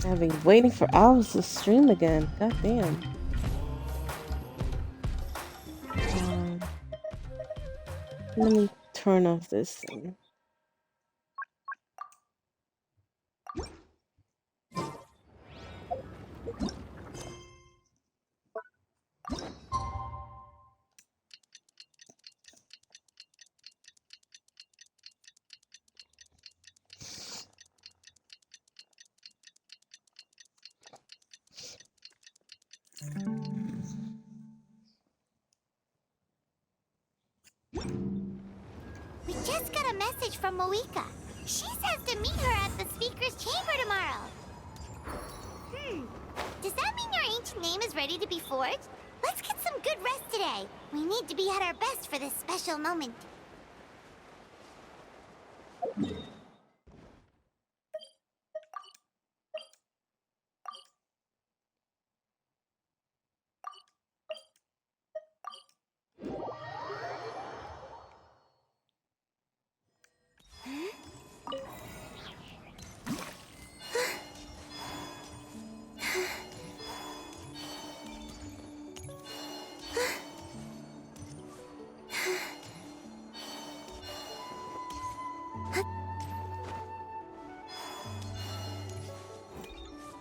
I've been waiting for hours to stream again. God damn. Let me turn off this thing. We just got a message from Moika. She says to meet her at the speaker's chamber tomorrow. Does that mean your ancient name is ready to be forged? Let's get some good rest today. We need to be at our best for this special moment.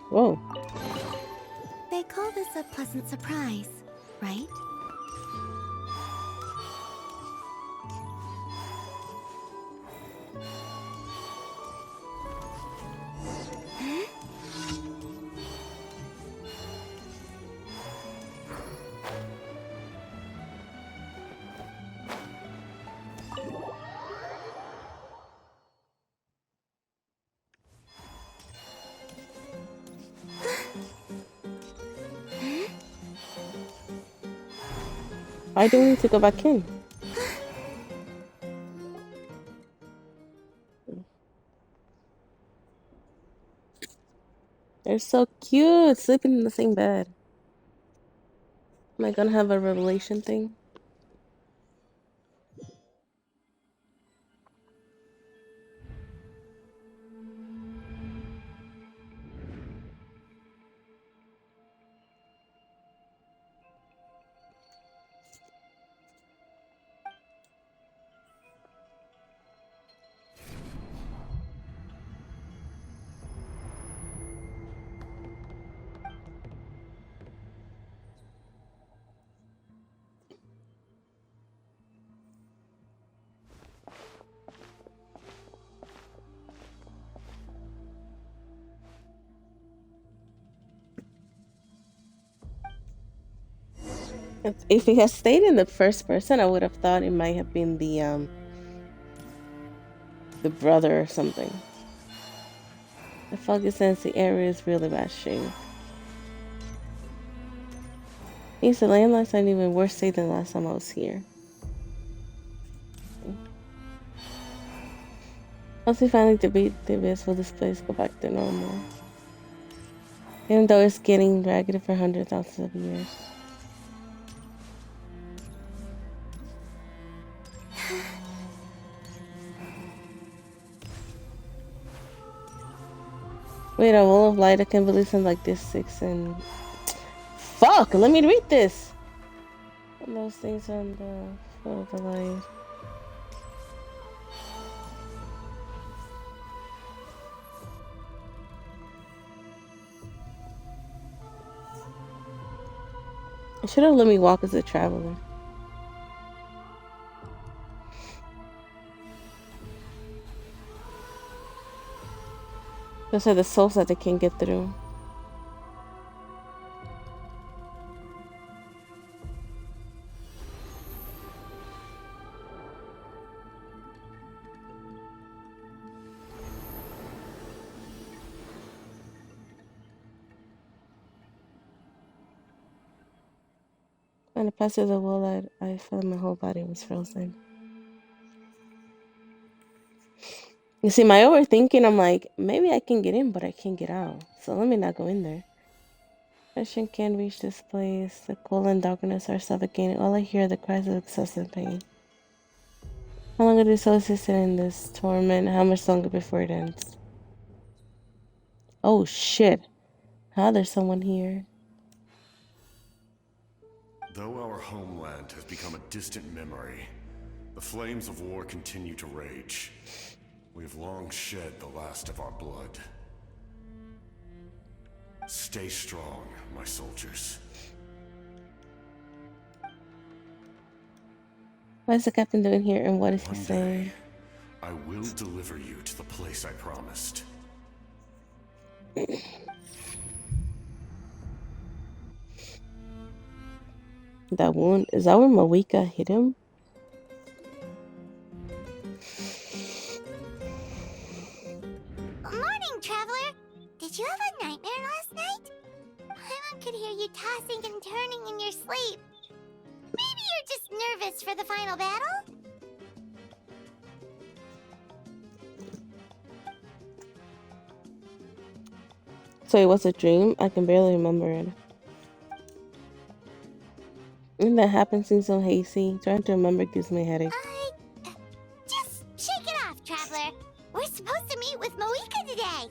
Whoa. They call this a pleasant surprise, right? Why do we need to go back in? They're so cute, sleeping in the same bed. Am I gonna have a revelation thing? If it had stayed in the first person, I would have thought it might have been the brother or something. The focus sense the area is really bad shape. Means the landlines aren't even worse state than last time I was here. Once we finally debate the best, will this place go back to normal? Even though it's getting ragged for hundreds of thousands of years. Wait, a wall of light, I can't believe something like this 6 and... Fuck! Let me read this! And those things on the foot of the light. It should have let me walk as a traveler. Those are the souls that they can't get through. When I passed through the wall, I felt my whole body was frozen. You see, my overthinking, I'm like, maybe I can get in, but I can't get out. So let me not go in there. Passion can't reach this place. The cold and darkness are suffocating. All I hear are the cries of excessive pain. How long are these souls sit in this torment? How much longer before it ends? Oh shit. How there's someone here. Though our homeland has become a distant memory, the flames of war continue to rage. We have long shed the last of our blood. Stay strong, my soldiers. What is the captain doing here, and what is he One saying? day, I will deliver you to the place I promised. That wound, is that where Malika hit him? Morning, traveler. Did you have a nightmare last night? Paimon could hear you tossing and turning in your sleep. Maybe you're just nervous for the final battle? So it was a dream? I can barely remember it. And that happens seems so hazy. Trying to remember gives me a headache. Just shake it off, traveler. We're supposed to meet with Moika today.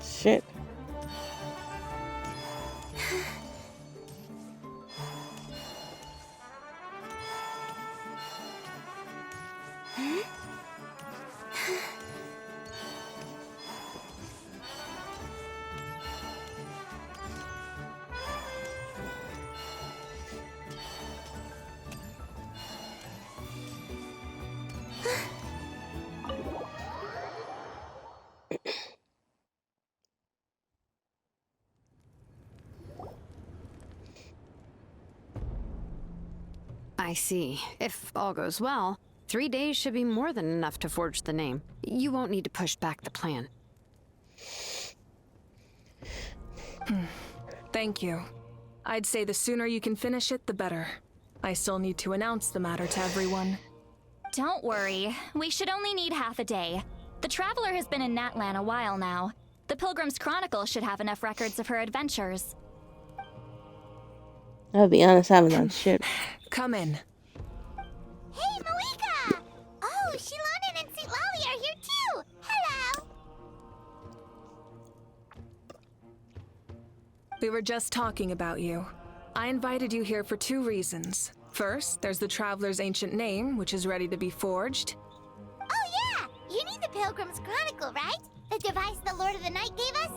Shit. I see. If all goes well, 3 days should be more than enough to forge the name. You won't need to push back the plan. Thank you. I'd say the sooner you can finish it, the better. I still need to announce the matter to everyone. Don't worry. We should only need half a day. The Traveler has been in Natlan a while now. The Pilgrim's Chronicle should have enough records of her adventures. I'll be honest, I haven't done shit. Come in. Hey, Moika! Oh, Shilonen and St. Lolly are here too! Hello! We were just talking about you. I invited you here for 2 reasons. First, there's the Traveler's ancient name, which is ready to be forged. Oh yeah! You need the Pilgrim's Chronicle, right? The device the Lord of the Night gave us?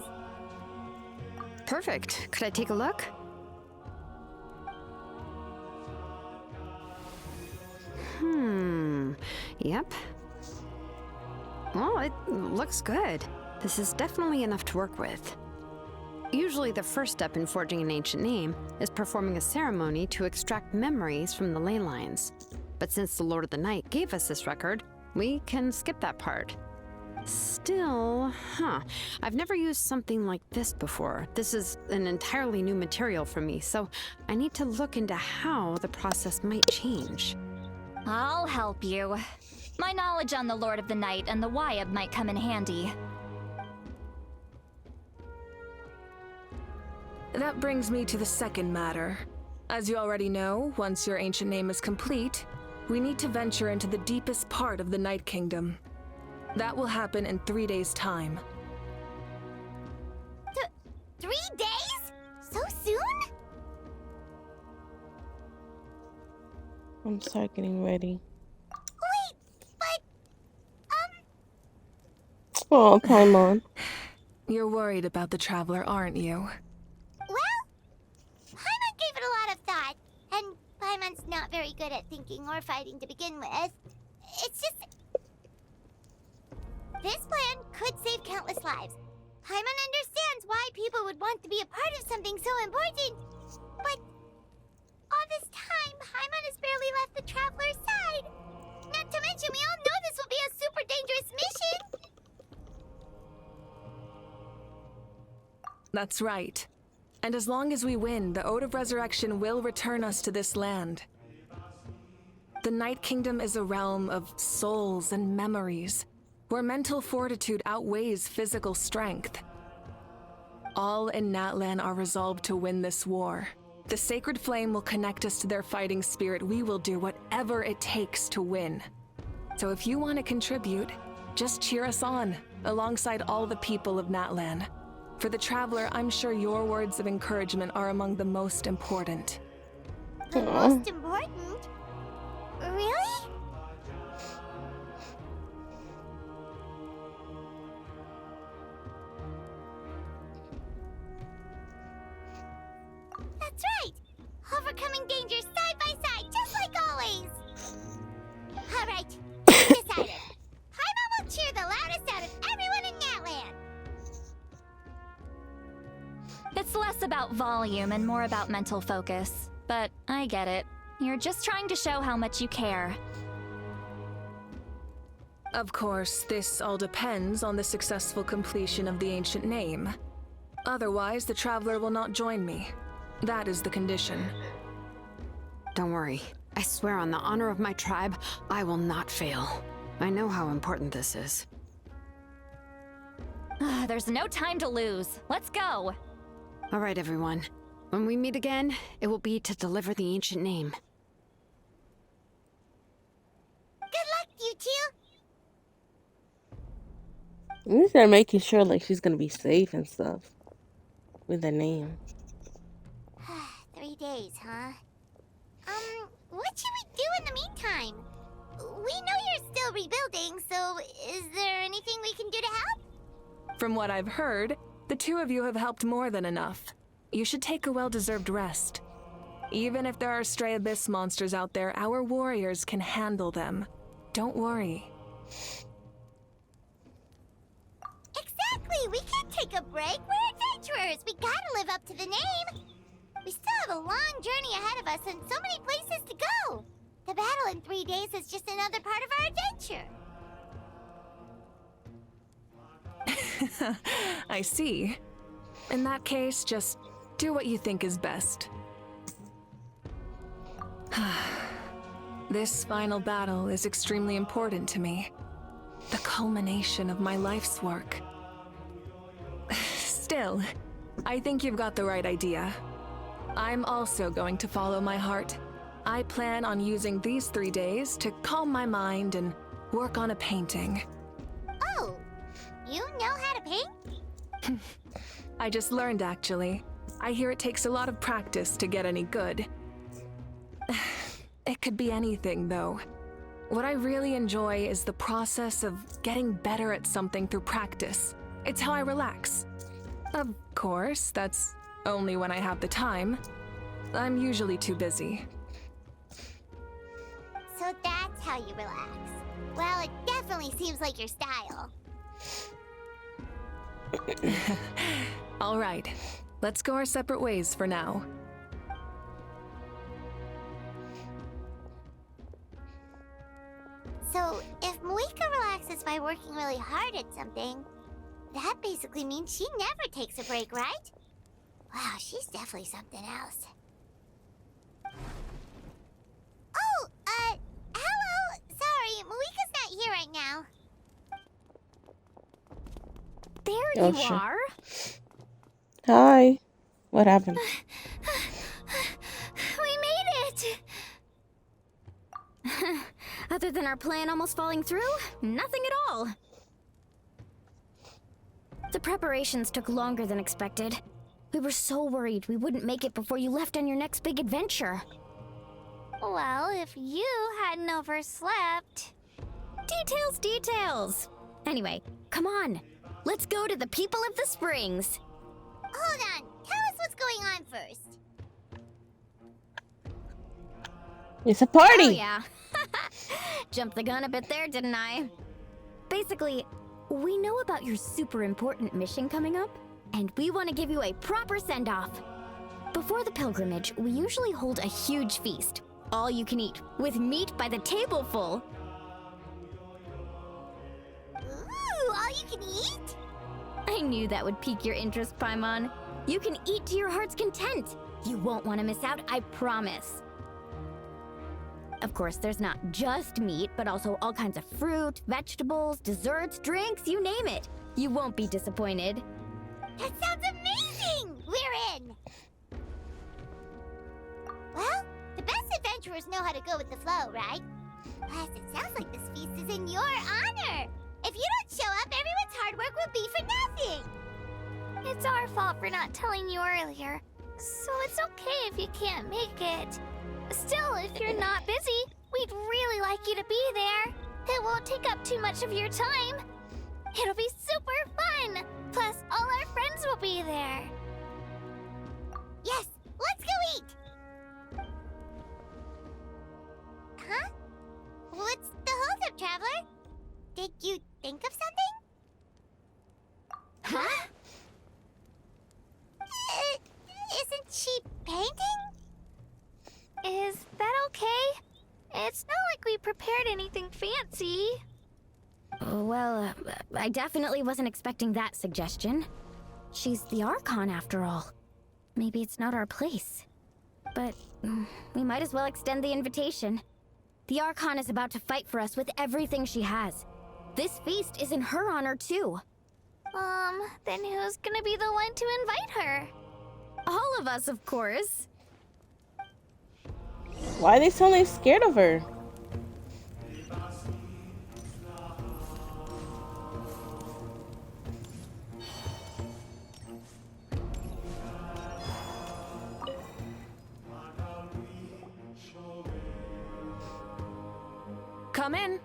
Perfect. Could I take a look? Yep. Well, it looks good. This is definitely enough to work with. Usually the first step in forging an ancient name is performing a ceremony to extract memories from the ley lines. But since the Lord of the Night gave us this record, we can skip that part. Still, I've never used something like this before. This is an entirely new material for me, so I need to look into how the process might change. I'll help you. My knowledge on the Lord of the Night and the Wyab might come in handy. That brings me to the second matter. As you already know, once your ancient name is complete, we need to venture into the deepest part of the Night Kingdom. That will happen in 3 days' time. 3 days? So soon? I'm start getting ready. Wait, but... Oh, Paimon. You're worried about the Traveler, aren't you? Well, Paimon gave it a lot of thought, and Paimon's not very good at thinking or fighting to begin with. It's just... This plan could save countless lives. Paimon understands why people would want to be a part of something so important, but all this time, Paimon has barely That's right. And as long as we win, the Ode of Resurrection will return us to this land. The Night Kingdom is a realm of souls and memories, where mental fortitude outweighs physical strength. All in Natlan are resolved to win this war. The sacred flame will connect us to their fighting spirit. We will do whatever it takes to win. So if you want to contribute, just cheer us on, alongside all the people of Natlan. For the Traveler, I'm sure your words of encouragement are among the most important. The most important? Really? That's right! Overcoming dangers side by side, just like always! Alright, decided. Paimon will cheer the loudest out of everyone in Natlan! It's less about volume and more about mental focus. But I get it. You're just trying to show how much you care. Of course, this all depends on the successful completion of the ancient name. Otherwise, the Traveler will not join me. That is the condition. Don't worry. I swear on the honor of my tribe, I will not fail. I know how important this is. There's no time to lose. Let's go! All right, everyone. When we meet again, it will be to deliver the ancient name. Good luck, you two! At least they're making sure like she's gonna be safe and stuff with the name. 3 days, huh? What should we do in the meantime? We know you're still rebuilding, so is there anything we can do to help? From what I've heard, the two of you have helped more than enough. You should take a well-deserved rest. Even if there are stray abyss monsters out there, our warriors can handle them. Don't worry. Exactly! We can't take a break! We're adventurers! We gotta live up to the name! We still have a long journey ahead of us and so many places to go! The battle in 3 days is just another part of our adventure! I see. In that case, just do what you think is best. This final battle is extremely important to me. The culmination of my life's work. Still, I think you've got the right idea. I'm also going to follow my heart. I plan on using these 3 days to calm my mind and work on a painting. Oh, you know how to paint? I just learned, actually. I hear it takes a lot of practice to get any good. It could be anything, though. What I really enjoy is the process of getting better at something through practice. It's how I relax. Of course, that's only when I have the time. I'm usually too busy. So that's how you relax. Well, it definitely seems like your style. All right, let's go our separate ways for now. So, if Moika relaxes by working really hard at something, that basically means she never takes a break, right? Wow, she's definitely something else. Oh, hello! Sorry, Moika's not here right now. There Oh, you sure. are! Hi. What happened? We made it! Other than our plan almost falling through, nothing at all. The preparations took longer than expected. We were so worried we wouldn't make it before you left on your next big adventure. Well, if you hadn't overslept... Details, details! Anyway, come on. Let's go to the people of the springs. Hold on, tell us what's going on first. It's a party. Oh yeah. Jumped the gun a bit there, didn't I? Basically, we know about your super important mission coming up, and we want to give you a proper send-off. Before the pilgrimage, we usually hold a huge feast. All you can eat, with meat by the tableful. Ooh, all you can eat? I knew that would pique your interest, Paimon. You can eat to your heart's content. You won't want to miss out, I promise. Of course, there's not just meat, but also all kinds of fruit, vegetables, desserts, drinks, you name it. You won't be disappointed. That sounds amazing! We're in! Well, the best adventurers know how to go with the flow, right? Plus, it sounds like this feast is in your honor. If you don't show up, everyone's hard work will be for nothing. It's our fault for not telling you earlier, so it's okay if you can't make it. Still, if you're not busy, we'd really like you to be there. It won't take up too much of your time. It'll be super fun! Plus, all our friends will be there. Yes, let's go eat! Huh? What's the holdup, Traveler? Did you think of something? Huh? Isn't she painting? Is that okay? It's not like we prepared anything fancy. Well, I definitely wasn't expecting that suggestion. She's the Archon after all. Maybe it's not our place. But we might as well extend the invitation. The Archon is about to fight for us with everything she has. This feast is in her honor too. Then who's gonna be the one to invite her? All of us, of course. Why are they suddenly scared of her? Come in.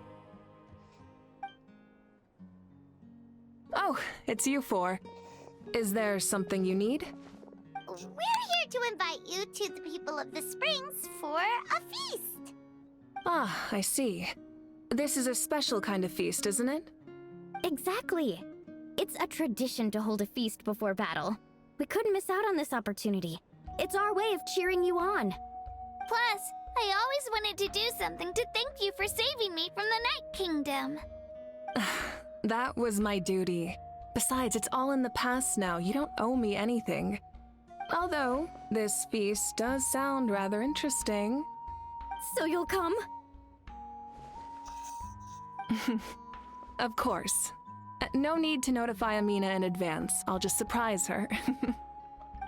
Oh, it's you four. Is there something you need? We're here to invite you to the people of the Springs for a feast. Ah, I see. This is a special kind of feast, isn't it? Exactly. It's a tradition to hold a feast before battle. We couldn't miss out on this opportunity. It's our way of cheering you on. Plus, I always wanted to do something to thank you for saving me from the Night Kingdom. That was my duty. Besides, it's all in the past now. You don't owe me anything. Although, this feast does sound rather interesting. So you'll come? Of course. No need to notify Amina in advance. I'll just surprise her.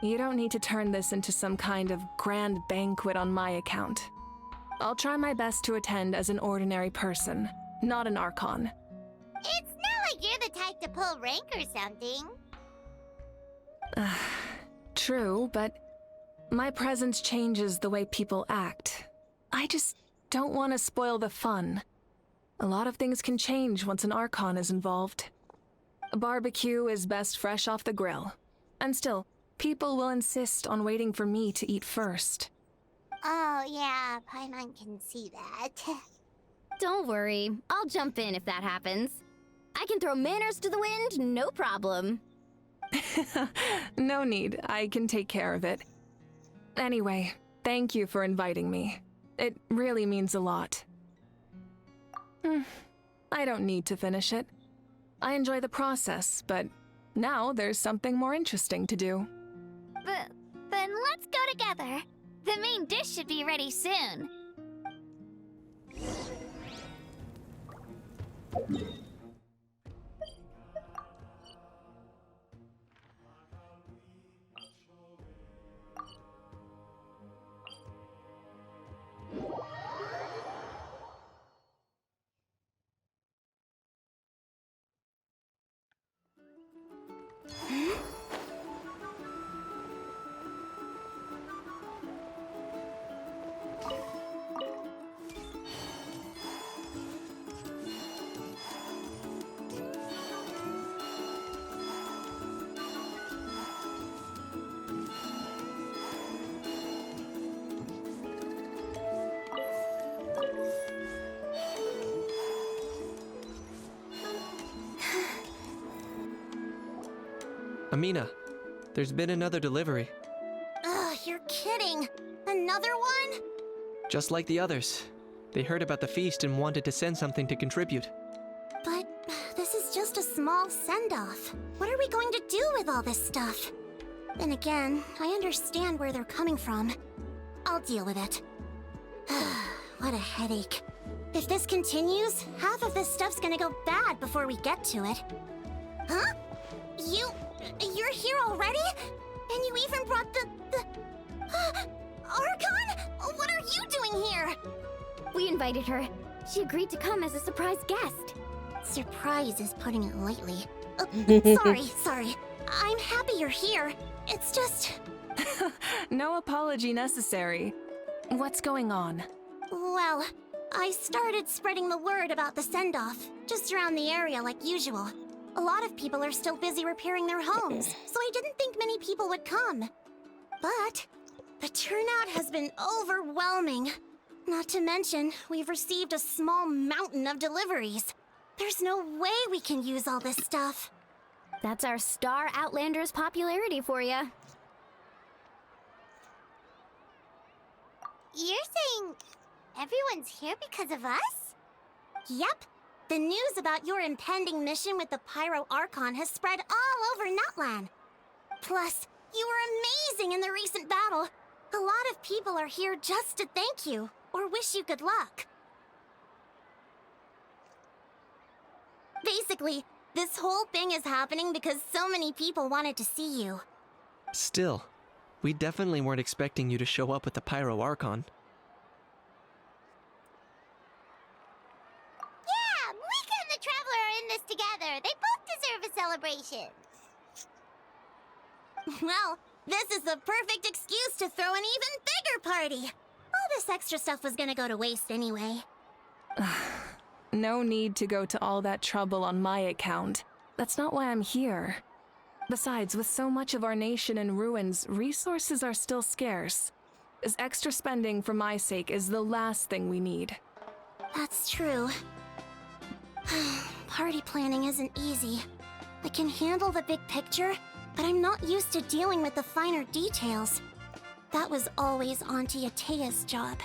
You don't need to turn this into some kind of grand banquet on my account. I'll try my best to attend as an ordinary person, not an Archon. It's not like you're the type to pull rank or something. True, but my presence changes the way people act. I just don't want to spoil the fun. A lot of things can change once an Archon is involved. A barbecue is best fresh off the grill. And still, people will insist on waiting for me to eat first. Oh, yeah, Paimon can see that. Don't worry. I'll jump in if that happens. I can throw manners to the wind, no problem. No need. I can take care of it. Anyway, thank you for inviting me. It really means a lot. I don't need to finish it. I enjoy the process, but now there's something more interesting to do. Then let's go together. The main dish should be ready soon. Amina, there's been another delivery. Ugh, you're kidding. Another one? Just like the others. They heard about the feast and wanted to send something to contribute. But this is just a small send-off. What are we going to do with all this stuff? Then again, I understand where they're coming from. I'll deal with it. What a headache. If this continues, half of this stuff's gonna go bad before we get to it. Huh? You're here already? And you even brought the Archon? What are you doing here? We invited her. She agreed to come as a surprise guest. Surprise is putting it lightly. Sorry. I'm happy you're here. It's just... No apology necessary. What's going on? Well, I started spreading the word about the send-off, just around the area like usual. A lot of people are still busy repairing their homes, so I didn't think many people would come. But the turnout has been overwhelming. Not to mention, we've received a small mountain of deliveries. There's no way we can use all this stuff. That's our Star Outlander's popularity for ya. You're saying everyone's here because of us? Yep. The news about your impending mission with the Pyro Archon has spread all over Nutland. Plus, you were amazing in the recent battle. A lot of people are here just to thank you, or wish you good luck. Basically, this whole thing is happening because so many people wanted to see you. Still, we definitely weren't expecting you to show up with the Pyro Archon. Yeah, Mika and the Traveler are in this together. They both deserve a celebration. Well, this is the perfect excuse to throw an even bigger party. All this extra stuff was gonna go to waste anyway. No need to go to all that trouble on my account. That's not why I'm here. Besides, with so much of our nation in ruins, resources are still scarce. This extra spending for my sake is the last thing we need. That's true. Party planning isn't easy. I can handle the big picture, but I'm not used to dealing with the finer details. That was always Auntie Atea's job.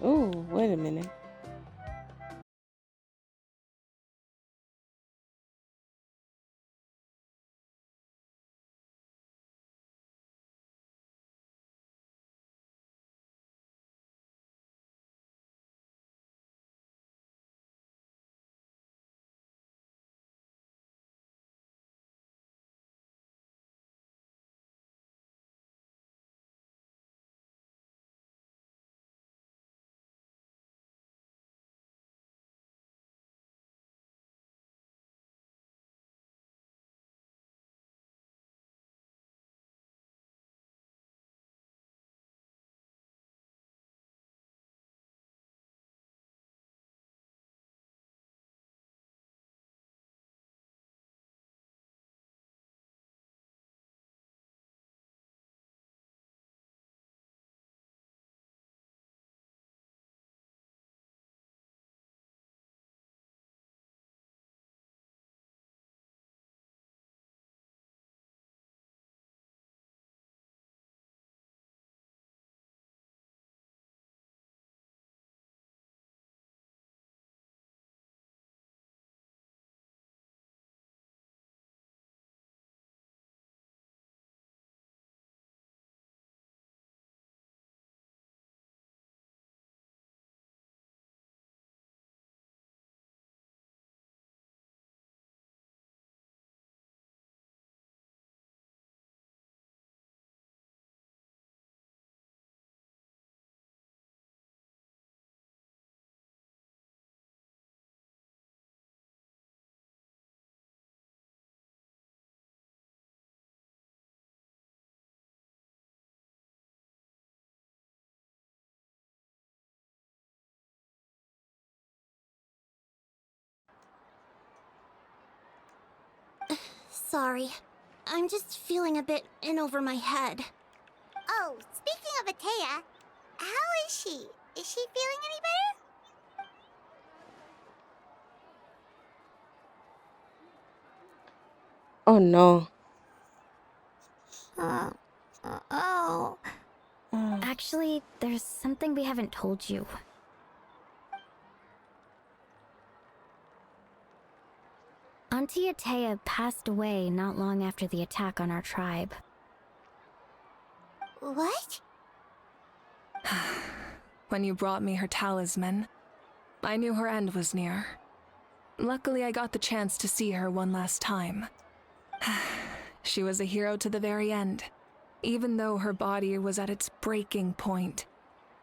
Oh, wait a minute. Sorry. I'm just feeling a bit in over my head. Oh, speaking of Atea, how is she? Is she feeling any better? Oh no. Oh. Actually, there's something we haven't told you. Auntie Atea passed away not long after the attack on our tribe. What? When you brought me her talisman, I knew her end was near. Luckily, I got the chance to see her one last time. She was a hero to the very end. Even though her body was at its breaking point,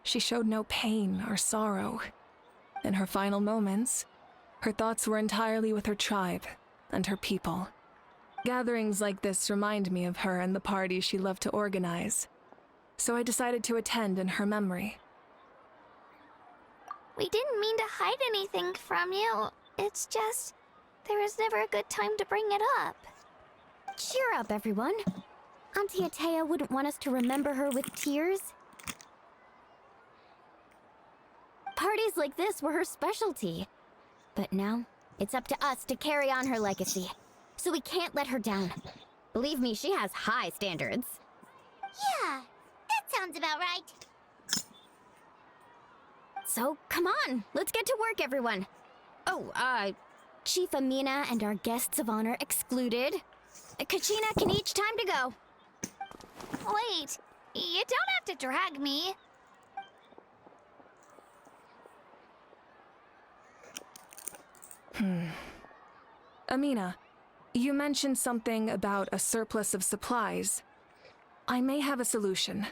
she showed no pain or sorrow. In her final moments, her thoughts were entirely with her tribe and her people. Gatherings like this remind me of her and the parties she loved to organize. So I decided to attend in her memory. We didn't mean to hide anything from you. It's just, there was never a good time to bring it up. Cheer up, everyone. Auntie Atea wouldn't want us to remember her with tears. Parties like this were her specialty. But now, it's up to us to carry on her legacy. So we can't let her down. Believe me, she has high standards. Yeah, that sounds about right. So, come on, let's get to work, everyone. Oh, Chief Amina and our guests of honor excluded. Kachina can each time to go. Wait, you don't have to drag me. Amina, you mentioned something about a surplus of supplies. I may have a solution.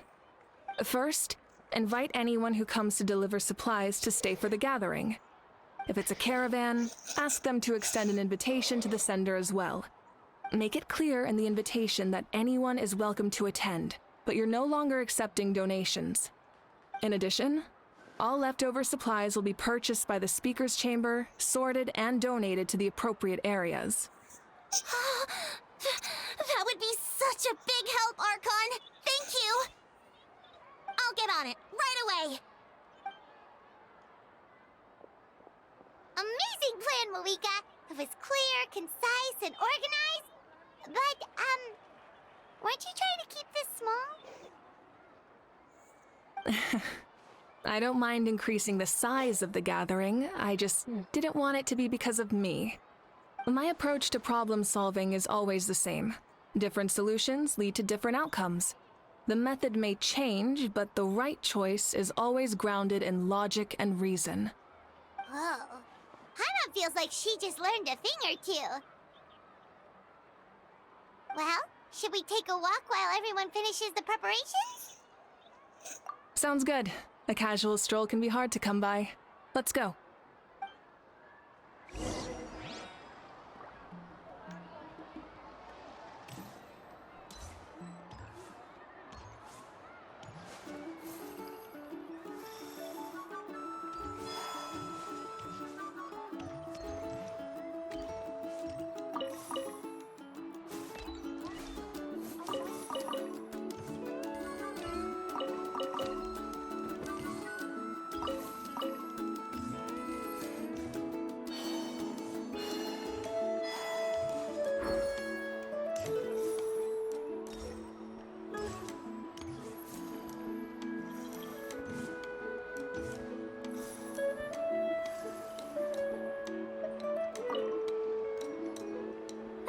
First, invite anyone who comes to deliver supplies to stay for the gathering. If it's a caravan, ask them to extend an invitation to the sender as well. Make it clear in the invitation that anyone is welcome to attend, but you're no longer accepting donations. In addition, all leftover supplies will be purchased by the speaker's chamber, sorted, and donated to the appropriate areas. That would be such a big help, Archon! Thank you! I'll get on it, right away! Amazing plan, Malika! It was clear, concise, and organized. But, weren't you trying to keep this small? I don't mind increasing the size of the gathering, I just didn't want it to be because of me. My approach to problem solving is always the same. Different solutions lead to different outcomes. The method may change, but the right choice is always grounded in logic and reason. Whoa. Hana feels like she just learned a thing or two. Well, should we take a walk while everyone finishes the preparations? Sounds good. A casual stroll can be hard to come by. Let's go.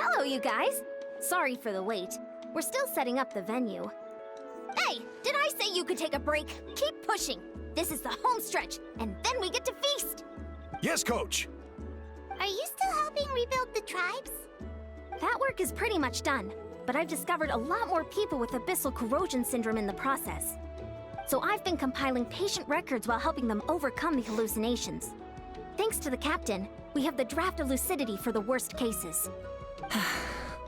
Hello, you guys. Sorry for the wait. We're still setting up the venue. Hey, did I say you could take a break? Keep pushing. This is the home stretch, and then we get to feast. Yes, Coach. Are you still helping rebuild the tribes? That work is pretty much done, but I've discovered a lot more people with abyssal corrosion syndrome in the process. So I've been compiling patient records while helping them overcome the hallucinations. Thanks to the captain, we have the draft of lucidity for the worst cases.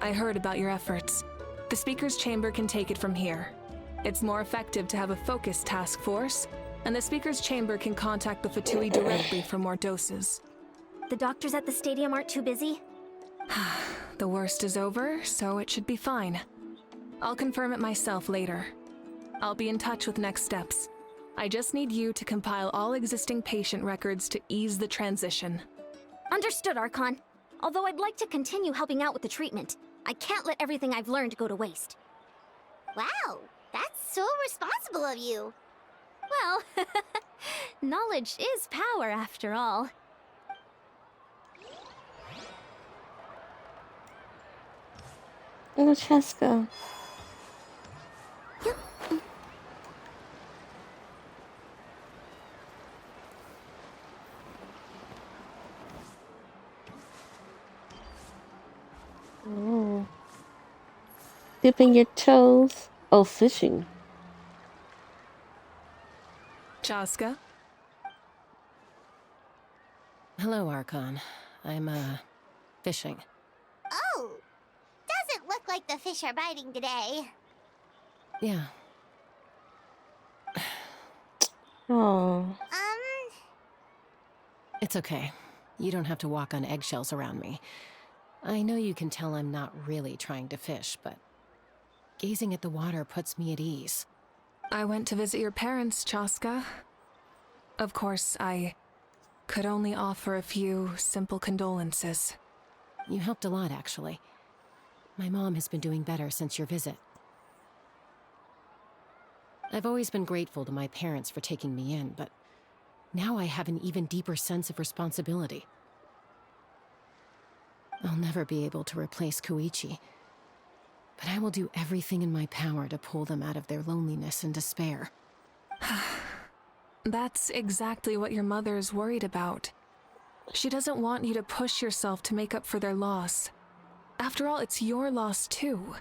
I heard about your efforts. The speaker's chamber can take it from here. It's more effective to have a focused task force, and the speaker's chamber can contact the Fatui directly for more doses. The doctors at the stadium aren't too busy? The worst is over, so it should be fine. I'll confirm it myself later. I'll be in touch with next steps. I just need you to compile all existing patient records to ease the transition. Understood, Archon. Although I'd like to continue helping out with the treatment, I can't let everything I've learned go to waste. Wow, that's so responsible of you. Well, knowledge is power after all. Oh, Cheska. Oh. Dipping your toes. Oh, fishing. Chaska? Hello, Archon. I'm, fishing. Oh, doesn't look like the fish are biting today. Yeah. Oh. It's okay. You don't have to walk on eggshells around me. I know you can tell I'm not really trying to fish, but gazing at the water puts me at ease. I went to visit your parents, Chaska. Of course, I could only offer a few simple condolences. You helped a lot, actually. My mom has been doing better since your visit. I've always been grateful to my parents for taking me in, but now I have an even deeper sense of responsibility. I'll never be able to replace Koichi, but I will do everything in my power to pull them out of their loneliness and despair. That's exactly what your mother is worried about. She doesn't want you to push yourself to make up for their loss. After all, it's your loss too.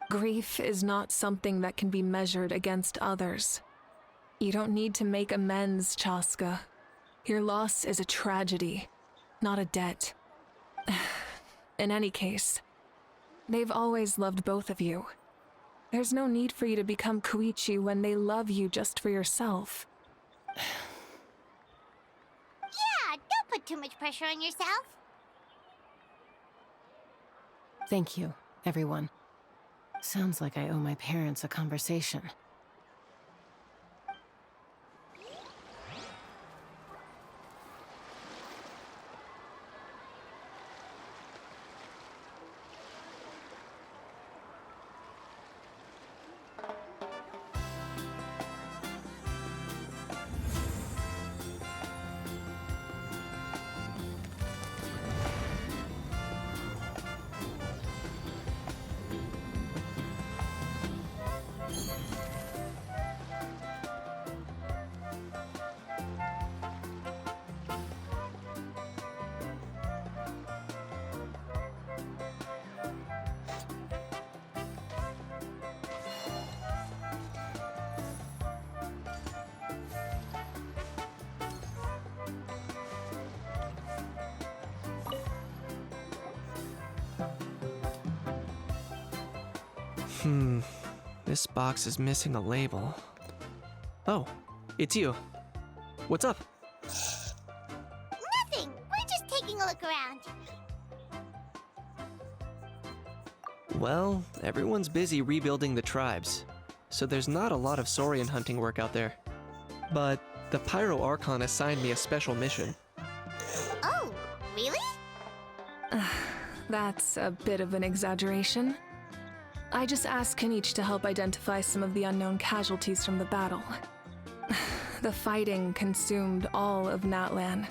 Grief is not something that can be measured against others. You don't need to make amends, Chaska. Your loss is a tragedy, not a debt. In any case, they've always loved both of you. There's no need for you to become Koichi when they love you just for yourself. Yeah, don't put too much pressure on yourself. Thank you, everyone. Sounds like I owe my parents a conversation. This box is missing a label. Oh, it's you. What's up? Nothing. We're just taking a look around. Well, everyone's busy rebuilding the tribes, so there's not a lot of Saurian hunting work out there. But the Pyro Archon assigned me a special mission. Oh, really? That's a bit of an exaggeration. I just asked Kenichi to help identify some of the unknown casualties from the battle. The fighting consumed all of Natlan.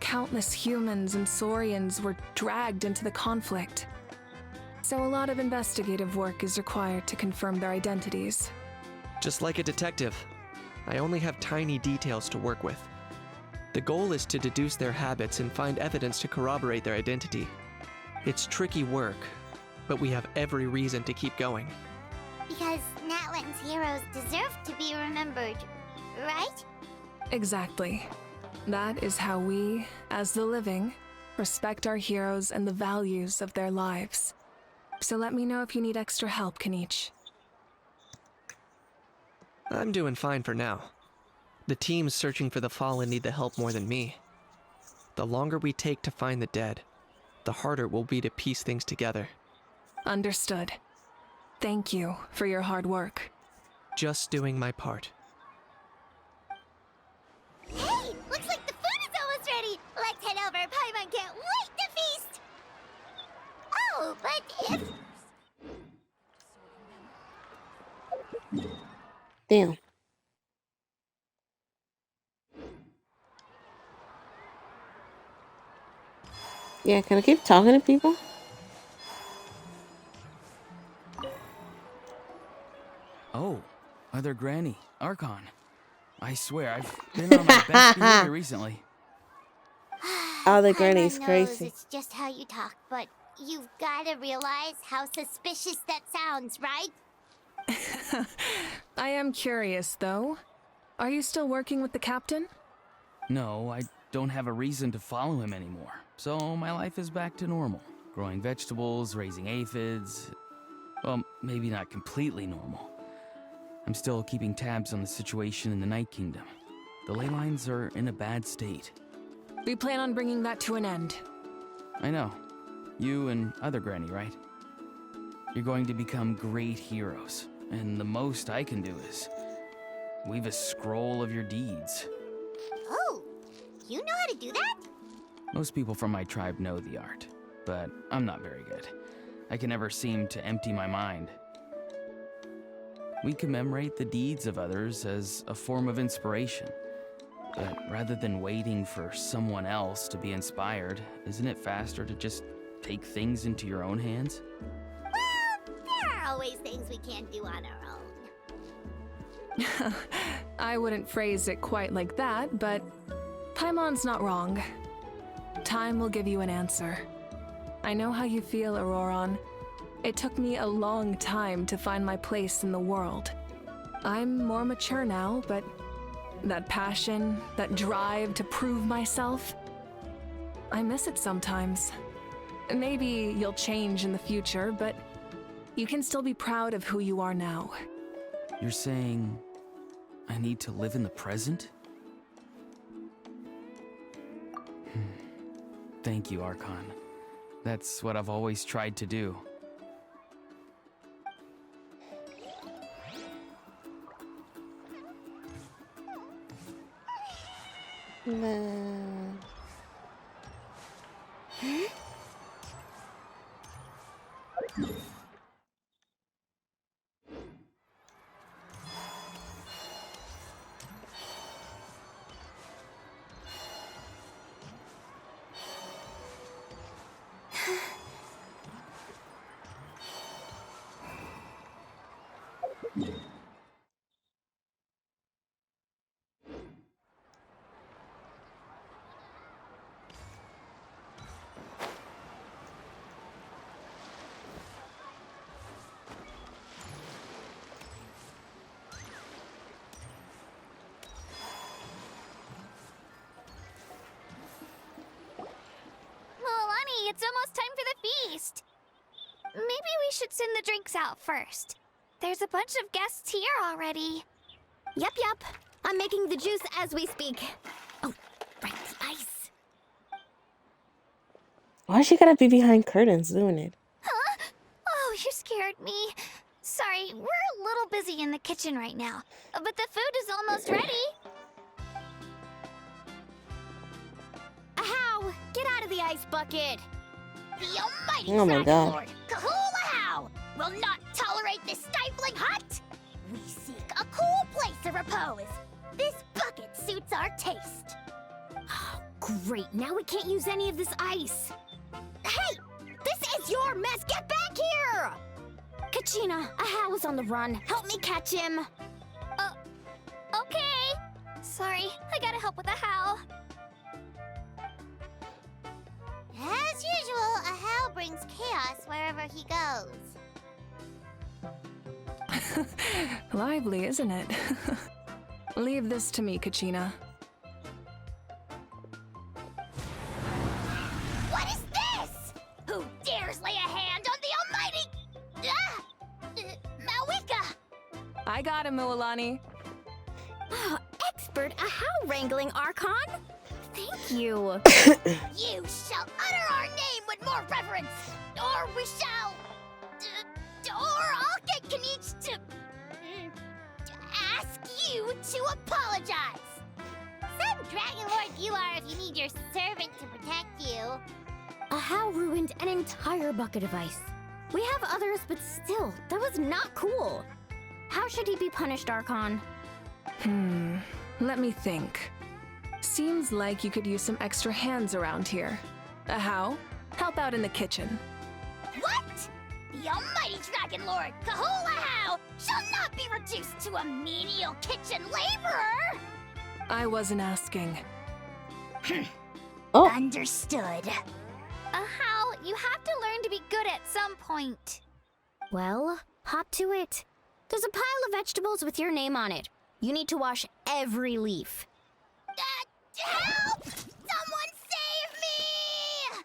Countless humans and Saurians were dragged into the conflict. So a lot of investigative work is required to confirm their identities. Just like a detective, I only have tiny details to work with. The goal is to deduce their habits and find evidence to corroborate their identity. It's tricky work, but we have every reason to keep going. Because Natlan's heroes deserve to be remembered, right? Exactly. That is how we, as the living, respect our heroes and the values of their lives. So let me know if you need extra help, Kenichi. I'm doing fine for now. The teams searching for the fallen need the help more than me. The longer we take to find the dead, the harder it will be to piece things together. Understood. Thank you for your hard work. Just doing my part. Hey, looks like the food is almost ready. Let's head over. Paimon can't wait to feast. Oh, but if... Damn. Yeah, can I keep talking to people? Oh, other Granny, Archon. I swear, I've been on my best behavior recently. Oh, the Paimon granny's knows crazy. it's just how you talk, but you've gotta realize how suspicious that sounds, right? I am curious, though. Are you still working with the captain? No, I don't have a reason to follow him anymore. So my life is back to normal. Growing vegetables, raising aphids. Well, maybe not completely normal. I'm still keeping tabs on the situation in the Night Kingdom. The ley lines are in a bad state. We plan on bringing that to an end. I know. You and other Granny, right? You're going to become great heroes. And the most I can do is weave a scroll of your deeds. Oh, you know how to do that? Most people from my tribe know the art, but I'm not very good. I can never seem to empty my mind. We commemorate the deeds of others as a form of inspiration. But rather than waiting for someone else to be inspired, isn't it faster to just take things into your own hands? Well, there are always things we can't do on our own. I wouldn't phrase it quite like that, but Paimon's not wrong. Time will give you an answer. I know how you feel, Auroron. It took me a long time to find my place in the world. I'm more mature now, but that passion, that drive to prove myself, I miss it sometimes. Maybe you'll change in the future, but you can still be proud of who you are now. You're saying I need to live in the present? Thank you, Archon. That's what I've always tried to do. Man. Milani, it's almost time for the feast. Maybe we should send the drinks out first. There's a bunch of guests here already. Yep. I'm making the juice as we speak. Oh, right, the ice. Why she gotta be behind curtains doing it? Huh? Oh, you scared me. Sorry, we're a little busy in the kitchen right now. But the food is almost ready. Ahow! Get out of the ice bucket! The almighty Oh my Dragon God. Lord, Kahula will not tolerate this stifling hut. We seek a cool place to repose. This bucket suits our taste. Oh, great. Now we can't use any of this ice. Hey! This is your mess! Get back here! Kachina, Ahow is on the run. Help me catch him. Okay. Sorry, I gotta help with the how. As usual, Ahau brings chaos wherever he goes. Lively, isn't it? Leave this to me, Kachina. What is this? Who dares lay a hand on the almighty... Mawika! I got him, Milani. Oh, expert Ahow wrangling, Archon. Thank you. You shall utter our name with more reverence, or we shall... or I'll get Kanich to... ask you to apologize. Some Dragon Lord you are if you need your servant to protect you. Ahow ruined an entire bucket of ice. We have others, but still, that was not cool. How should he be punished, Archon? Let me think. Seems like you could use some extra hands around here. How? Help out in the kitchen. What? The almighty Dragon Lord, Kahulahau, shall not be reduced to a menial kitchen laborer! I wasn't asking. Oh, Understood. How? You have to learn to be good at some point. Well, hop to it. There's a pile of vegetables with your name on it. You need to wash every leaf. Help! Someone save me!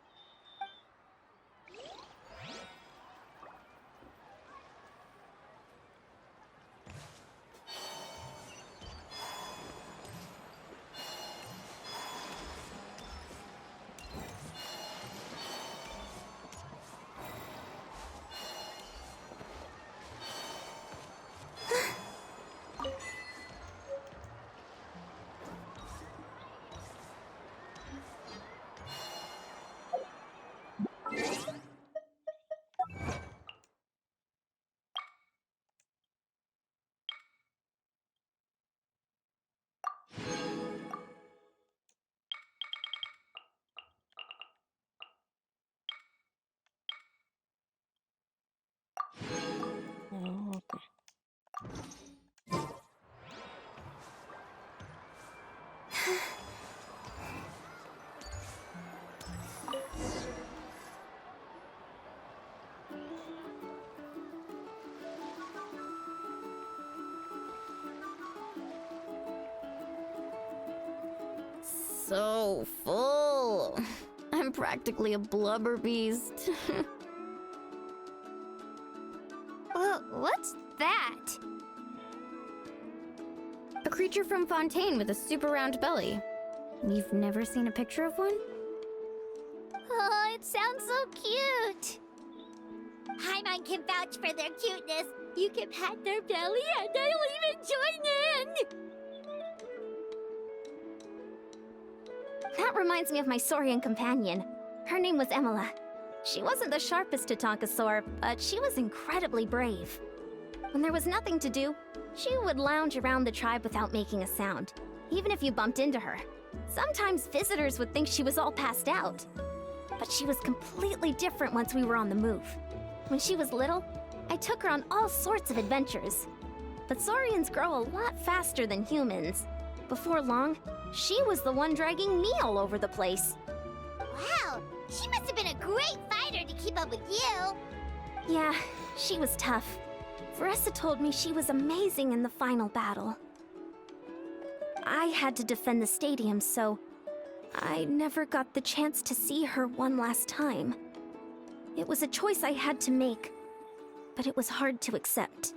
oh, okay. So full. I'm practically a blubber beast. What's that? A creature from Fontaine with a super round belly. You've never seen a picture of one? Oh, it sounds so cute. Paimon can vouch for their cuteness. You can pat their belly and I'll even join in. That reminds me of my Saurian companion. Her name was Emila. She wasn't the sharpest Tatankasaur, but she was incredibly brave. When there was nothing to do, she would lounge around the tribe without making a sound, even if you bumped into her. Sometimes visitors would think she was all passed out. But she was completely different once we were on the move. When she was little, I took her on all sorts of adventures. But Saurians grow a lot faster than humans. Before long, she was the one dragging me all over the place. Wow, she must have been a great fighter to keep up with you. Yeah, she was tough. Veressa told me she was amazing in the final battle. I had to defend the stadium, so I never got the chance to see her one last time. It was a choice I had to make, but it was hard to accept.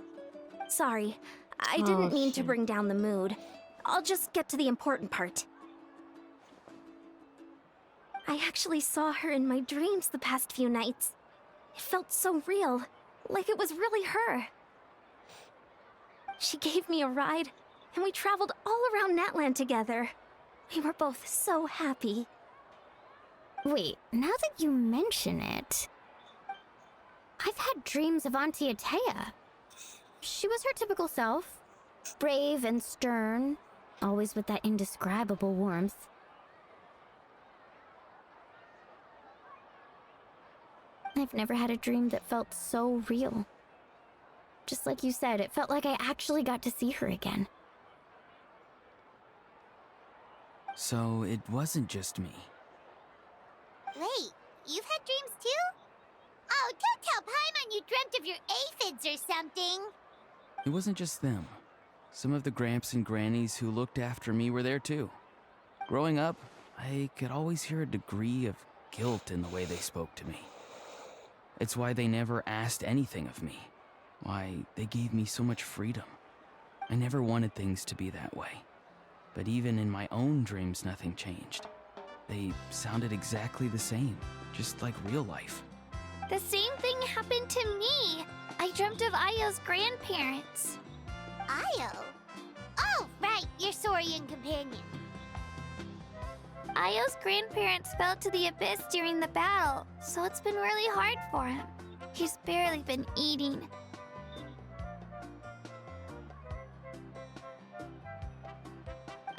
Sorry, I didn't mean to bring down the mood. I'll just get to the important part. I actually saw her in my dreams the past few nights. It felt so real, like it was really her. She gave me a ride, and we traveled all around Natland together. We were both so happy. Wait, now that you mention it, I've had dreams of Auntie Atea. She was her typical self, brave and stern, always with that indescribable warmth. I've never had a dream that felt so real. Just like you said, it felt like I actually got to see her again. So it wasn't just me. Wait, you've had dreams too? Oh, don't tell Paimon you dreamt of your aphids or something. It wasn't just them. Some of the Gramps and Grannies who looked after me were there too. Growing up, I could always hear a degree of guilt in the way they spoke to me. It's why they never asked anything of me. Why they gave me so much freedom. I never wanted things to be that way. But even in my own dreams, nothing changed. They sounded exactly the same, just like real life. The same thing happened to me. I dreamt of Ayo's grandparents. Ayo? Oh, right, your Saurian companion. Ayo's grandparents fell to the abyss during the battle, so it's been really hard for him. He's barely been eating.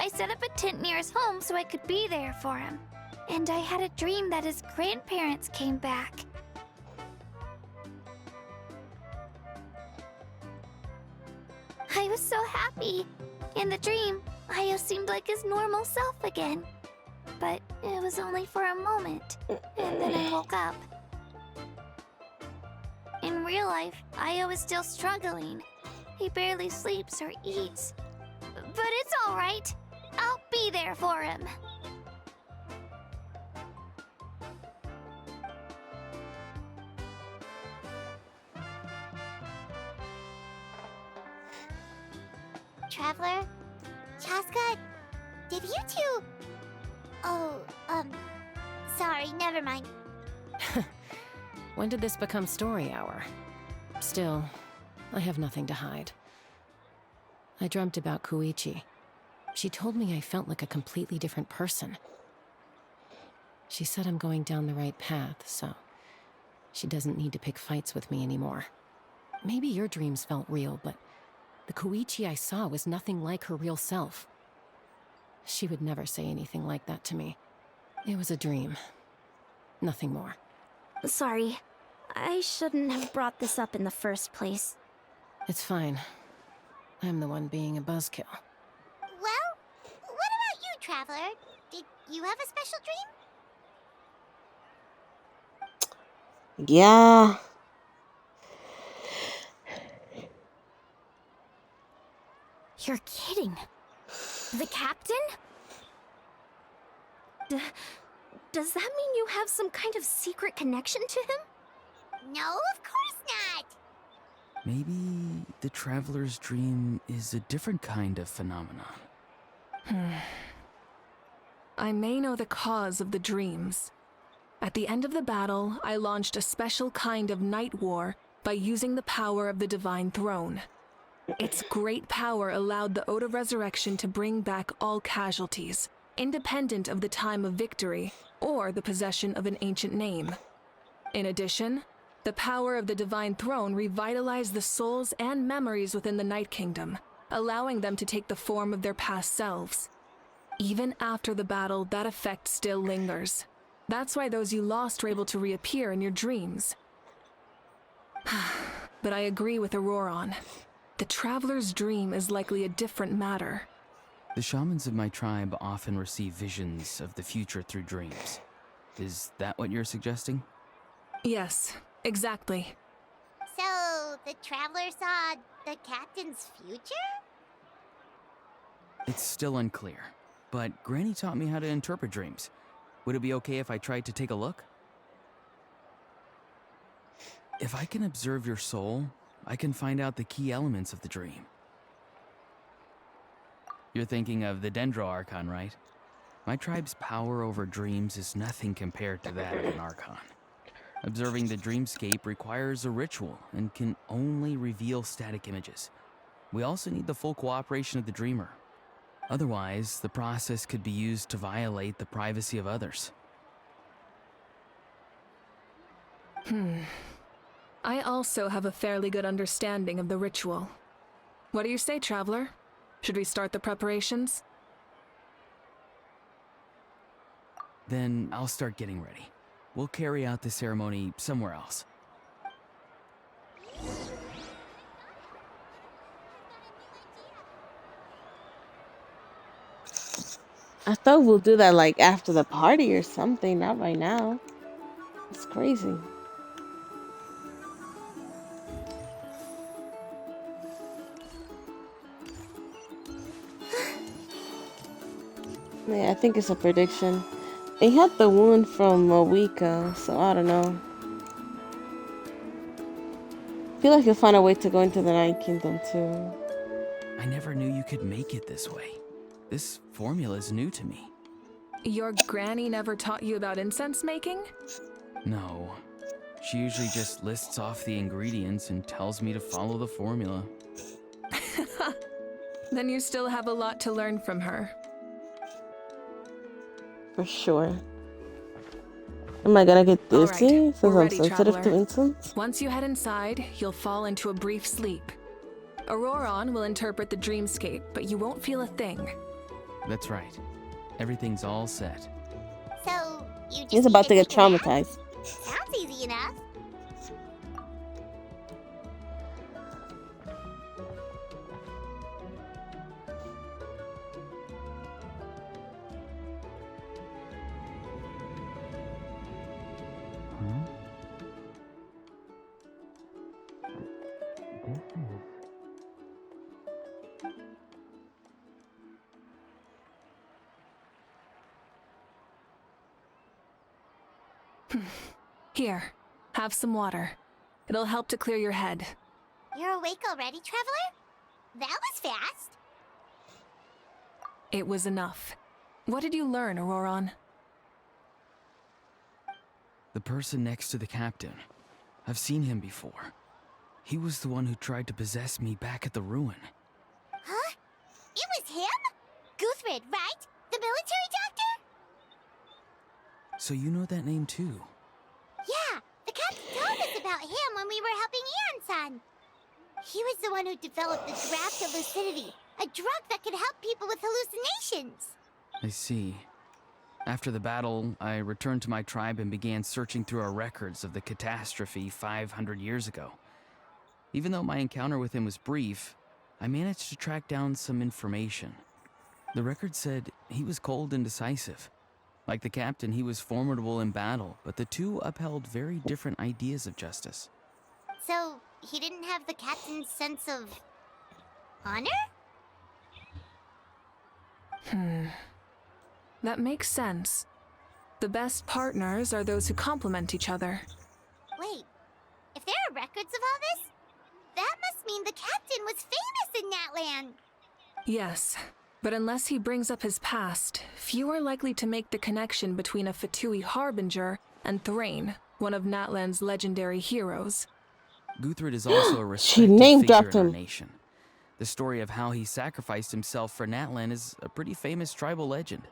I set up a tent near his home so I could be there for him. And I had a dream that his grandparents came back. happy. In the dream, Io seemed like his normal self again. But it was only for a moment, and then I woke up. In real life, Io is still struggling. He barely sleeps or eats. But it's alright. I'll be there for him. Traveler? Chaska? Did you two... Oh, sorry, never mind. When did this become story hour? Still, I have nothing to hide. I dreamt about Koichi. She told me I felt like a completely different person. She said I'm going down the right path, so she doesn't need to pick fights with me anymore. Maybe your dreams felt real, but the Koichi I saw was nothing like her real self. She would never say anything like that to me. It was a dream. Nothing more. Sorry. I shouldn't have brought this up in the first place. It's fine. I'm the one being a buzzkill. Well, what about you, Traveler? Did you have a special dream? Yeah. You're kidding. The captain? Does that mean you have some kind of secret connection to him? No, of course not. Maybe the traveler's dream is a different kind of phenomenon. I may know the cause of the dreams. At the end of the battle, I launched a special kind of night war by using the power of the Divine Throne. Its great power allowed the Ode of Resurrection to bring back all casualties, independent of the time of victory or the possession of an ancient name. In addition, the power of the Divine Throne revitalized the souls and memories within the Night Kingdom, allowing them to take the form of their past selves. Even after the battle, that effect still lingers. That's why those you lost were able to reappear in your dreams. But I agree with Auroron. The Traveler's dream is likely a different matter. The shamans of my tribe often receive visions of the future through dreams. Is that what you're suggesting? Yes, exactly. So, the Traveler saw the captain's future? It's still unclear, but Granny taught me how to interpret dreams. Would it be okay if I tried to take a look? If I can observe your soul, I can find out the key elements of the dream. You're thinking of the Dendro Archon, right? My tribe's power over dreams is nothing compared to that of an Archon. Observing the dreamscape requires a ritual and can only reveal static images. We also need the full cooperation of the dreamer. Otherwise, the process could be used to violate the privacy of others. I also have a fairly good understanding of the ritual. What do you say, Traveler? Should we start the preparations? Then I'll start getting ready. We'll carry out the ceremony somewhere else. I thought we'll do that like after the party or something, not right now. It's crazy. Yeah, I think it's a prediction. He had the wound from a week ago, so I don't know. I feel like he'll find a way to go into the Night Kingdom too. I never knew you could make it this way. This formula is new to me. Your granny never taught you about incense making? No. She usually just lists off the ingredients and tells me to follow the formula. Then you still have a lot to learn from her. For sure. Am I gonna get dizzy Alright, since we're I'm ready, sensitive to Traveler. incense? Once you head inside, you'll fall into a brief sleep. Auroron will interpret the dreamscape, but you won't feel a thing. That's right. Everything's all set. So, you just He's about to need get take a nap? traumatized. Sounds easy enough. Here, have some water. It'll help to clear your head. You're awake already, Traveler? That was fast. It was enough. What did you learn, Auroron? The person next to the captain. I've seen him before. He was the one who tried to possess me back at the ruin. Huh? It was him? Guthred, right? The military doctor? So you know that name too? Yeah, the captain told us about him when we were helping Ian-san. He was the one who developed the draft of lucidity, a drug that could help people with hallucinations. I see. After the battle, I returned to my tribe and began searching through our records of the catastrophe 500 years ago. Even though my encounter with him was brief, I managed to track down some information. The record said he was cold and decisive. Like the captain, he was formidable in battle, but the two upheld very different ideas of justice. So, he didn't have the captain's sense of honor? That makes sense. The best partners are those who complement each other. Wait, if there are records of all this, that must mean the captain was famous in that land. Yes, but unless he brings up his past, few are likely to make the connection between a Fatui harbinger and Thrain, one of Natlan's legendary heroes. Guthred is also a She respected name figure dropped in our him. nation. The story of how he sacrificed himself for Natlan is a pretty famous tribal legend.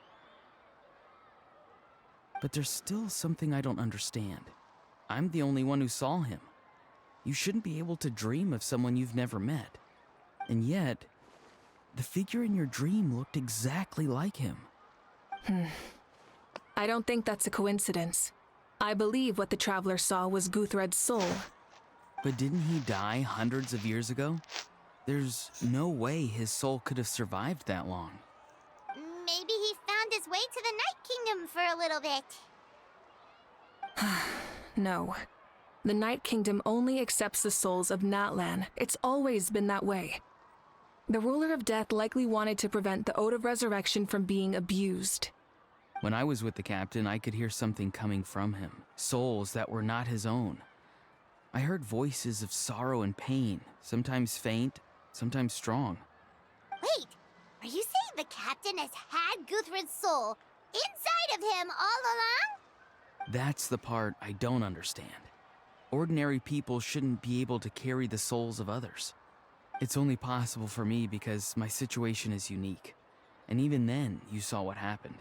But there's still something I don't understand. I'm the only one who saw him. You shouldn't be able to dream of someone you've never met. And yet, the figure in your dream looked exactly like him. I don't think that's a coincidence. I believe what the traveler saw was Guthred's soul. But didn't he die hundreds of years ago? There's no way his soul could have survived that long. Maybe he found his way to the Night Kingdom for a little bit. No. The Night Kingdom only accepts the souls of Natlan. It's always been that way. The ruler of death likely wanted to prevent the Ode of Resurrection from being abused. When I was with the captain, I could hear something coming from him. Souls that were not his own. I heard voices of sorrow and pain, sometimes faint, sometimes strong. Wait, are you saying the captain has had Guthred's soul inside of him all along? That's the part I don't understand. Ordinary people shouldn't be able to carry the souls of others. It's only possible for me because my situation is unique. And even then, you saw what happened.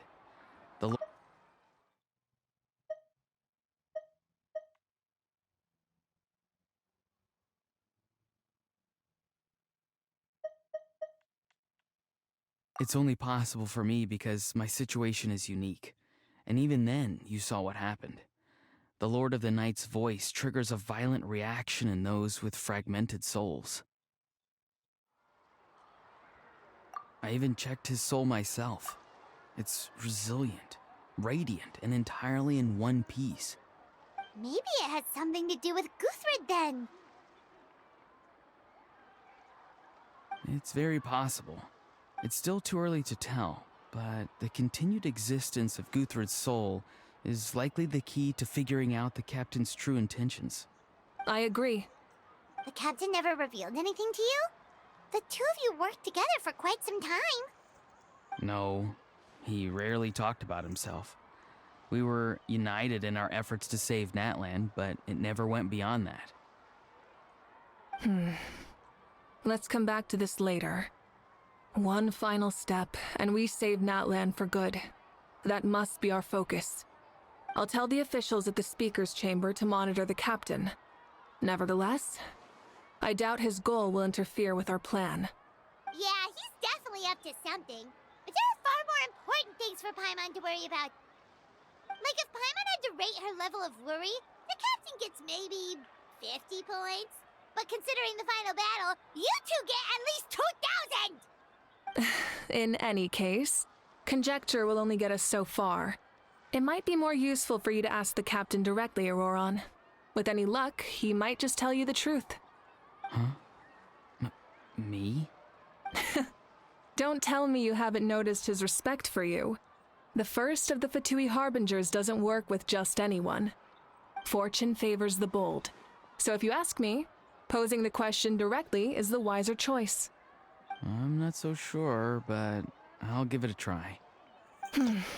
It's only possible for me because my situation is unique. And even then, you saw what happened. The Lord of the Night's voice triggers a violent reaction in those with fragmented souls. I even checked his soul myself. It's resilient, radiant, and entirely in one piece. Maybe it has something to do with Guthred then. It's very possible. It's still too early to tell, but the continued existence of Guthred's soul is likely the key to figuring out the captain's true intentions. I agree. The captain never revealed anything to you? The two of you worked together for quite some time. No, he rarely talked about himself. We were united in our efforts to save Natlan, but it never went beyond that. Let's come back to this later. One final step, and we save Natlan for good. That must be our focus. I'll tell the officials at the speaker's chamber to monitor the captain. Nevertheless, I doubt his goal will interfere with our plan. Yeah, he's definitely up to something. But there are far more important things for Paimon to worry about. Like if Paimon had to rate her level of worry, the captain gets maybe 50 points. But considering the final battle, you two get at least 2,000! In any case, conjecture will only get us so far. It might be more useful for you to ask the captain directly, Auroron. With any luck, he might just tell you the truth. Huh? Me? Don't tell me you haven't noticed his respect for you. The first of the Fatui Harbingers doesn't work with just anyone. Fortune favors the bold. So if you ask me, posing the question directly is the wiser choice. I'm not so sure, but I'll give it a try.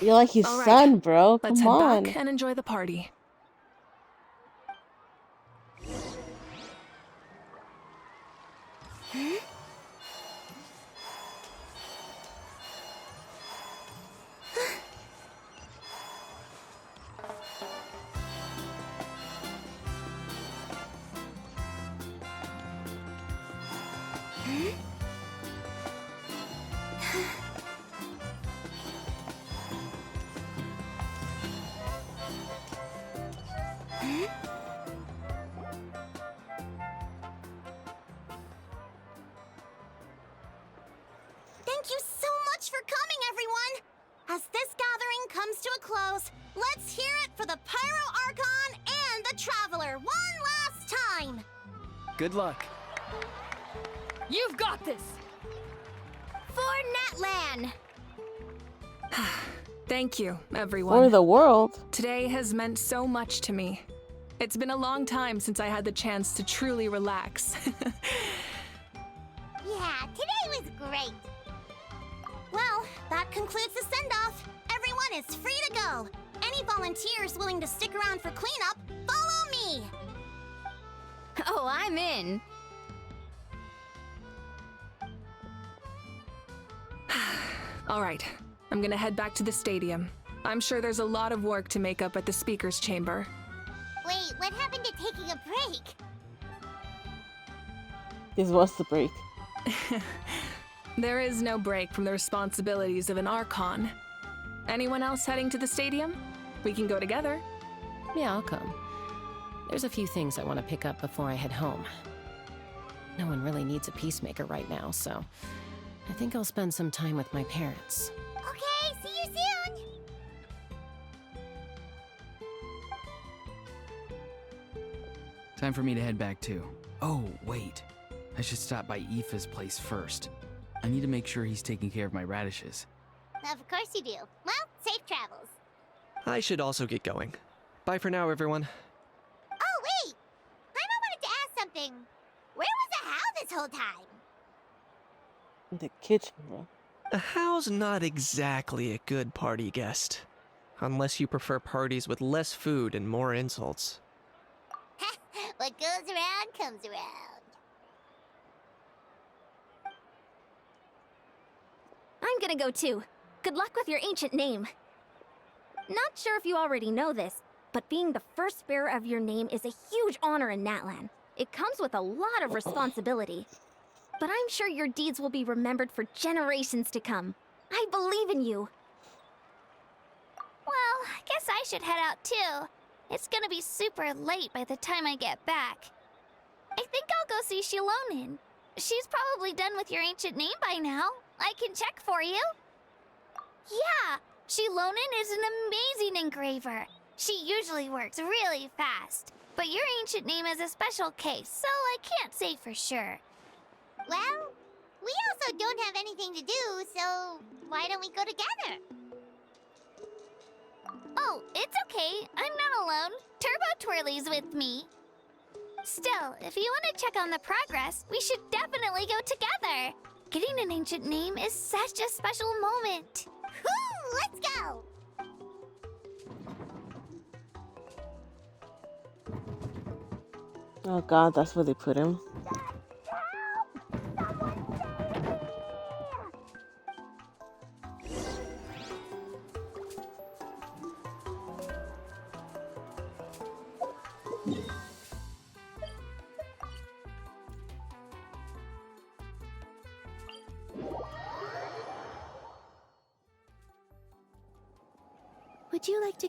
You're like his All right, son, bro. let's Come head on. back and enjoy the party. Thank you so much for coming, everyone! As this gathering comes to a close, let's hear it for the Pyro Archon and the Traveler one last time! Good luck. You've got this! For Natlan! Thank you, For everyone. the world. Today has meant so much to me. It's been a long time since I had the chance to truly relax. Yeah, today was great! Well, that concludes the send-off. Everyone is free to go. Any volunteers willing to stick around for cleanup, follow me! Oh, I'm in. All right, I'm gonna head back to the stadium. I'm sure there's a lot of work to make up at the speaker's chamber. Wait, what happened to taking a break? This was the break. There is no break from the responsibilities of an Archon. Anyone else heading to the stadium? We can go together. Yeah, I'll come. There's a few things I want to pick up before I head home. No one really needs a peacemaker right now, so I think I'll spend some time with my parents. Okay, see you soon! Time for me to head back too. Oh, wait. I should stop by Aoife's place first. I need to make sure he's taking care of my radishes. Of course you do. Well, safe travels. I should also get going. Bye for now, everyone. Oh, wait! Paimon wanted to ask something. Where was the How this whole time? In the kitchen, bro. Hal's not exactly a good party guest. Unless you prefer parties with less food and more insults. What goes around comes around. I'm gonna go too. Good luck with your ancient name. Not sure if you already know this, but being the first bearer of your name is a huge honor in Natlan. It comes with a lot of responsibility. But I'm sure your deeds will be remembered for generations to come. I believe in you. Well, I guess I should head out too. It's gonna be super late by the time I get back. I think I'll go see Shilonin. She's probably done with your ancient name by now. I can check for you. Yeah, Shilonin is an amazing engraver. She usually works really fast. But your ancient name is a special case, so I can't say for sure. Well, we also don't have anything to do, so why don't we go together? Oh, it's okay. I'm not alone. Turbo Twirly's with me. Still, if you want to check on the progress, we should definitely go together. Getting an ancient name is such a special moment. Whoo, let's go! Oh god, that's where they put him. Would you like to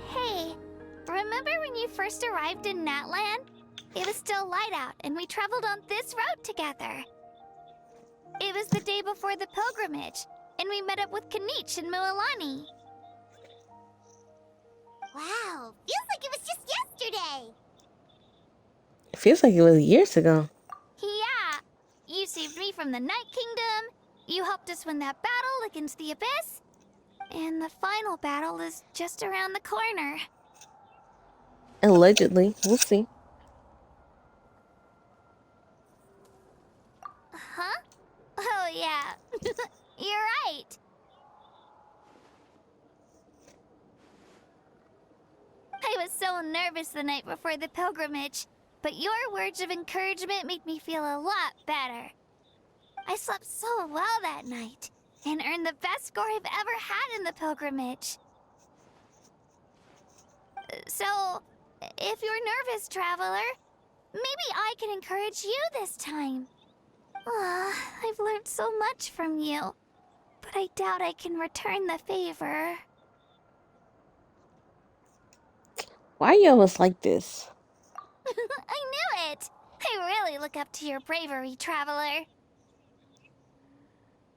Hey, remember when you first arrived in Natland? It was still light out, and we traveled on this road together. It was the day before the pilgrimage, and we met up with Kanich and Mualani. Wow, feels like it was just yesterday. It feels like it was years ago. Yeah, you saved me from the Night Kingdom, you helped us win that battle against the Abyss, and the final battle is just around the corner. Allegedly. We'll see. Huh? Oh, yeah. You're right. I was so nervous the night before the pilgrimage, but your words of encouragement made me feel a lot better. I slept so well that night, and earned the best score I've ever had in the pilgrimage. So, if you're nervous, traveler, maybe I can encourage you this time. I've learned so much from you, but I doubt I can return the favor. Why are you always like this? I knew it! I really look up to your bravery, traveler.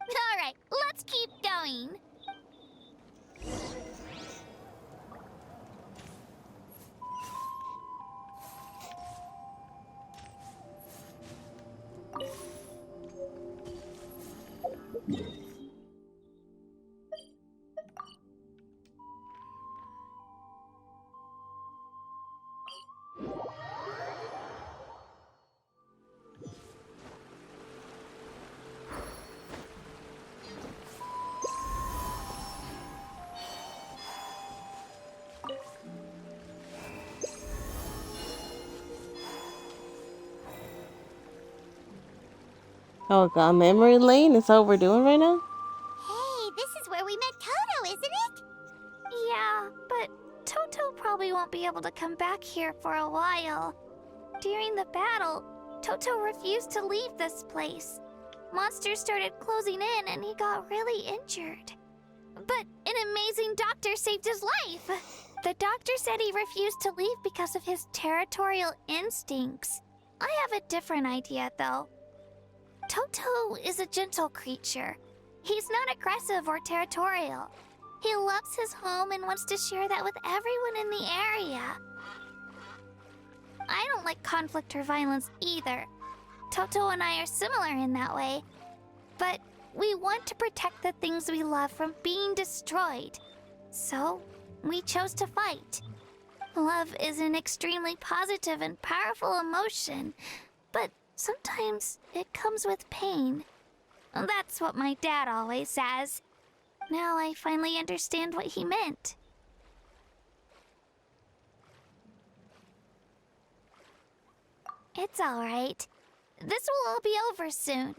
Alright, let's keep going. Oh god, memory lane? Is that what we're doing right now? Hey, this is where we met Toto, isn't it? Yeah, but Toto probably won't be able to come back here for a while. During the battle, Toto refused to leave this place. Monsters started closing in and he got really injured. But an amazing doctor saved his life. The doctor said he refused to leave because of his territorial instincts. I have a different idea, though. Toto is a gentle creature. He's not aggressive or territorial. He loves his home and wants to share that with everyone in the area. I don't like conflict or violence either. Toto and I are similar in that way. But we want to protect the things we love from being destroyed. So, we chose to fight. Love is an extremely positive and powerful emotion, but sometimes it comes with pain. That's what my dad always says. Now I finally understand what he meant. It's alright. This will all be over soon.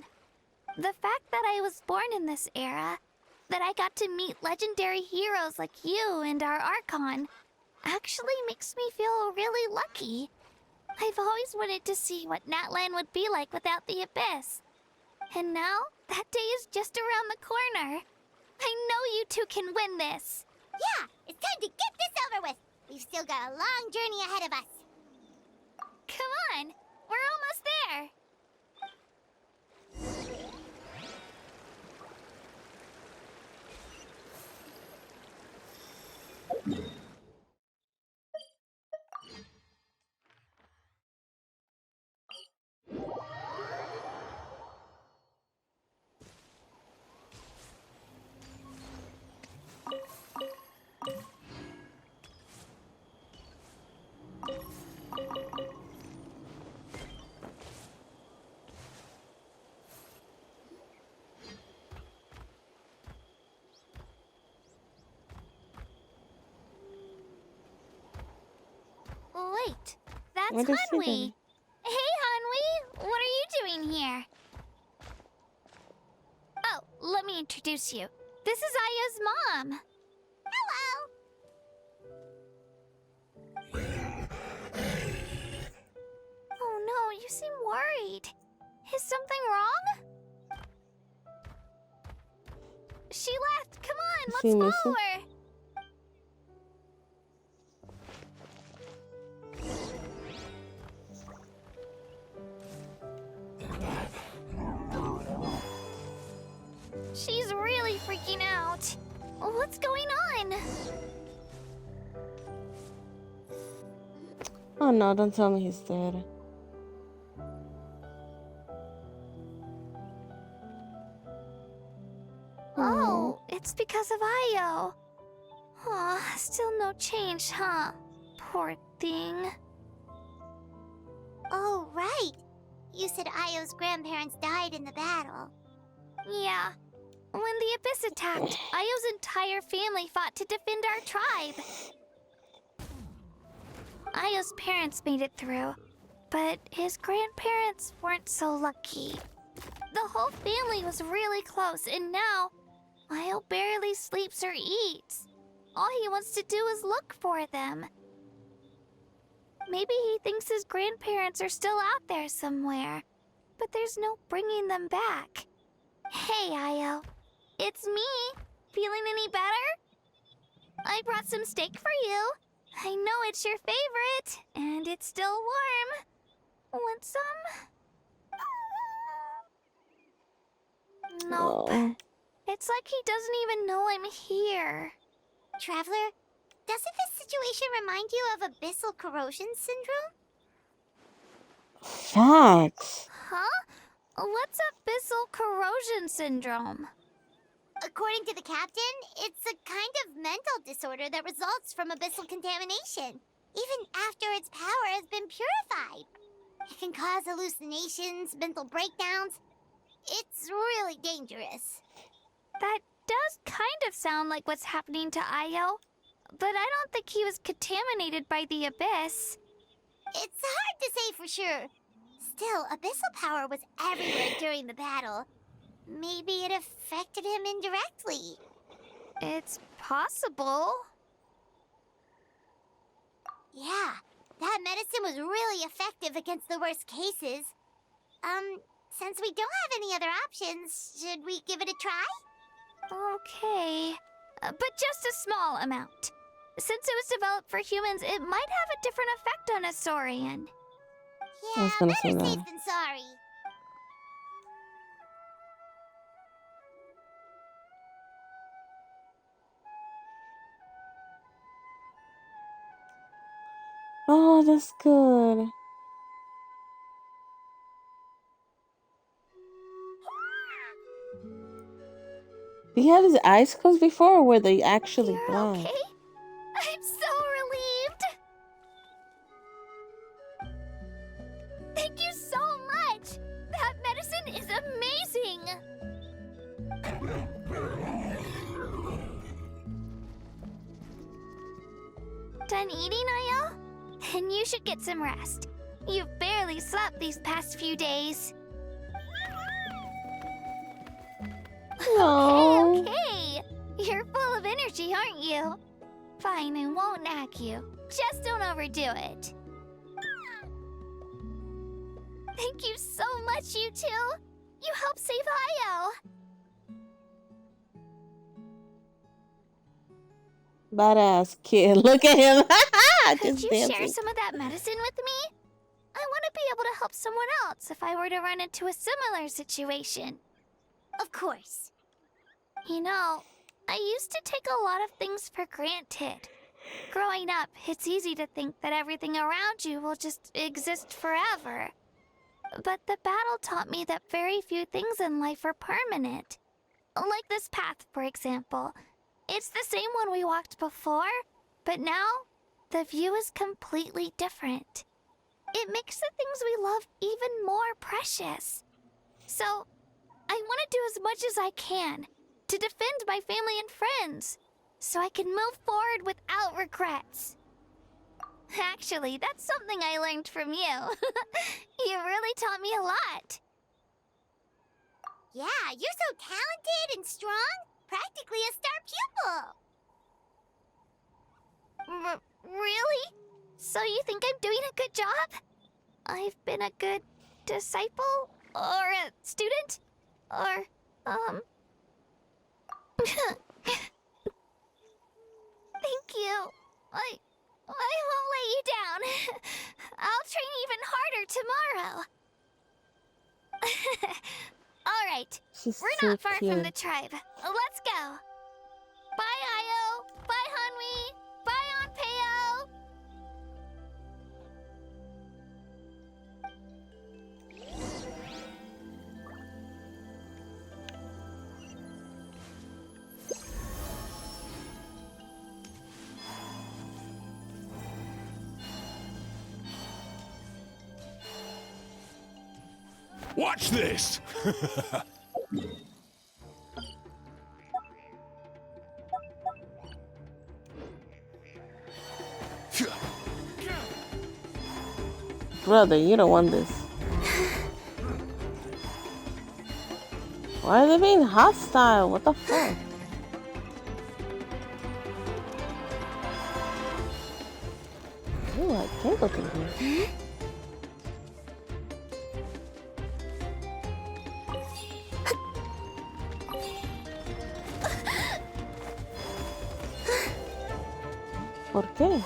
The fact that I was born in this era, that I got to meet legendary heroes like you and our Archon, actually makes me feel really lucky. I've always wanted to see what Natlan would be like without the Abyss. And now, that day is just around the corner. I know you two can win this. Yeah, it's time to get this over with. We've still got a long journey ahead of us. Come on, we're almost there. Wait, That's What is he Hanwi. doing? Hey, Hanwi. What are you doing here? Oh, let me introduce you. This is Aya's mom. Hello. Oh no, you seem worried. Is something wrong? She left. Come on, Is let's he follow missing? her. She's really freaking out. What's going on? Oh no, don't tell me he's dead. Oh, it's because of Ayo. Aw, still no change, huh? Poor thing. Oh, right. You said Ayo's grandparents died in the battle. Yeah. When the Abyss attacked, Ayo's entire family fought to defend our tribe. Ayo's parents made it through, but his grandparents weren't so lucky. The whole family was really close, and now Ayo barely sleeps or eats. All he wants to do is look for them. Maybe he thinks his grandparents are still out there somewhere, but there's no bringing them back. Hey, Ayo. It's me. Feeling any better? I brought some steak for you. I know it's your favorite, and it's still warm. Want some? Nope. Oh. It's like he doesn't even know I'm here. Traveler, doesn't this situation remind you of abyssal corrosion syndrome? Facts. Huh? What's abyssal corrosion syndrome? According to the captain, it's a kind of mental disorder that results from abyssal contamination, even after its power has been purified. It can cause hallucinations, mental breakdowns. It's really dangerous. That does kind of sound like what's happening to Ayo, but I don't think he was contaminated by the Abyss. It's hard to say for sure. Still, abyssal power was everywhere during the battle. Maybe it affected him indirectly. It's possible. Yeah, that medicine was really effective against the worst cases. Since we don't have any other options, should we give it a try? Okay, but just a small amount. Since it was developed for humans, it might have a different effect on a Saurian. I was Yeah, gonna better say safe that. than sorry. Oh, that's good. Did he have his eyes closed before, or were they actually You're blind? okay? I'm so relieved! Thank you so much! That medicine is amazing! Done eating, Ayo? Then you should get some rest. You've barely slept these past few days. No. Okay. You're full of energy, aren't you? Fine, I won't nag you. Just don't overdo it. Thank you so much, you two. You helped save Ayo. Badass kid. Look at him. Could Just you dancing. share some of that medicine with me? I want to be able to help someone else if I were to run into a similar situation. Of course. You know, I used to take a lot of things for granted. Growing up, it's easy to think that everything around you will just exist forever. But the battle taught me that very few things in life are permanent. Like this path, for example. It's the same one we walked before, but now the view is completely different. It makes the things we love even more precious. So, I want to do as much as I can to defend my family and friends, so I can move forward without regrets. Actually, that's something I learned from you. You really taught me a lot. Yeah, you're so talented and strong. Practically a star pupil. Really? So you think I'm doing a good job? I've been a good disciple? Or a student? Or, Thank you. I won't let you down. I'll train even harder tomorrow. All right. She's We're so not far from the cute. tribe. Let's go. Bye, Io. Bye, Hanwi. Bye, Onpeo. Watch this! Brother, you don't want this. Why are they being hostile? What the fuck? Ooh, I can't go through here. ¿Por qué?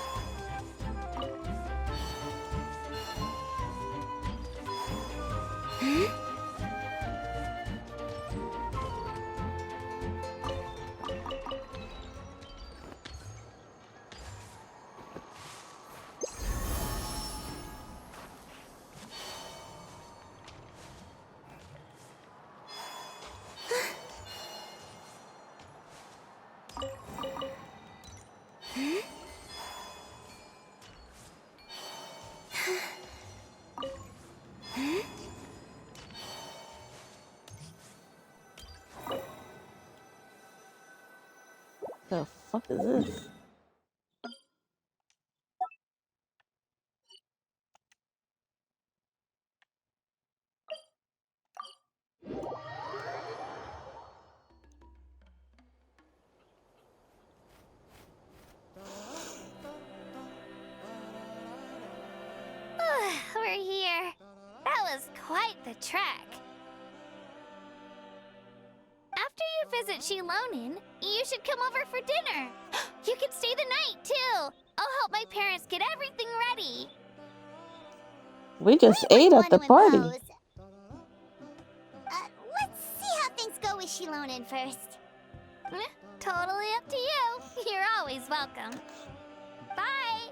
The fuck is this? We're here. That was quite the trek. After you visit Shilonin, you should come over for dinner. You can stay the night, too. I'll help my parents get everything ready. We just We ate wouldn't at the want to party. impose. Let's see how things go with Shilonin first. Totally up to you. You're always welcome. Bye.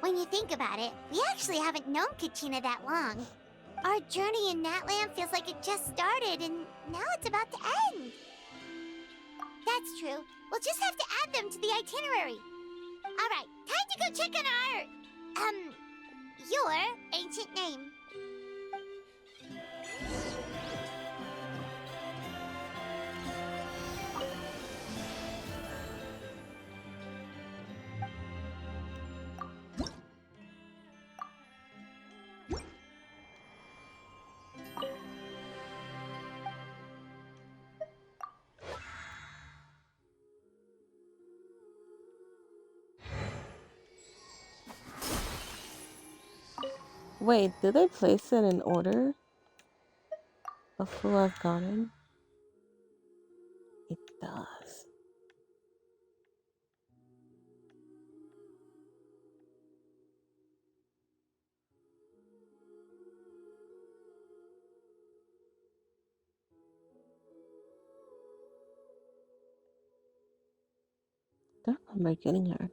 When you think about it, we actually haven't known Kachina that long. Our journey in Natland feels like it just started, and now it's about to end. That's true. We'll just have to add them to the itinerary. All right, time to go check on your ancient name. Wait, did they place it in order of who I've gotten? It does. Don't remember getting her.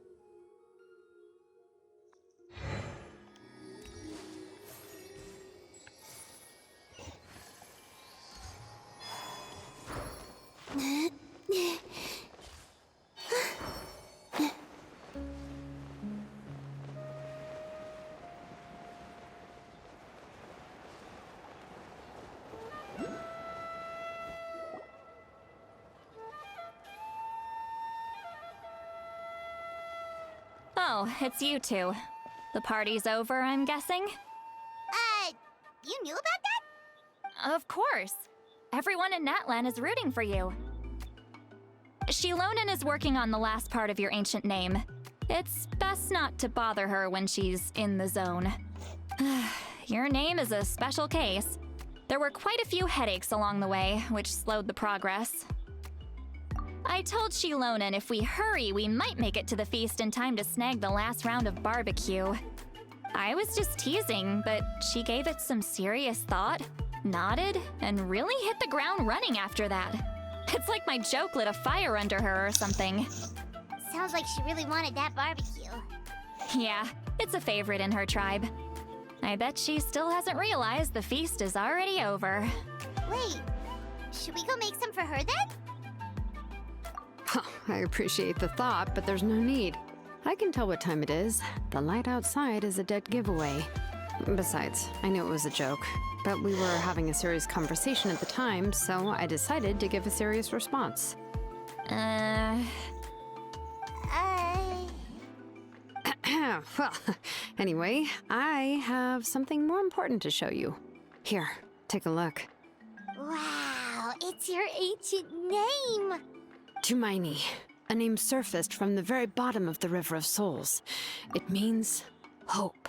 Oh, it's you two. The party's over, I'm guessing? You knew about that? Of course. Everyone in Natlan is rooting for you. Shilonen is working on the last part of your ancient name. It's best not to bother her when she's in the zone. Your name is a special case. There were quite a few headaches along the way, which slowed the progress. I told Shilonen if we hurry, we might make it to the feast in time to snag the last round of barbecue. I was just teasing, but she gave it some serious thought, nodded, and really hit the ground running after that. It's like my joke lit a fire under her or something. Sounds like she really wanted that barbecue. Yeah, it's a favorite in her tribe. I bet she still hasn't realized the feast is already over. Wait, should we go make some for her then? I appreciate the thought, but there's no need. I can tell what time it is. The light outside is a dead giveaway. Besides, I knew it was a joke, but we were having a serious conversation at the time, so I decided to give a serious response. Well, anyway, I have something more important to show you. Here, take a look. Wow, it's your ancient name! Tumaini, a name surfaced from the very bottom of the River of Souls. It means hope.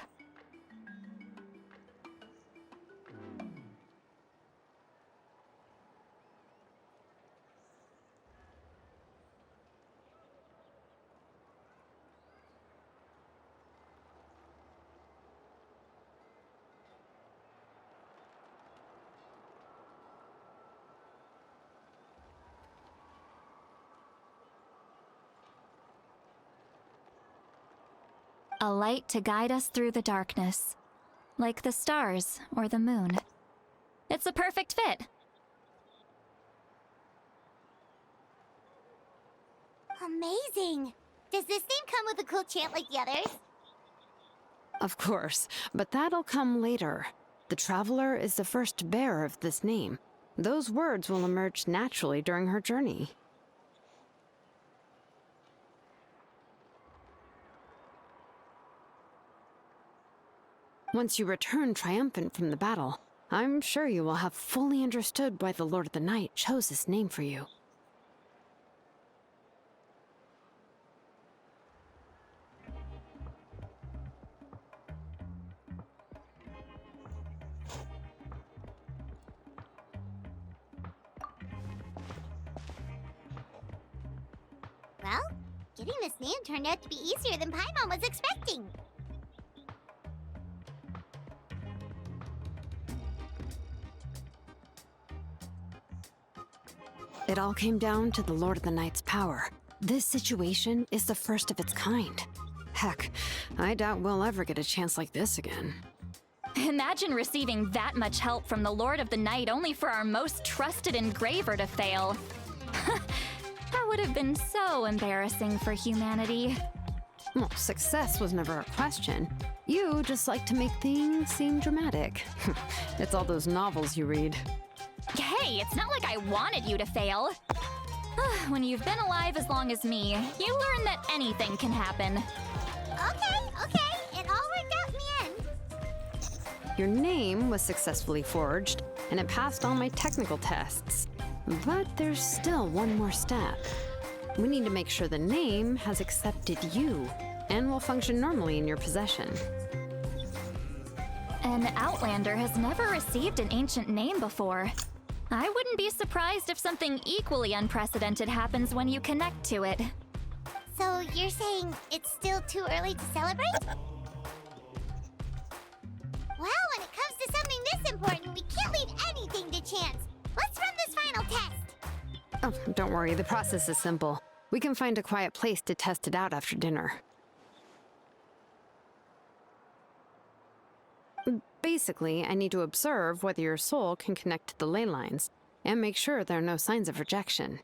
A light to guide us through the darkness, like the stars or the moon. It's a perfect fit. Amazing! Does this name come with a cool chant like the others? Of course, but that'll come later. The Traveler is the first bearer of this name. Those words will emerge naturally during her journey. Once you return triumphant from the battle, I'm sure you will have fully understood why the Lord of the Night chose this name for you. Well, getting this name turned out to be easier than Paimon was expecting. It all came down to the Lord of the Night's power. This situation is the first of its kind. Heck, I doubt we'll ever get a chance like this again. Imagine receiving that much help from the Lord of the Night only for our most trusted engraver to fail. That would have been so embarrassing for humanity. Well, success was never a question. You just like to make things seem dramatic. It's all those novels you read. Hey, it's not like I wanted you to fail. When you've been alive as long as me, you learn that anything can happen. Okay, it all worked out in the end. Your name was successfully forged, and it passed all my technical tests. But there's still one more step. We need to make sure the name has accepted you, and will function normally in your possession. An Outlander has never received an ancient name before. I wouldn't be surprised if something equally unprecedented happens when you connect to it. So you're saying it's still too early to celebrate? Well, when it comes to something this important, we can't leave anything to chance. Let's run this final test. Oh, don't worry, the process is simple. We can find a quiet place to test it out after dinner. Basically, I need to observe whether your soul can connect to the ley lines, and make sure there are no signs of rejection.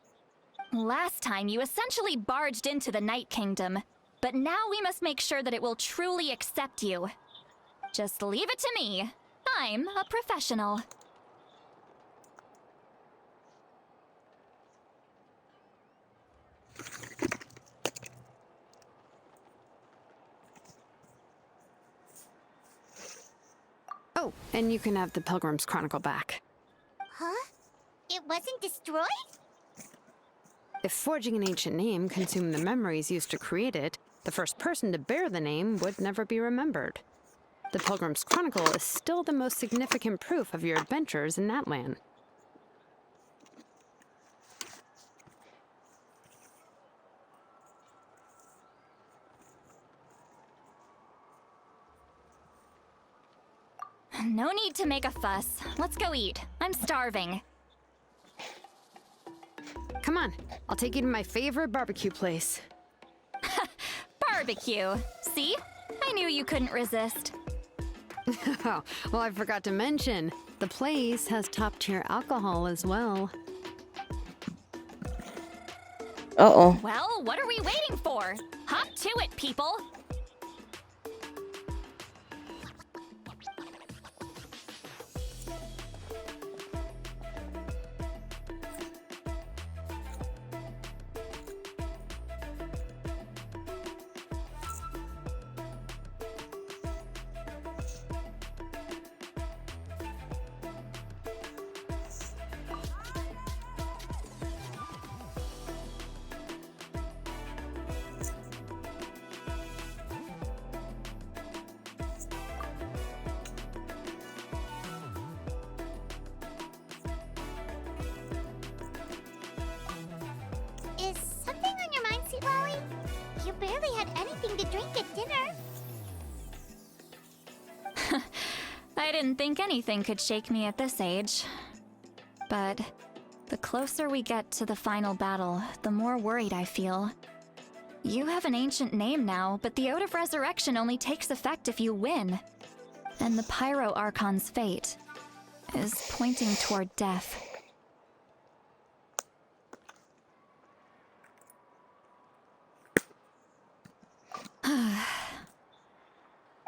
Last time, you essentially barged into the Night Kingdom, but now we must make sure that it will truly accept you. Just leave it to me. I'm a professional. Oh, and you can have the Pilgrim's Chronicle back. Huh? It wasn't destroyed? If forging an ancient name consumed the memories used to create it, the first person to bear the name would never be remembered. The Pilgrim's Chronicle is still the most significant proof of your adventures in that land. No need to make a fuss. Let's go eat. I'm starving. Come on, I'll take you to my favorite barbecue place. Barbecue. See? I knew you couldn't resist. Oh, well, I forgot to mention, the place has top-tier alcohol as well. Uh-oh. Well, what are we waiting for? Hop to it, people! Is something on your mind, Sweet Lolly? You barely had anything to drink at dinner. I didn't think anything could shake me at this age. But the closer we get to the final battle, the more worried I feel. You have an ancient name now, but the Ode of Resurrection only takes effect if you win. And the Pyro Archon's fate is pointing toward death.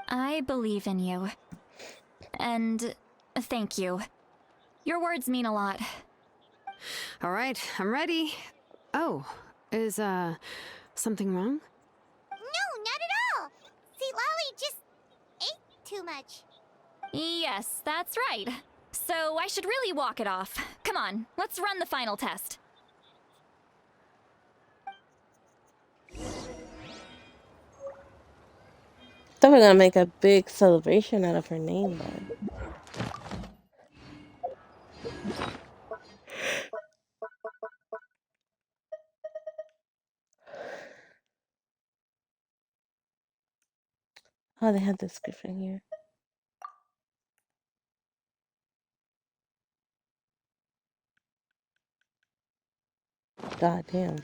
I believe in you. And thank you. Your words mean a lot. All right, I'm ready. Oh, is, something wrong? No, not at all. Sweet Lolly just ate too much. Yes, that's right. So I should really walk it off. Come on, let's run the final test. Thought we were gonna make a big celebration out of her name, but oh, they have the description here. God damn.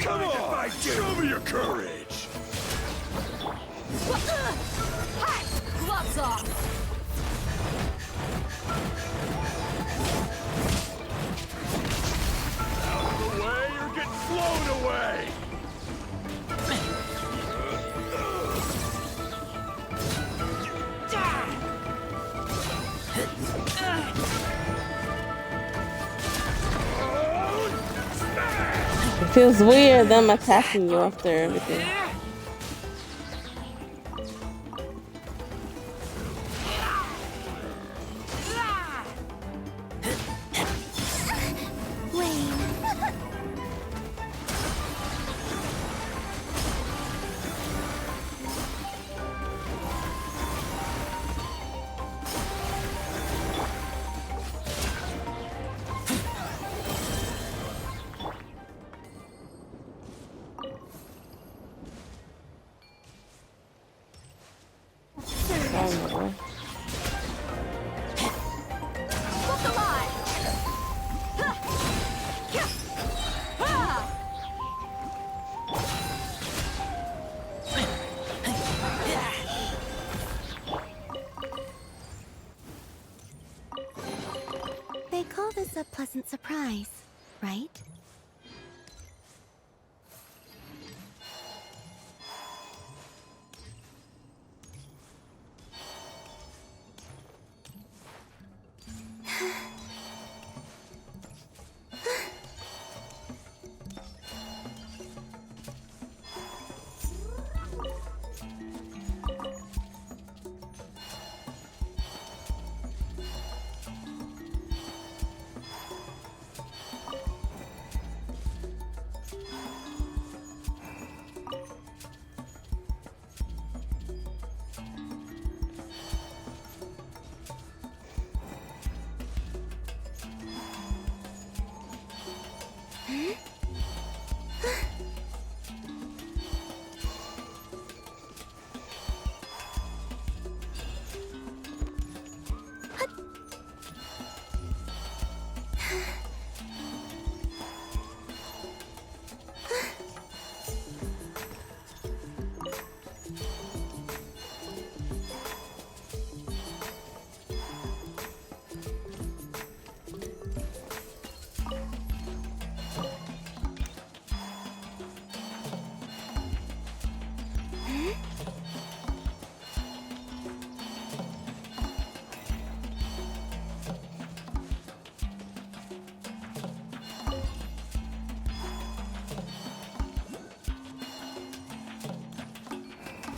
Come on! Show me your courage! Gloves off! Out of the way or get blown away! It feels weird them attacking you after everything. pleasant surprise, right?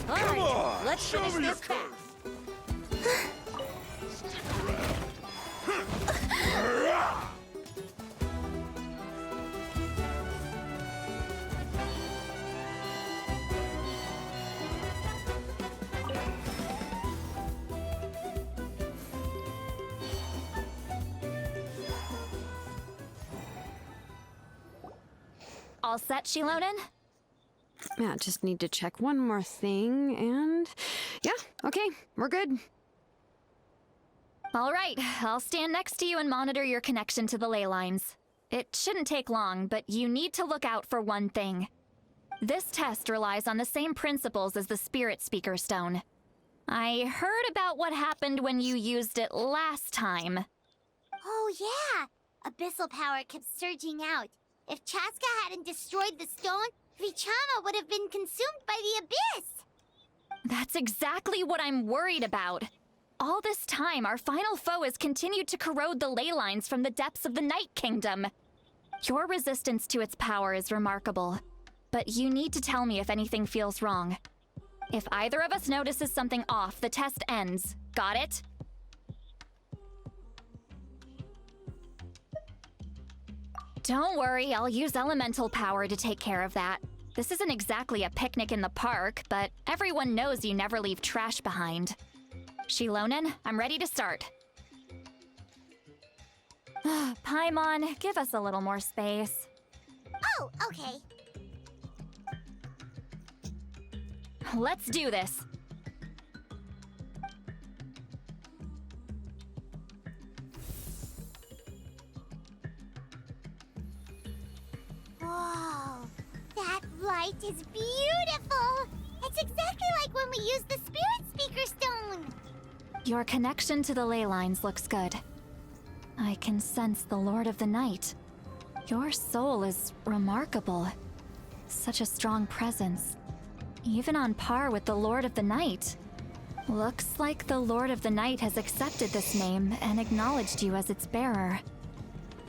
Come on! Let's show finish me your this curve! Stick around. All set, Shilonen? Yeah, just need to check one more thing, and yeah, okay, we're good. All right, I'll stand next to you and monitor your connection to the ley lines. It shouldn't take long, but you need to look out for one thing. This test relies on the same principles as the Spirit Speaker Stone. I heard about what happened when you used it last time. Oh, yeah! Abyssal power kept surging out. If Chaska hadn't destroyed the stone, Vichama would have been consumed by the abyss! That's exactly what I'm worried about. All this time, our final foe has continued to corrode the ley lines from the depths of the Night Kingdom. Your resistance to its power is remarkable, but you need to tell me if anything feels wrong. If either of us notices something off, the test ends. Got it? Don't worry, I'll use elemental power to take care of that. This isn't exactly a picnic in the park, but everyone knows you never leave trash behind. Shilonen, I'm ready to start. Paimon, give us a little more space. Oh, okay. Let's do this. Whoa, that light is beautiful! It's exactly like when we used the Spirit Speaker Stone! Your connection to the ley lines looks good. I can sense the Lord of the Night. Your soul is remarkable. Such a strong presence. Even on par with the Lord of the Night. Looks like the Lord of the Night has accepted this name and acknowledged you as its bearer.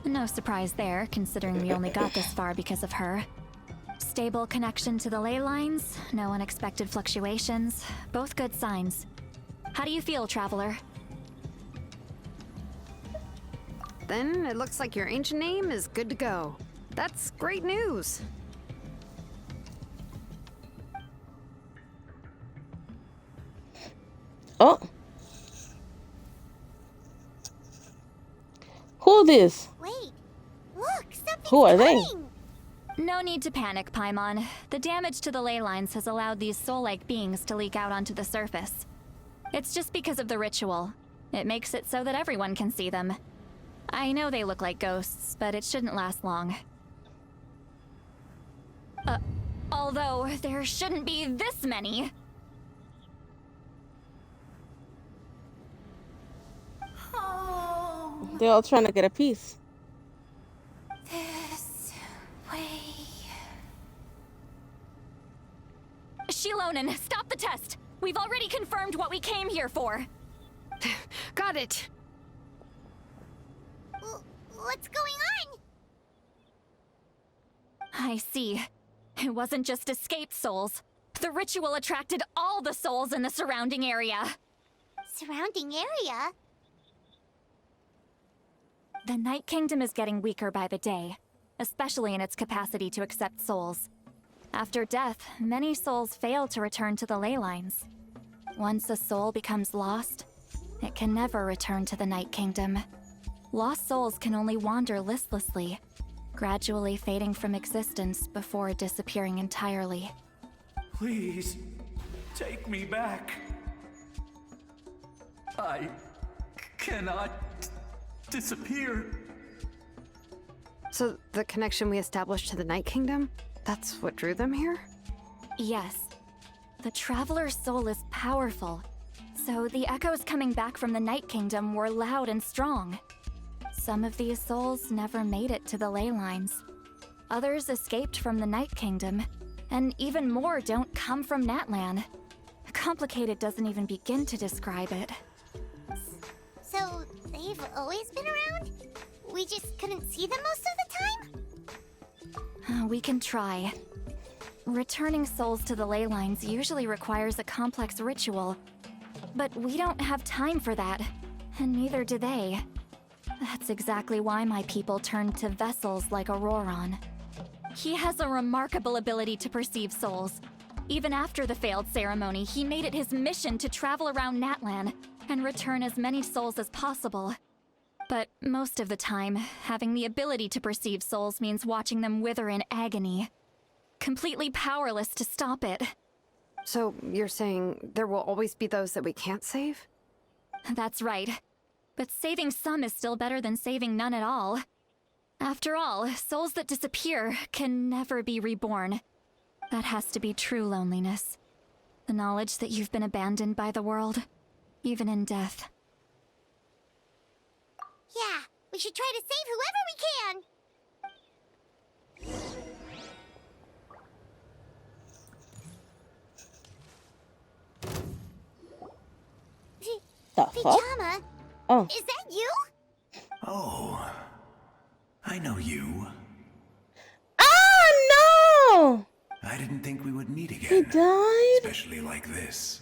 No surprise there, considering we only got this far because of her. Stable connection to the ley lines, no unexpected fluctuations, both good signs. How do you feel, Traveler? Then it looks like your ancient name is good to go. That's great news. Oh. Who this? Wait, look, something's Who are they? coming! No need to panic, Paimon. The damage to the ley lines has allowed these soul-like beings to leak out onto the surface. It's just because of the ritual. It makes it so that everyone can see them. I know they look like ghosts, but it shouldn't last long. Although, there shouldn't be this many. Oh, They're all trying to get a piece. This way. Shilonen, stop the test! We've already confirmed what we came here for. Got it. What's going on? I see. It wasn't just escaped souls. The ritual attracted all the souls in the surrounding area. Surrounding area? The Night Kingdom is getting weaker by the day, especially in its capacity to accept souls. After death, many souls fail to return to the ley lines. Once a soul becomes lost, it can never return to the Night Kingdom. Lost souls can only wander listlessly, gradually fading from existence before disappearing entirely. Please, take me back. I cannot disappear. So the connection we established to the Night Kingdom, that's what drew them here? Yes. The Traveler's soul is powerful, so the echoes coming back from the Night Kingdom were loud and strong. Some of these souls never made it to the ley lines. Others escaped from the Night Kingdom, and even more don't come from Natlan. Complicated doesn't even begin to describe it. So, they've always been around? We just couldn't see them most of the time? We can try. Returning souls to the ley lines usually requires a complex ritual. But we don't have time for that, and neither do they. That's exactly why my people turned to vessels like Auroron. He has a remarkable ability to perceive souls. Even after the failed ceremony, he made it his mission to travel around Natlan and return as many souls as possible. But most of the time, having the ability to perceive souls means watching them wither in agony. Completely powerless to stop it. So you're saying there will always be those that we can't save? That's right. But saving some is still better than saving none at all. After all, souls that disappear can never be reborn. That has to be true loneliness. The knowledge that you've been abandoned by the world, even in death. Yeah, we should try to save whoever we can! The fuck? Pajama? Oh. Is that you? Oh, I know you. Ah, no! I didn't think we would meet He again. died? Especially like this.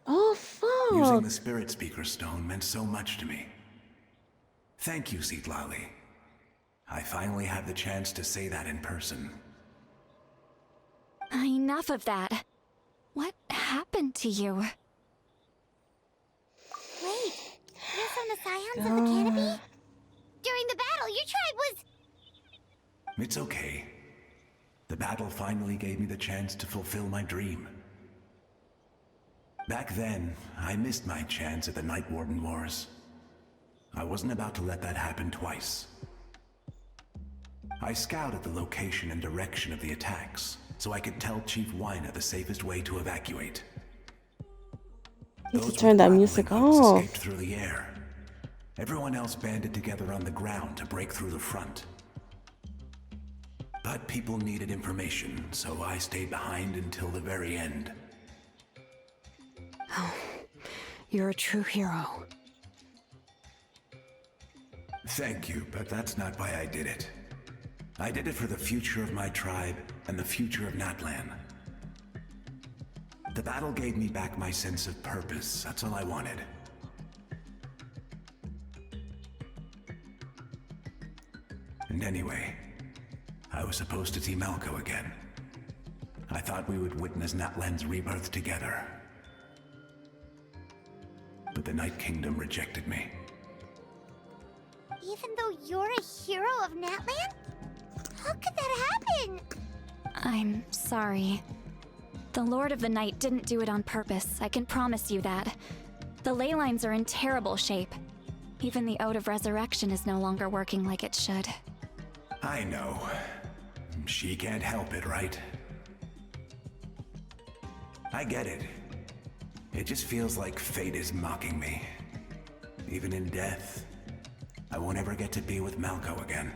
Oh, fuck. Using the Spirit Speaker Stone meant so much to me. Thank you, Citlali. I finally had the chance to say that in person. Enough of that. What happened to you? Wait, you're from the Scions of the Canopy? During the battle, your tribe was... It's okay. The battle finally gave me the chance to fulfill my dream. Back then, I missed my chance at the Night Warden Wars. I wasn't about to let that happen twice. I scouted the location and direction of the attacks, so I could tell Chief Wyna the safest way to evacuate. You need Those to turn that with music grappling hooks off. escaped through the air. Everyone else banded together on the ground to break through the front. But people needed information, so I stayed behind until the very end. Oh, you're a true hero. Thank you, but that's not why I did it. I did it for the future of my tribe and the future of Natlan. The battle gave me back my sense of purpose. That's all I wanted. And anyway, I was supposed to see Malco again. I thought we would witness Natlan's rebirth together. But the Night Kingdom rejected me. Even though you're a hero of Natlan? How could that happen? I'm sorry. The Lord of the Night didn't do it on purpose, I can promise you that. The ley lines are in terrible shape. Even the Ode of Resurrection is no longer working like it should. I know. She can't help it, right? I get it. It just feels like fate is mocking me. Even in death, I won't ever get to be with Malco again.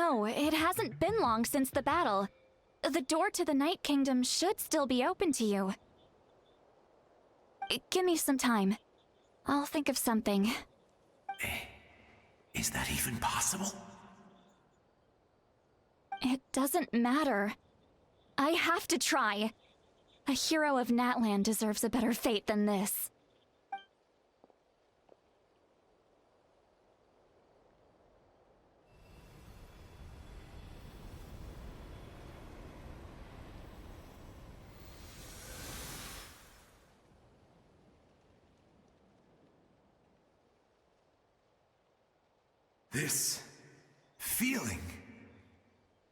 No, it hasn't been long since the battle. The door to the Night Kingdom should still be open to you. Give me some time. I'll think of something. Is that even possible? It doesn't matter. I have to try. A hero of Natlan deserves a better fate than this. This feeling.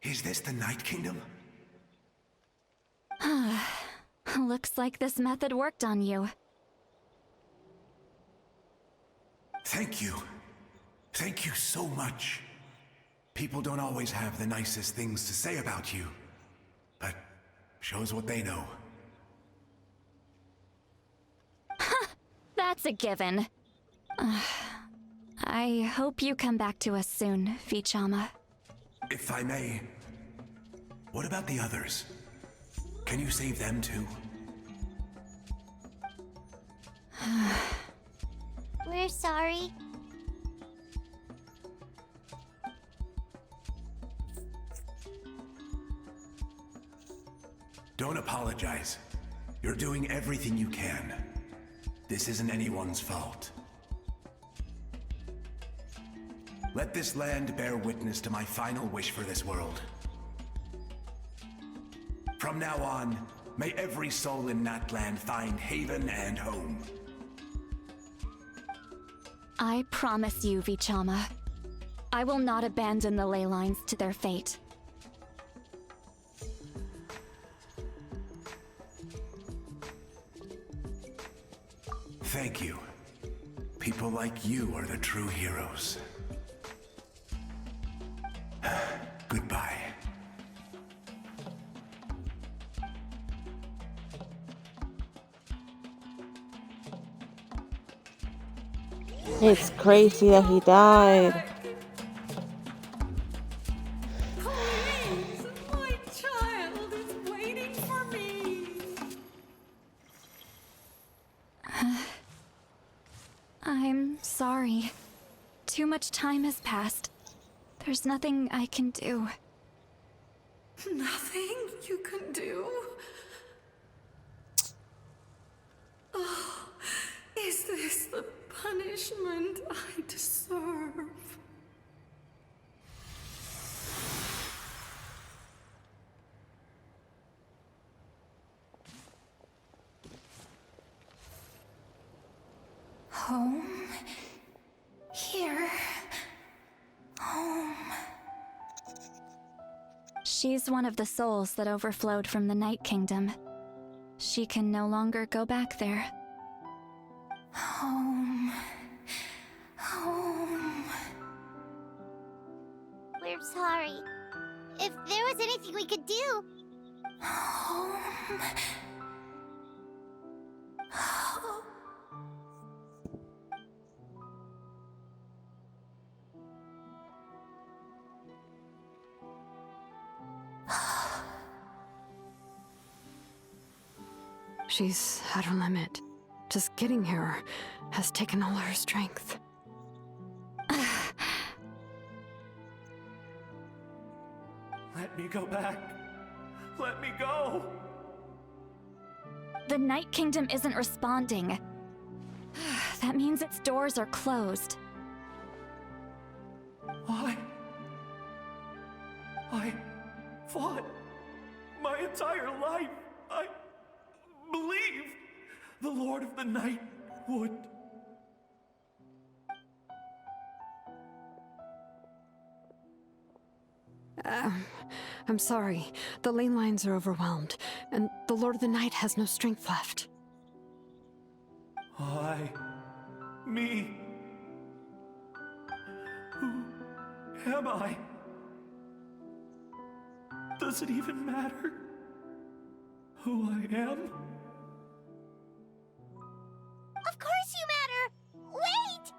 Is this the Night Kingdom? Looks like this method worked on you. Thank you. Thank you so much. People don't always have the nicest things to say about you, but shows what they know. That's a given. I hope you come back to us soon, Vichama. If I may, what about the others? Can you save them too? We're sorry. Don't apologize. You're doing everything you can. This isn't anyone's fault. Let this land bear witness to my final wish for this world. From now on, may every soul in Natlan find haven and home. I promise you, Vichama. I will not abandon the ley lines to their fate. Thank you. People like you are the true heroes. Goodbye. It's crazy that he died. Please, my child is waiting for me. I'm sorry. Too much time has passed. There's nothing I can do. Nothing you can do? Oh, is this the punishment I deserve? Home? Here? Home? She's one of the souls that overflowed from the Night Kingdom. She can no longer go back there. Home. Home. We're sorry. If there was anything we could do. Home. Home. She's at her limit. Just getting here has taken all her strength. Let me go back. Let me go. The Night Kingdom isn't responding. That means its doors are closed. I fought my entire life. I believed the Lord of the Night would. I'm sorry. The ley lines are overwhelmed, and the Lord of the Night has no strength left. Me. Who am I? Does it even matter who I am? Of course you matter! Wait!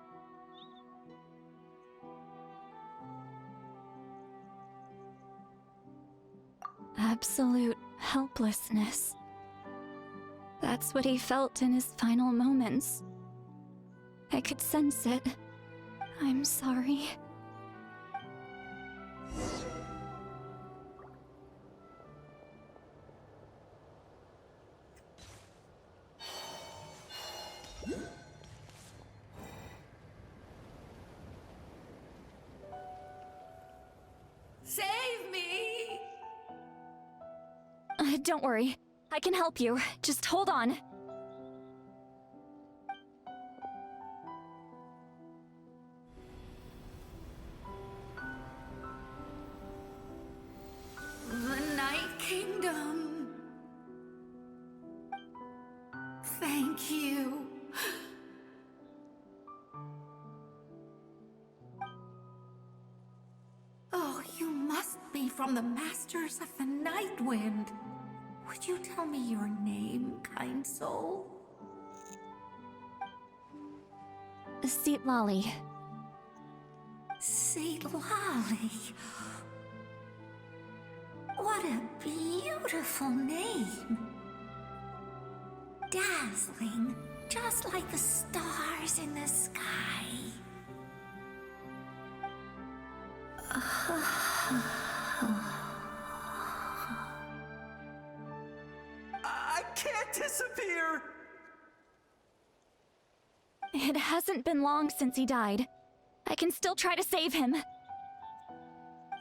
hopelessness. That's what he felt in his final moments. I could sense it. I'm sorry. Save me! Don't worry. I can help you. Just hold on. The Night Kingdom. Thank you. Oh, you must be from the Masters of the Night Wind. Would you tell me your name, kind soul? Seat Lolly. Lolly. What a beautiful name. Dazzling, just like the stars in the sky. I can't disappear! It hasn't been long since he died. I can still try to save him.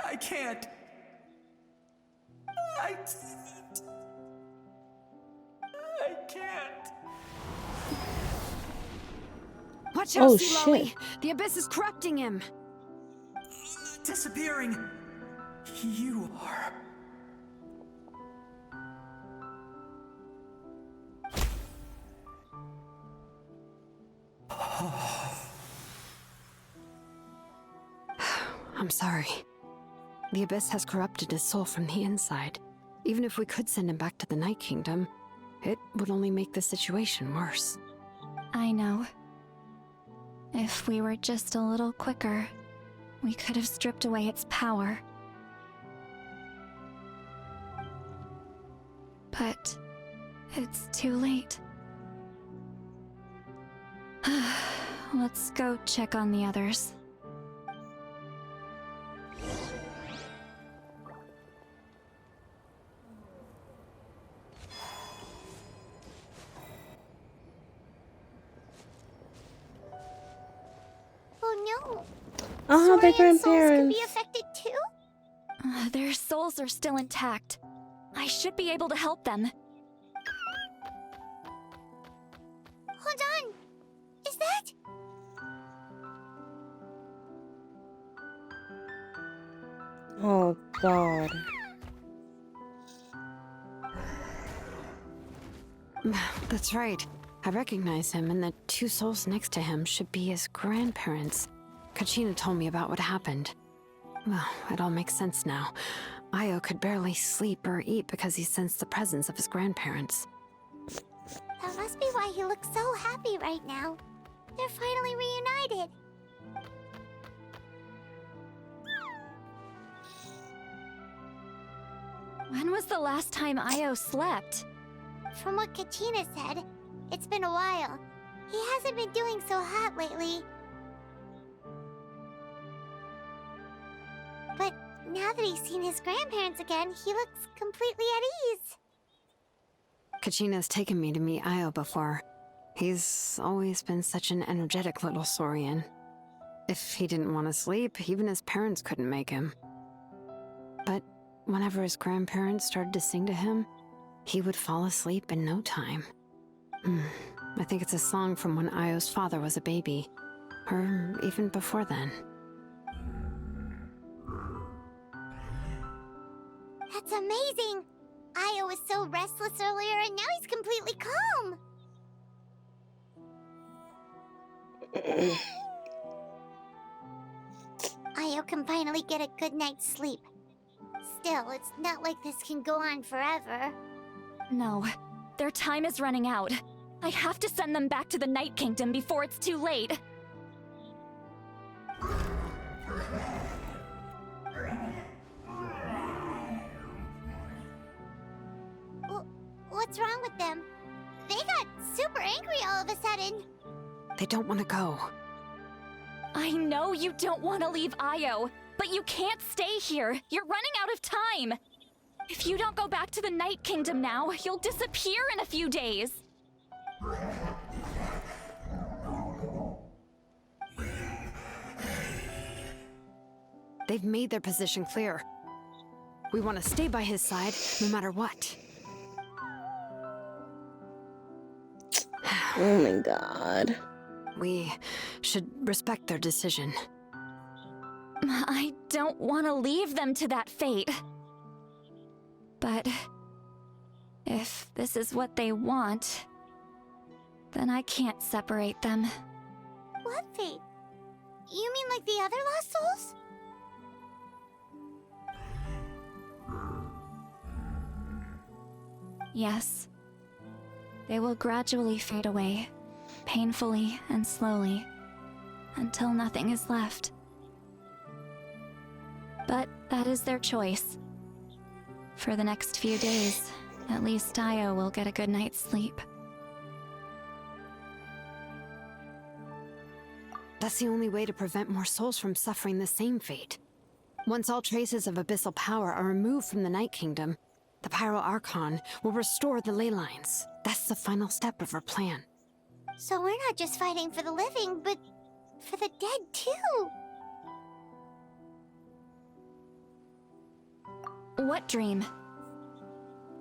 I can't. I can't. Watch out, Oh, Sea Lolly! shit. The abyss is corrupting him! Disappearing. You are. I'm sorry. The abyss has corrupted his soul from the inside. Even if we could send him back to the Night Kingdom, it would only make the situation worse. I know. If we were just a little quicker, we could have stripped away its power. But it's too late. Let's go check on the others. Oh no! Oh, their Saurian souls can be grandparents. affected too? Their souls are still intact. I should be able to help them. Hold on! Is that? Oh, God. That's right. I recognize him, and the two souls next to him should be his grandparents. Kachina told me about what happened. Well, it all makes sense now. Io could barely sleep or eat because he sensed the presence of his grandparents. That must be why he looks so happy right now. They're finally reunited. When was the last time Io slept? From what Kachina said, it's been a while. He hasn't been doing so hot lately. But now that he's seen his grandparents again, he looks completely at ease. Kachina's taken me to meet Io before. He's always been such an energetic little Saurian. If he didn't want to sleep, even his parents couldn't make him. But whenever his grandparents started to sing to him, he would fall asleep in no time. I think it's a song from when Io's father was a baby, or even before then. That's amazing! Io was so restless earlier and now he's completely calm! Io can finally get a good night's sleep. Still, it's not like this can go on forever. No, their time is running out. I have to send them back to the Night Kingdom before it's too late. What's wrong with them? They got super angry all of a sudden. They don't want to go. I know you don't want to leave Io, but you can't stay here. You're running out of time. If you don't go back to the Night Kingdom now, you'll disappear in a few days. They've made their position clear. We want to stay by his side, no matter what. Oh my god. We should respect their decision. I don't want to leave them to that fate. But if this is what they want, then I can't separate them. What fate? You mean like the other lost souls? Yes. They will gradually fade away, painfully and slowly, until nothing is left. But that is their choice. For the next few days, at least Io will get a good night's sleep. That's the only way to prevent more souls from suffering the same fate. Once all traces of abyssal power are removed from the Night Kingdom, the Pyro Archon will restore the ley lines. That's the final step of our plan. So we're not just fighting for the living, but for the dead too. What dream?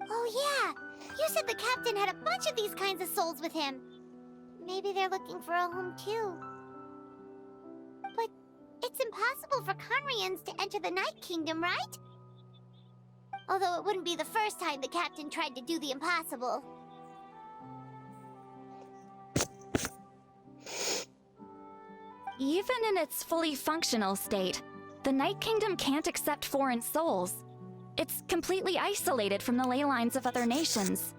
Oh yeah, you said the captain had a bunch of these kinds of souls with him. Maybe they're looking for a home too. But it's impossible for Conrians to enter the Night Kingdom, right? Although it wouldn't be the first time the captain tried to do the impossible. Even in its fully functional state, the Night Kingdom can't accept foreign souls. It's completely isolated from the ley lines of other nations.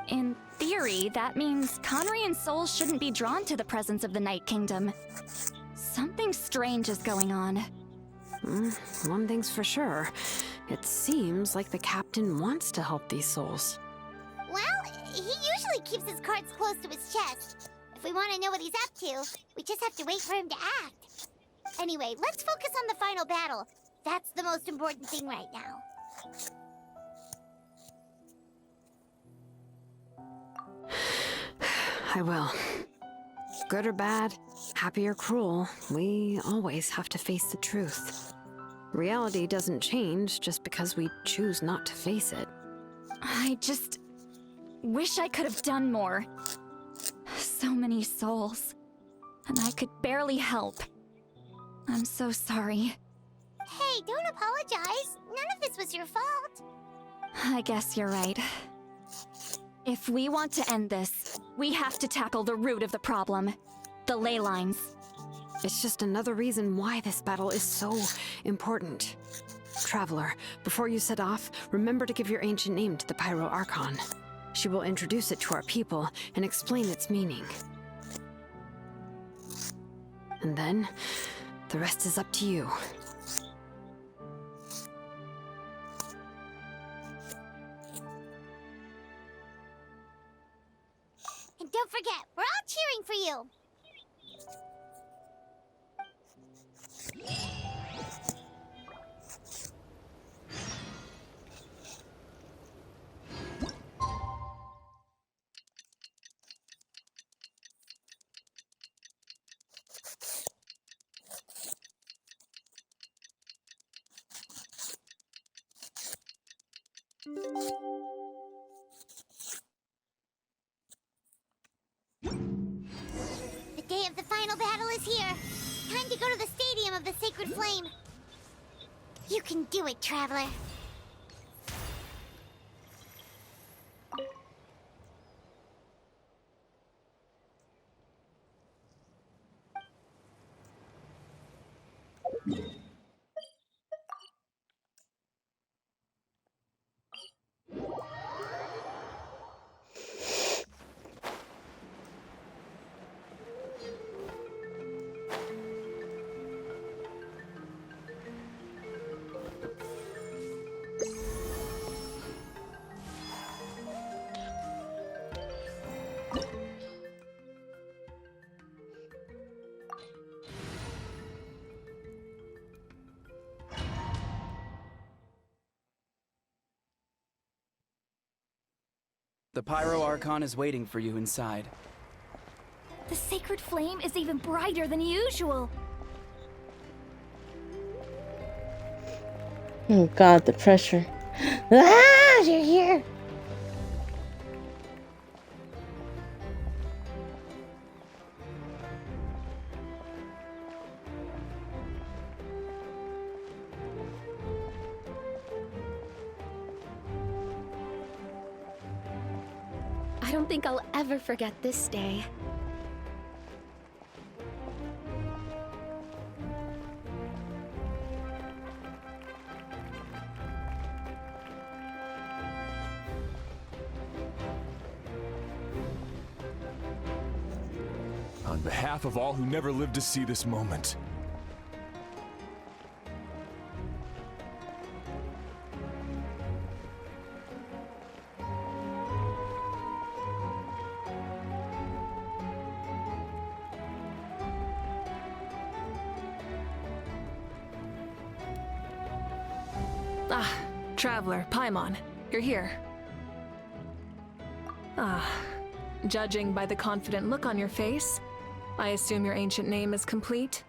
In theory, that means Conrian souls shouldn't be drawn to the presence of the Night Kingdom. Something strange is going on. One thing's for sure. It seems like the captain wants to help these souls. Well, he usually keeps his cards close to his chest. If we want to know what he's up to, we just have to wait for him to act. Anyway, let's focus on the final battle. That's the most important thing right now. I will. Good or bad, happy or cruel, we always have to face the truth. Reality doesn't change just because we choose not to face it. I just wish I could have done more. So many souls, and I could barely help. I'm so sorry. Hey, don't apologize. None of this was your fault. I guess you're right. If we want to end this, we have to tackle the root of the problem. The ley lines. It's just another reason why this battle is so important. Traveler, before you set off, remember to give your ancient name to the Pyro Archon. She will introduce it to our people and explain its meaning. And then, the rest is up to you. And don't forget, we're all cheering for you. The day of the final battle is here. Time to go to the Stadium of the Sacred Flame. You can do it, Traveler. The Pyro Archon is waiting for you inside. The sacred flame is even brighter than usual. Oh god, the pressure. Ah, you're here! I don't think I'll ever forget this day. On behalf of all who never lived to see this moment. Ah, Traveler, Paimon, you're here. Ah, judging by the confident look on your face, I assume your ancient name is complete?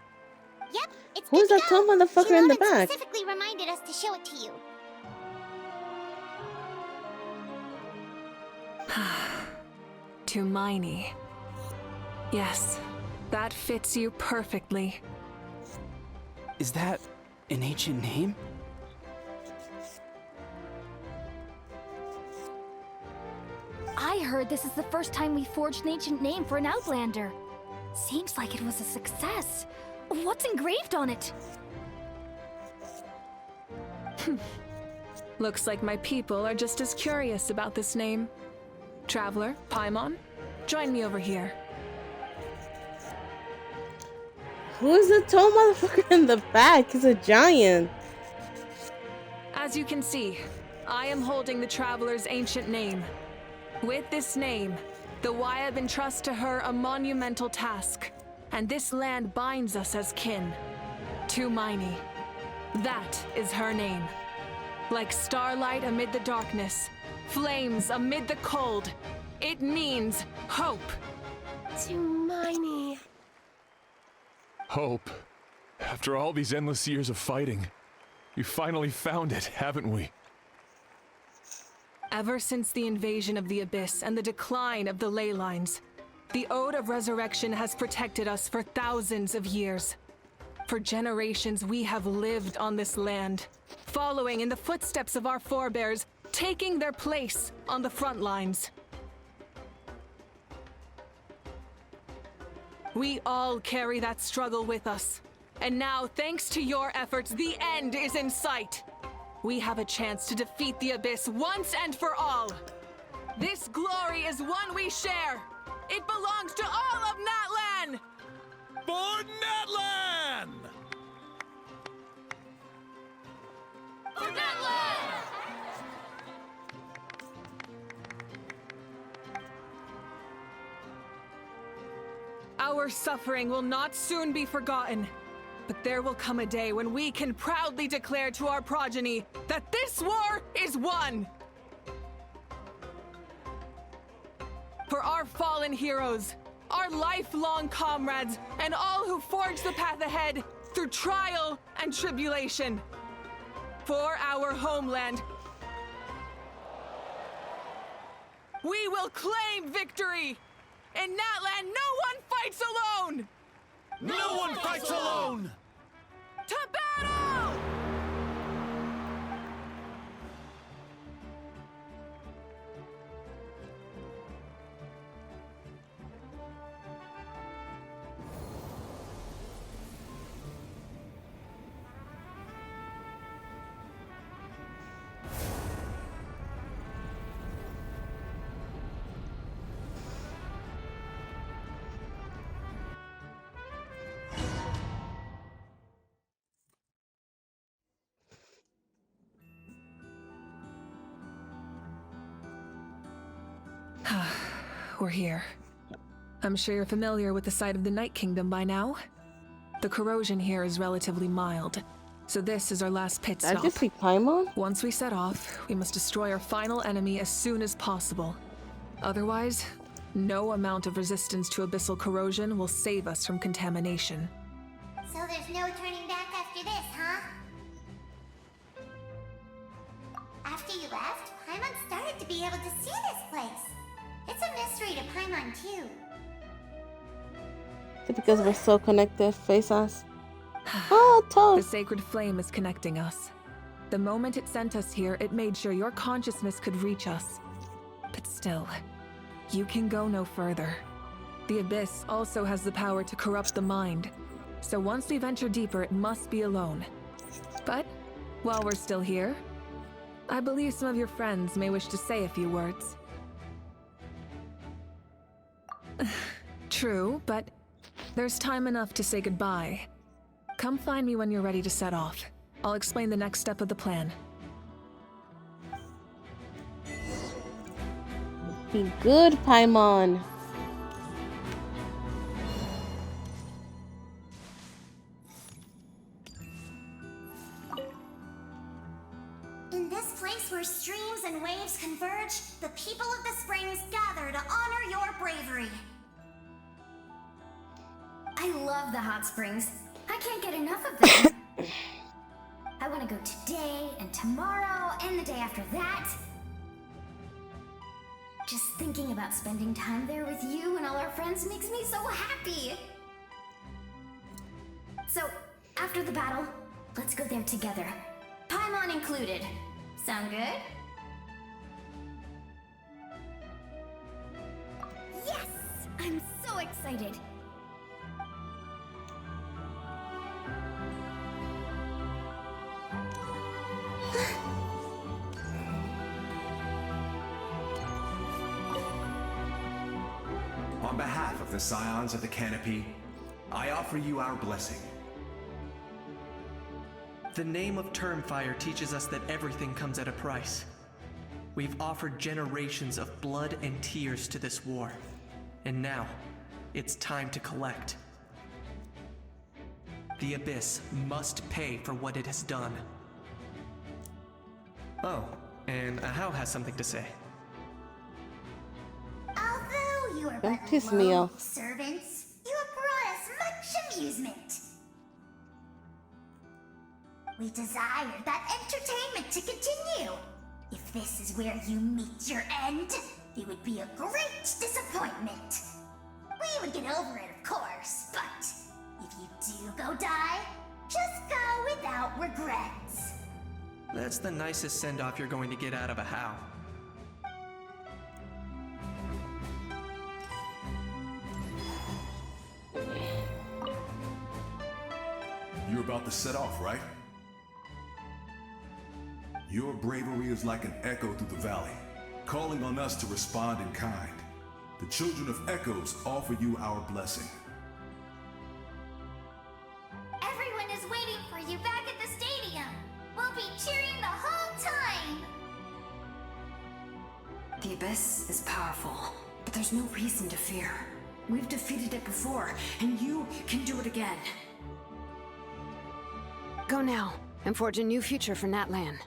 Yep, it's Who's good that to tall go. motherfucker in the Shinoda back? specifically reminded us to show it to you. Tumaini. Yes, that fits you perfectly. Is that an ancient name? I heard this is the first time we forged an ancient name for an Outlander. Seems like it was a success. What's engraved on it? Looks like my people are just as curious about this name. Traveler, Paimon, join me over here. Who's the tall motherfucker in the back? He's a giant. As you can see, I am holding the Traveler's ancient name. With this name, the Wyab entrust to her a monumental task, and this land binds us as kin. Tumaini. That is her name. Like starlight amid the darkness, flames amid the cold, it means hope. Tumaini. Hope. After all these endless years of fighting, we finally found it, haven't we? Ever since the invasion of the Abyss and the decline of the ley lines, the Ode of Resurrection has protected us for thousands of years. For generations, we have lived on this land, following in the footsteps of our forebears, taking their place on the front lines. We all carry that struggle with us. And now, thanks to your efforts, the end is in sight. We have a chance to defeat the Abyss once and for all. This glory is one we share. It belongs to all of Natlan! For Natlan! For Natlan! Our suffering will not soon be forgotten. But there will come a day when we can proudly declare to our progeny that this war is won! For our fallen heroes, our lifelong comrades, and all who forge the path ahead through trial and tribulation. For our homeland, we will claim victory! In Natlan, no one fights alone! No one fights alone! To battle! We're here. I'm sure you're familiar with the site of the Night Kingdom by now. The corrosion here is relatively mild, so this is our last pit Did I stop. just see Paimon? Once we set off, we must destroy our final enemy as soon as possible. Otherwise, no amount of resistance to abyssal corrosion will save us from contamination. So there's no turning back after this, huh? After you left, Paimon started to be able to see this place. It's a mystery to Paimon, too. Is it because we're so connected, face ass? Oh, The tough. sacred flame is connecting us. The moment it sent us here, it made sure your consciousness could reach us. But still, you can go no further. The Abyss also has the power to corrupt the mind. So once we venture deeper, it must be alone. But while we're still here, I believe some of your friends may wish to say a few words. True, but there's time enough to say goodbye. Come find me when you're ready to set off. I'll explain the next step of the plan. Be good, Paimon. In this place where streams and waves converge, the people of the springs gather to honor your bravery. I love the hot springs. I can't get enough of them. I want to go today and tomorrow and the day after that. Just thinking about spending time there with you and all our friends makes me so happy. So, after the battle, let's go there together. Paimon included. Sound good? Yes! I'm so excited. On behalf of the Scions of the Canopy, I offer you our blessing. The name of Termfire teaches us that everything comes at a price. We've offered generations of blood and tears to this war, and now it's time to collect. The Abyss must pay for what it has done. Oh, and Ahau has something to say. Although you are Don't but piss me lowly off. servants, you have brought us much amusement. We desire that entertainment to continue. If this is where you meet your end, it would be a great disappointment. We would get over it, of course, but if you do go die, just go without regrets. That's the nicest send-off you're going to get out of Ahau. You're about to set off, right? Your bravery is like an echo through the valley, calling on us to respond in kind. The children of Echoes offer you our blessing. Everyone is waiting for you back at the stadium. We'll be cheering the whole time. The Abyss is powerful, but there's no reason to fear. We've defeated it before, and you can do it again. Go now, and forge a new future for Natlan.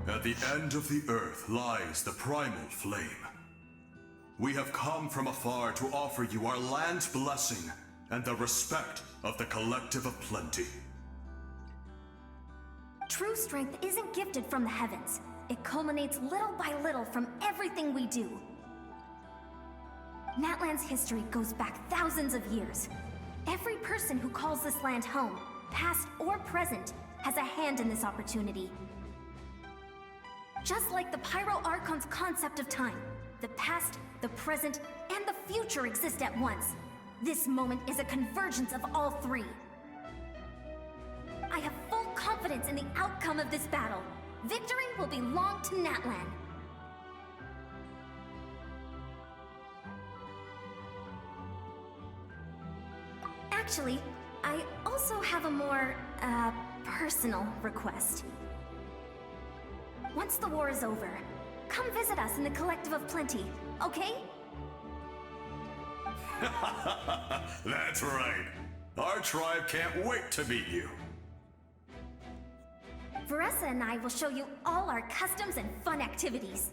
At the end of the earth lies the primal flame. We have come from afar to offer you our land's blessing and the respect of the Collective of Plenty. True strength isn't gifted from the heavens. It culminates little by little from everything we do. Natlan's history goes back thousands of years. Every person who calls this land home, past or present, has a hand in this opportunity. Just like the Pyro Archon's concept of time, the past, the present, and the future exist at once. This moment is a convergence of all three. I have full confidence in the outcome of this battle. Victory will belong to Natlan. Actually, I also have a more, personal request. Once the war is over, come visit us in the Collective of Plenty, okay? That's right. Our tribe can't wait to meet you. Veressa and I will show you all our customs and fun activities.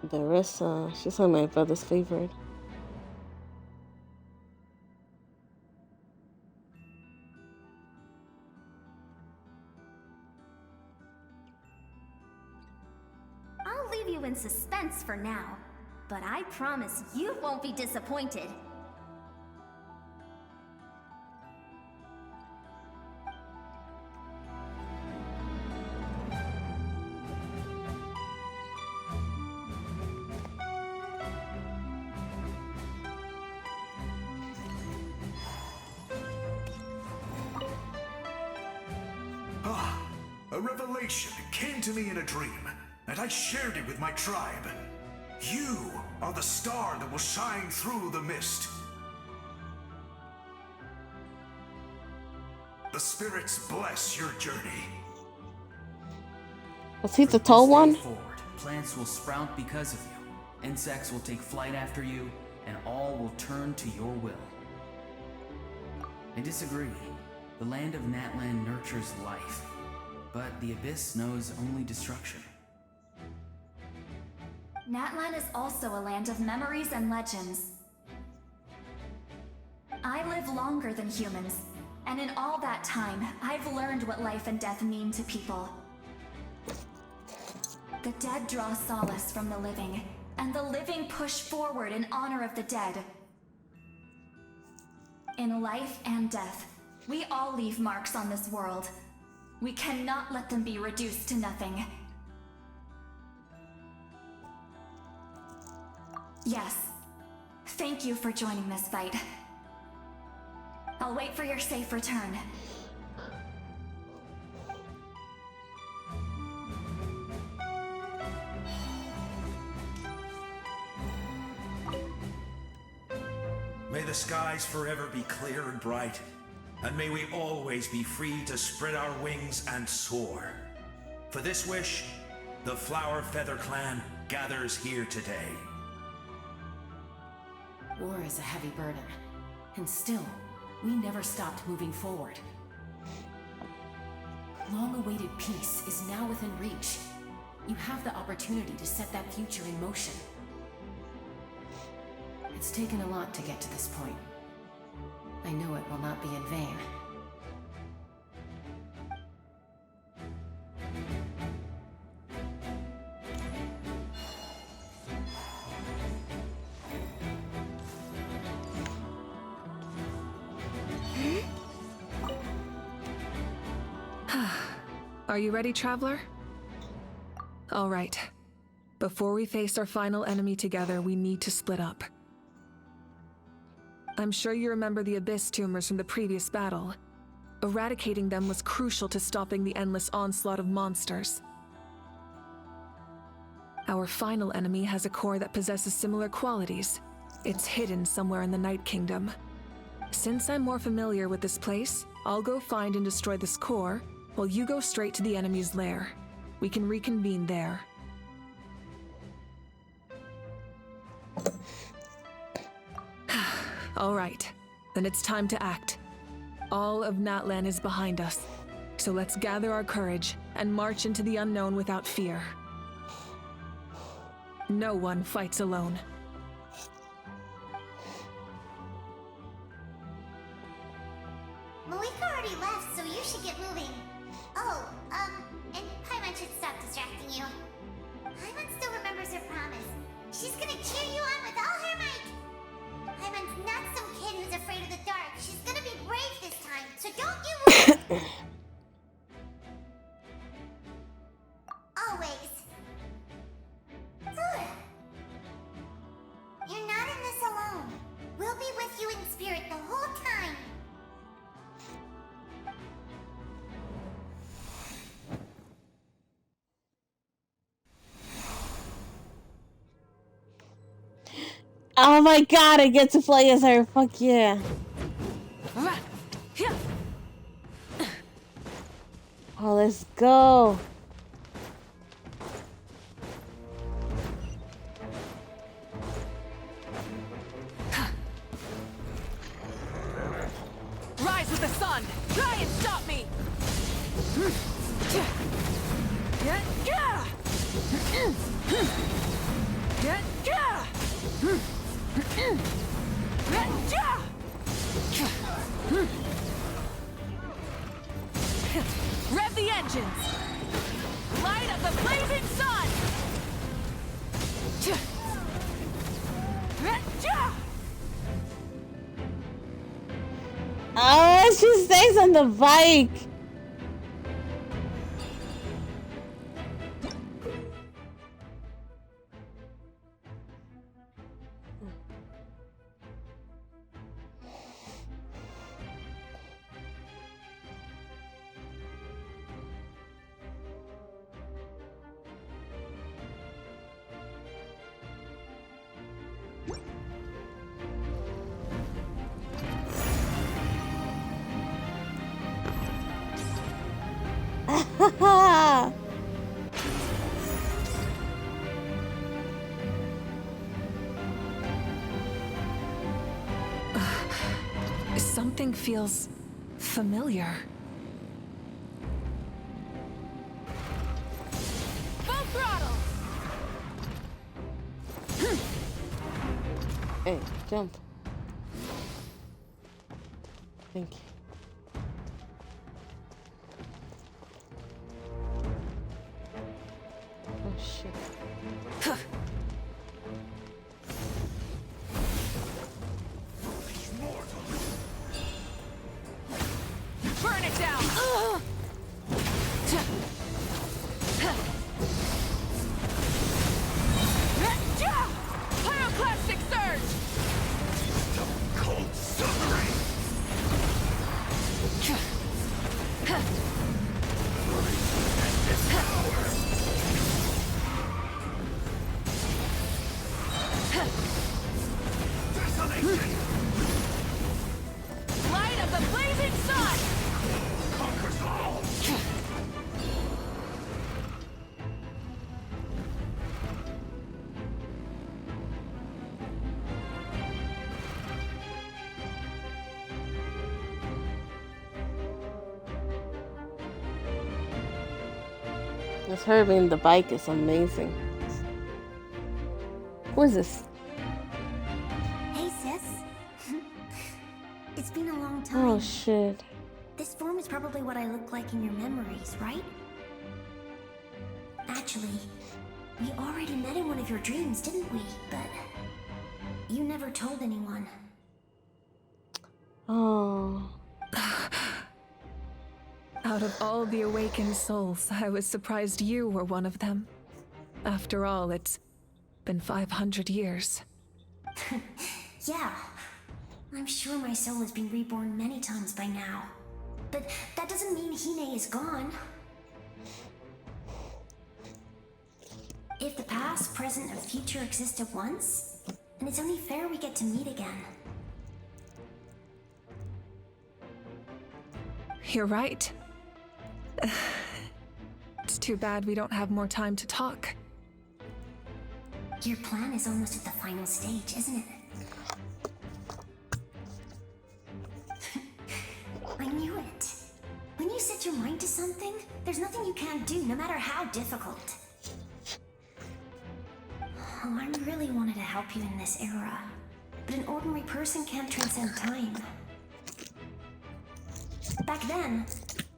Barissa, she's one of my brother's favorite. I'll leave you in suspense for now, but I promise you won't be disappointed. A revelation came to me in a dream, and I shared it with my tribe. You are the star that will shine through the mist. The spirits bless your journey. Was he the tall one? Forward, plants will sprout because of you. Insects will take flight after you, and all will turn to your will. I disagree. The land of Natlan nurtures life, but the Abyss knows only destruction. Natlan is also a land of memories and legends. I live longer than humans, and in all that time, I've learned what life and death mean to people. The dead draw solace from the living, and the living push forward in honor of the dead. In life and death, we all leave marks on this world. We cannot let them be reduced to nothing. Yes. Thank you for joining this fight. I'll wait for your safe return. May the skies forever be clear and bright, and may we always be free to spread our wings and soar. For this wish, the Flower Feather Clan gathers here today. War is a heavy burden, and still, we never stopped moving forward. Long-awaited peace is now within reach. You have the opportunity to set that future in motion. It's taken a lot to get to this point. I know it will not be in vain. Are you ready, Traveler? All right. Before we face our final enemy together, we need to split up. I'm sure you remember the Abyss tumors from the previous battle. Eradicating them was crucial to stopping the endless onslaught of monsters. Our final enemy has a core that possesses similar qualities. It's hidden somewhere in the Night Kingdom. Since I'm more familiar with this place, I'll go find and destroy this core, while you go straight to the enemy's lair. We can reconvene there. All right, then it's time to act. All of Natlan is behind us, so let's gather our courage and march into the unknown without fear. No one fights alone. Malika already left, so you should get moving. Oh, and Paimon should stop distracting you. Paimon still remembers her promise. She's gonna cheer you on with all her might. Paimon's not some kid who's afraid of the dark. She's gonna be brave this time, so don't you worry. Always. You're not in this alone. We'll be with you in spirit the whole time. Oh my god, I get to play as her. Fuck yeah. Oh, let's go. Rise with the sun! Try and stop me! Rev the engines! Light of the blazing sun! Oh, she stays on the bike. Something feels familiar. Full throttle! Hey, jump. Thank you. Oh shit. Burn it down! Pyroclastic surge! Cold suffering! Desolation! Light of the blazing sun! Conquers all! This her being the bike is amazing. Who is this? Hey, sis. It's been a long time. Oh shit. This form is probably what I look like in your memories, right? Actually, we already met in one of your dreams, didn't we? But you never told anyone. Oh. Out of all the awakened souls, I was surprised you were one of them. After all, it's been 500 years. Yeah. I'm sure my soul has been reborn many times by now. But that doesn't mean Hine is gone. If the past, present, and future exist at once, then it's only fair we get to meet again. You're right. It's too bad we don't have more time to talk. Your plan is almost at the final stage, isn't it? I knew it. When you set your mind to something, there's nothing you can't do, no matter how difficult. Oh, I really wanted to help you in this era, but an ordinary person can't transcend time. Back then,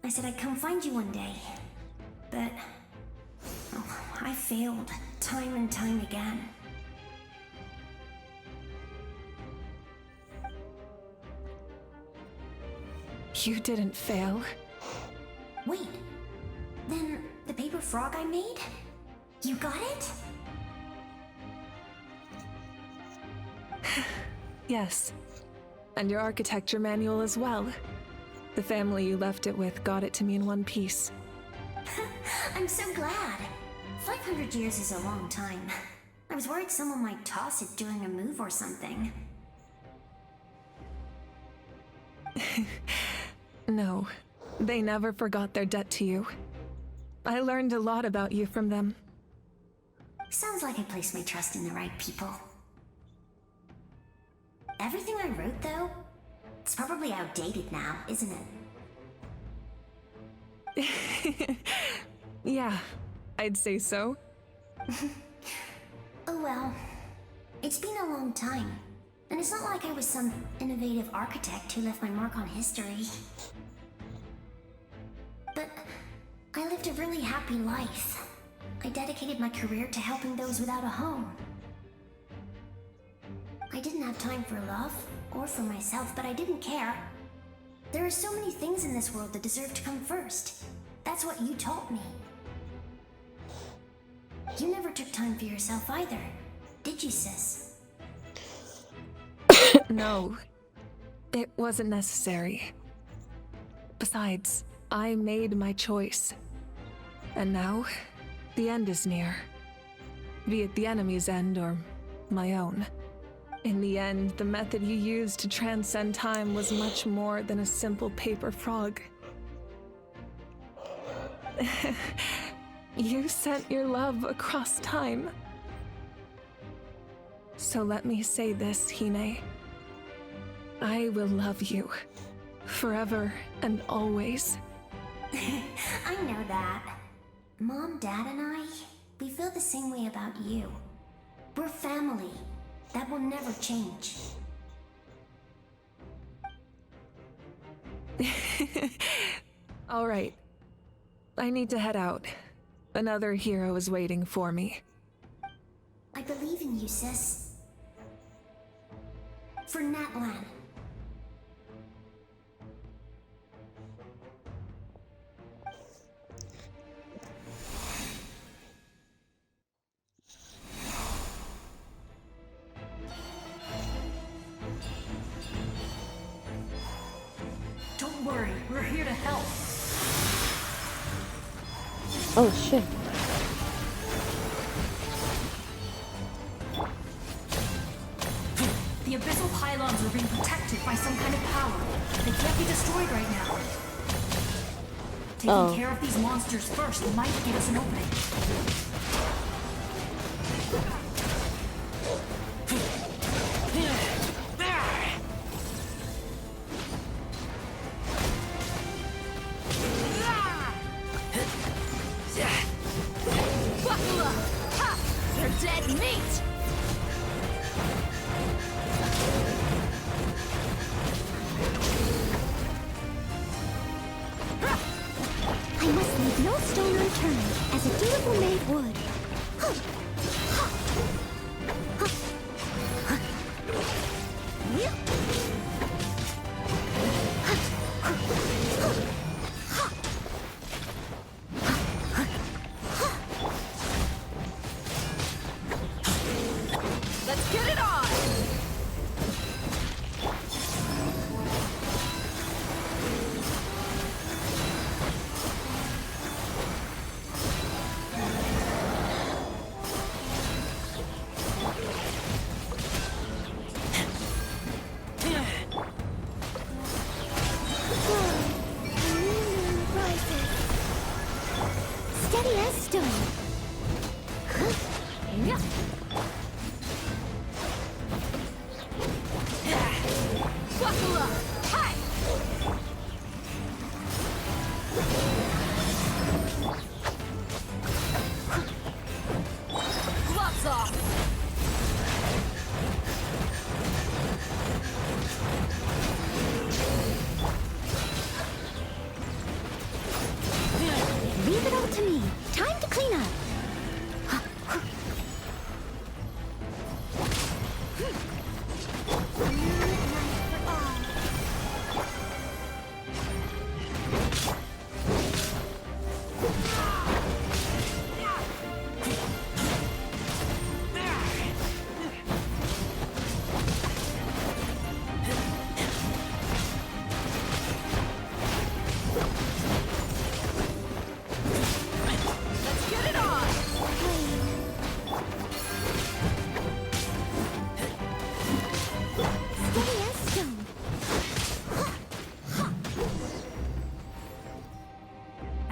I said I'd come find you one day, but I failed time and time again. You didn't fail. Wait, then the paper frog I made? You got it? Yes. And your architecture manual as well. The family you left it with got it to me in one piece. I'm so glad. 500 years is a long time. I was worried someone might toss it during a move or something. No. They never forgot their debt to you. I learned a lot about you from them. Sounds like I placed my trust in the right people. Everything I wrote, though, it's probably outdated now, isn't it? Yeah, I'd say so. Oh well. It's been a long time. And it's not like I was some innovative architect who left my mark on history. But I lived a really happy life. I dedicated my career to helping those without a home. I didn't have time for love, or for myself, but I didn't care. There are so many things in this world that deserve to come first. That's what you taught me. You never took time for yourself either, did you, sis? No, it wasn't necessary. Besides, I made my choice. And now, the end is near. Be it the enemy's end or my own. In the end, the method you used to transcend time was much more than a simple paper frog. You sent your love across time. So let me say this, Hine. I will love you. Forever and always. I know that. Mom, Dad, and I, we feel the same way about you. We're family. That will never change. All right. I need to head out. Another hero is waiting for me. I believe in you, sis. For Natlan. Don't worry, we're here to help. Oh shit. The abyssal pylons are being protected by some kind of power. They can't be destroyed right now. Taking care of these monsters first might give us an opening. Let's get it on!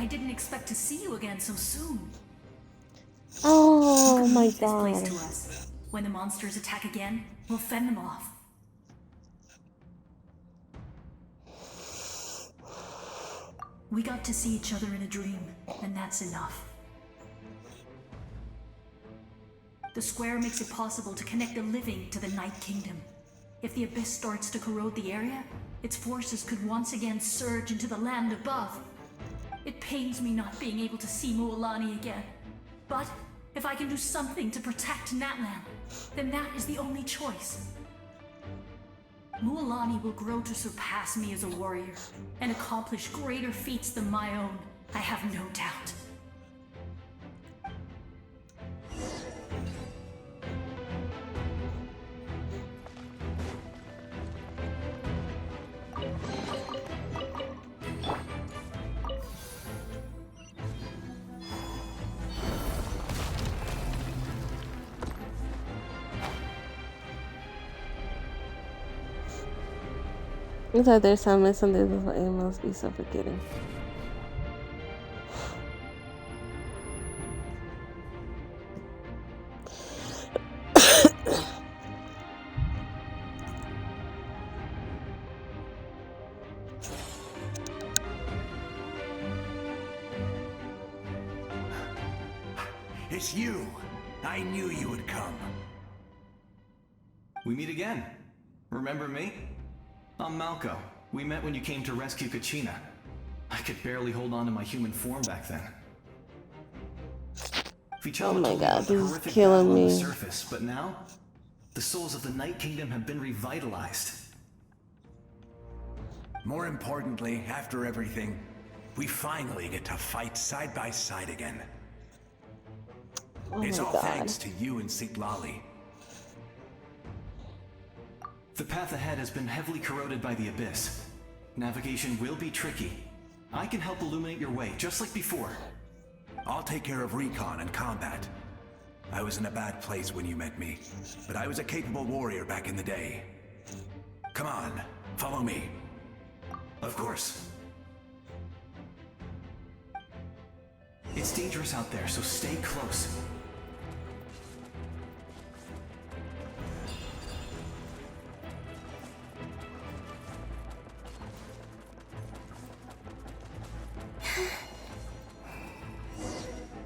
I didn't expect to see you again so soon. Oh my Leave this place god. to us. When the monsters attack again, we'll fend them off. We got to see each other in a dream, and that's enough. The square makes it possible to connect the living to the Night Kingdom. If the abyss starts to corrode the area, its forces could once again surge into the land above. It pains me not being able to see Mualani again. But if I can do something to protect Natlan, then that is the only choice. Mualani will grow to surpass me as a warrior and accomplish greater feats than my own, I have no doubt. Looks like there's some little it must be suffocating. It's you. I knew you would come. We meet again. Remember me? I'm Malco. We met when you came to rescue Kachina. I could barely hold on to my human form back then. Oh my god, this is killing me. On the surface, but now, the souls of the Night Kingdom have been revitalized. More importantly, after everything, we finally get to fight side by side again. Oh It's my all God. thanks to you and Sitlali. The path ahead has been heavily corroded by the abyss. Navigation will be tricky. I can help illuminate your way, just like before. I'll take care of recon and combat. I was in a bad place when you met me, but I was a capable warrior back in the day. Come on, follow me. Of course. It's dangerous out there, so stay close.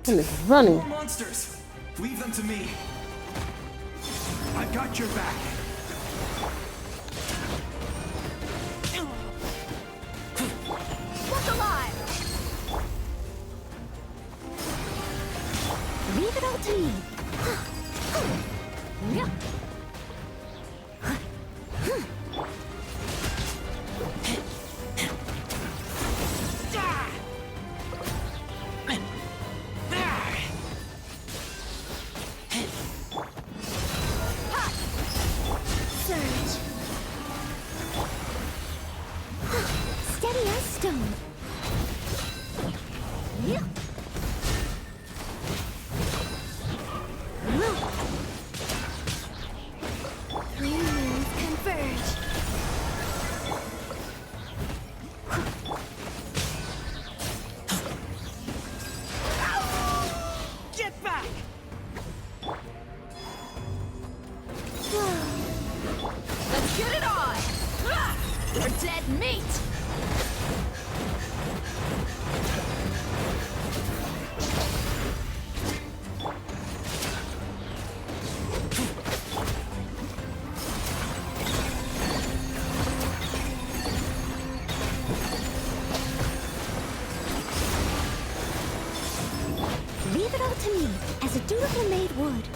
And it's running. More monsters! Leave them to me. I've got your back. What's alive? Leave it all to me. Yeah. Surge. Steady as stone. Yeah. Three moons converge. Get back! Let's get it on! We're dead meat! Leave it all to me, as a dutiful maid would.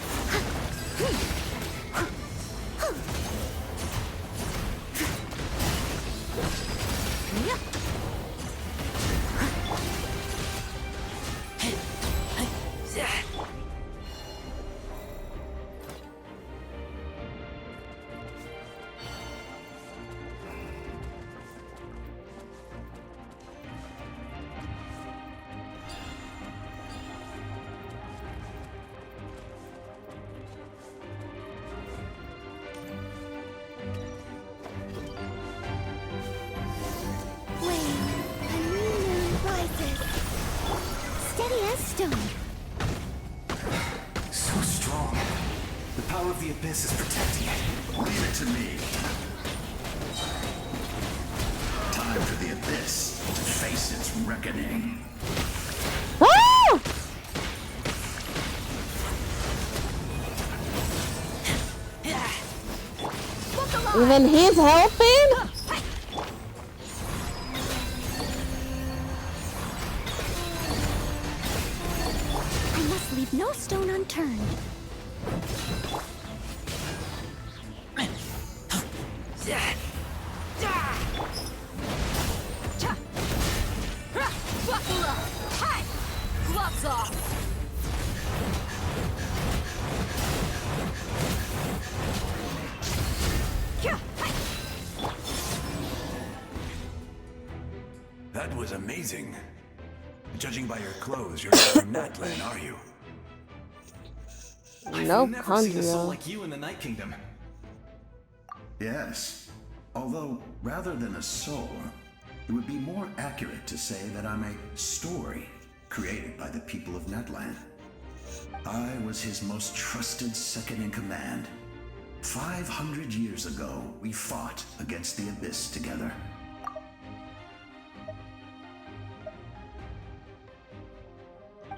stone. So strong. The power of the Abyss is protecting it. Leave it to me. Time for the Abyss to face its reckoning. Ah! Even he's helping? I must leave no stone unturned. Gloves off! That was amazing. Judging by your clothes, you're not from Natlan, are you? No, I've never seen a soul Condrio. like you in the Night Kingdom. Yes. Although, rather than a soul, it would be more accurate to say that I'm a story created by the people of Natlan. I was his most trusted second-in-command. 500 years ago, we fought against the Abyss together.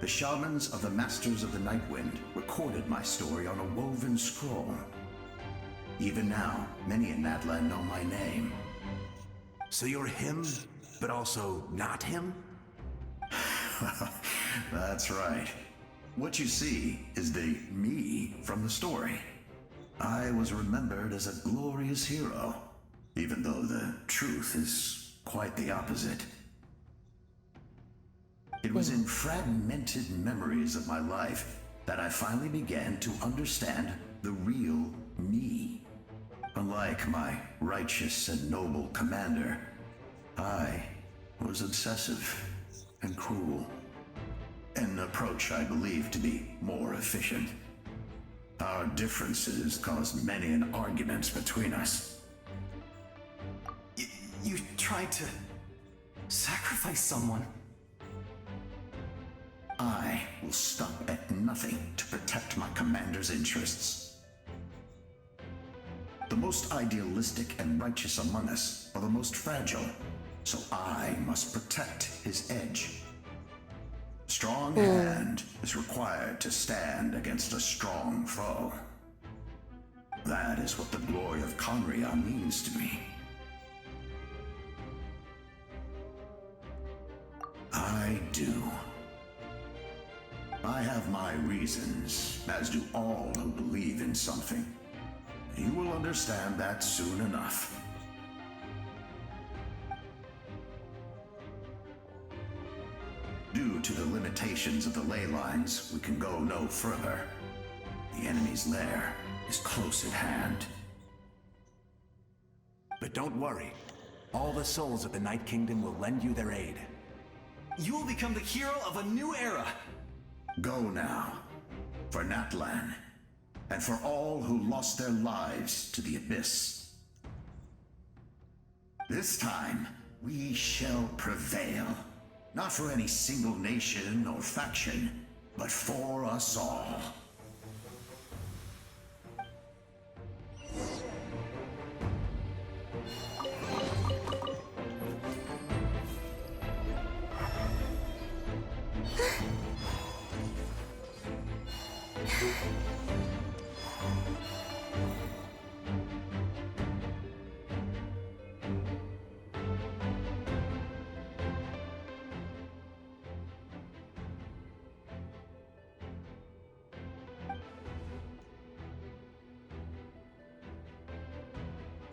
The shamans of the Masters of the Nightwind recorded my story on a woven scroll. Even now, many in Natlan know my name. So you're him, but also not him? That's right. What you see is the me from the story. I was remembered as a glorious hero, even though the truth is quite the opposite. It was in fragmented memories of my life that I finally began to understand the real me. Unlike my righteous and noble commander, I was obsessive and cruel. An approach I believe to be more efficient. Our differences caused many an arguments between us. You tried to sacrifice someone. I will stop at nothing to protect my commander's interests. The most idealistic and righteous among us are the most fragile, so I must protect his edge. A strong hand is required to stand against a strong foe. That is what the glory of Conria means to me. I do. I have my reasons, as do all who believe in something. You will understand that soon enough. Due to the limitations of the ley lines, we can go no further. The enemy's lair is close at hand. But don't worry. All the souls of the Night Kingdom will lend you their aid. You will become the hero of a new era. Go now, for Natlan, and for all who lost their lives to the Abyss. This time, we shall prevail. Not for any single nation or faction, but for us all.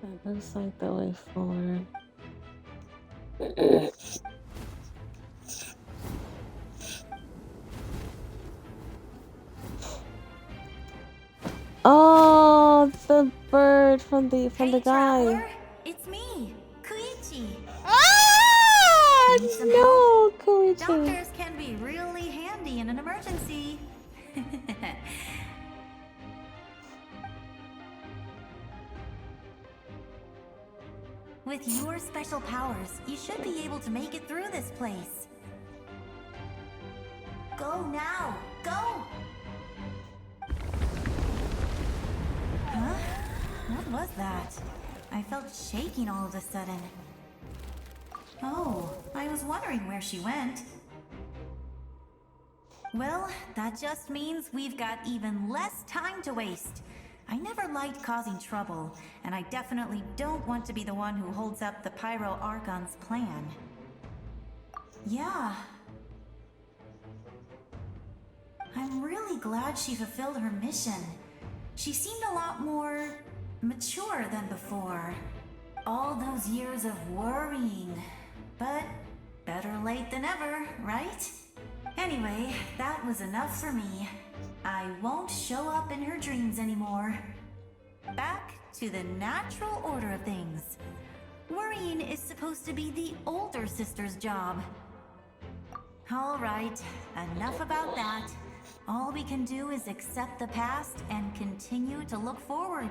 That looks like the way forward. Oh, the bird from the guy. Traveler, it's me, Koichi. Ah, Need some no, help? Koichi. Doctors can be really handy in an emergency. With your special powers, you should be able to make it through this place. Go Go now! Go! Huh? What was that? I felt shaking all of a sudden. Oh, I was wondering where she went. Well, that just means we've got even less time to waste. I never liked causing trouble, and I definitely don't want to be the one who holds up the Pyro Archon's plan. Yeah. I'm really glad she fulfilled her mission. She seemed a lot more mature than before. All those years of worrying. But better late than ever, right? Anyway, that was enough for me. I won't show up in her dreams anymore. Back to the natural order of things. Worrying is supposed to be the older sister's job. All right, enough about that. All we can do is accept the past and continue to look forward.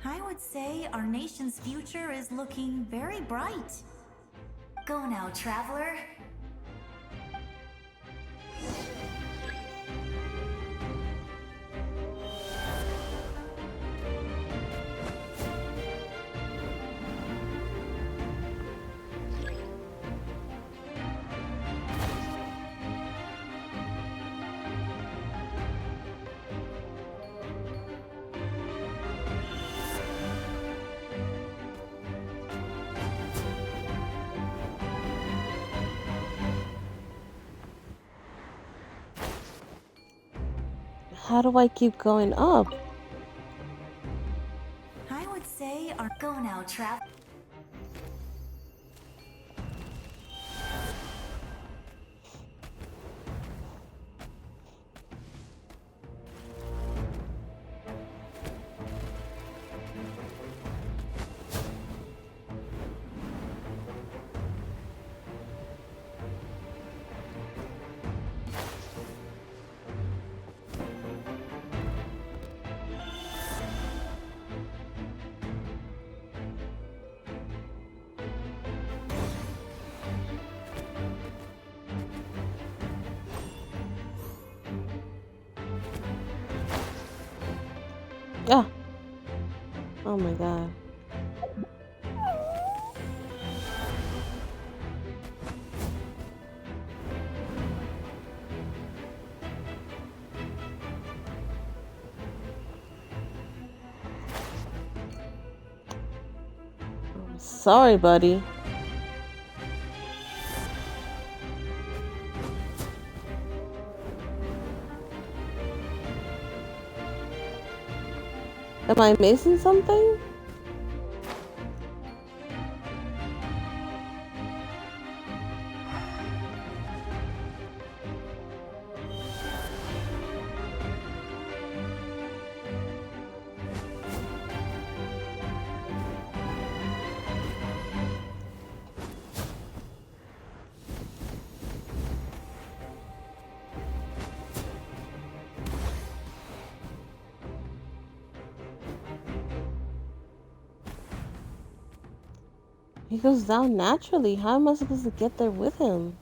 I would say our nation's future is looking very bright. Go now, traveler. How do I keep going up? I would say our go now, traveler. Yeah. Oh my god. I'm sorry, buddy. Am I missing something? He goes down naturally. How am I supposed to get there with him?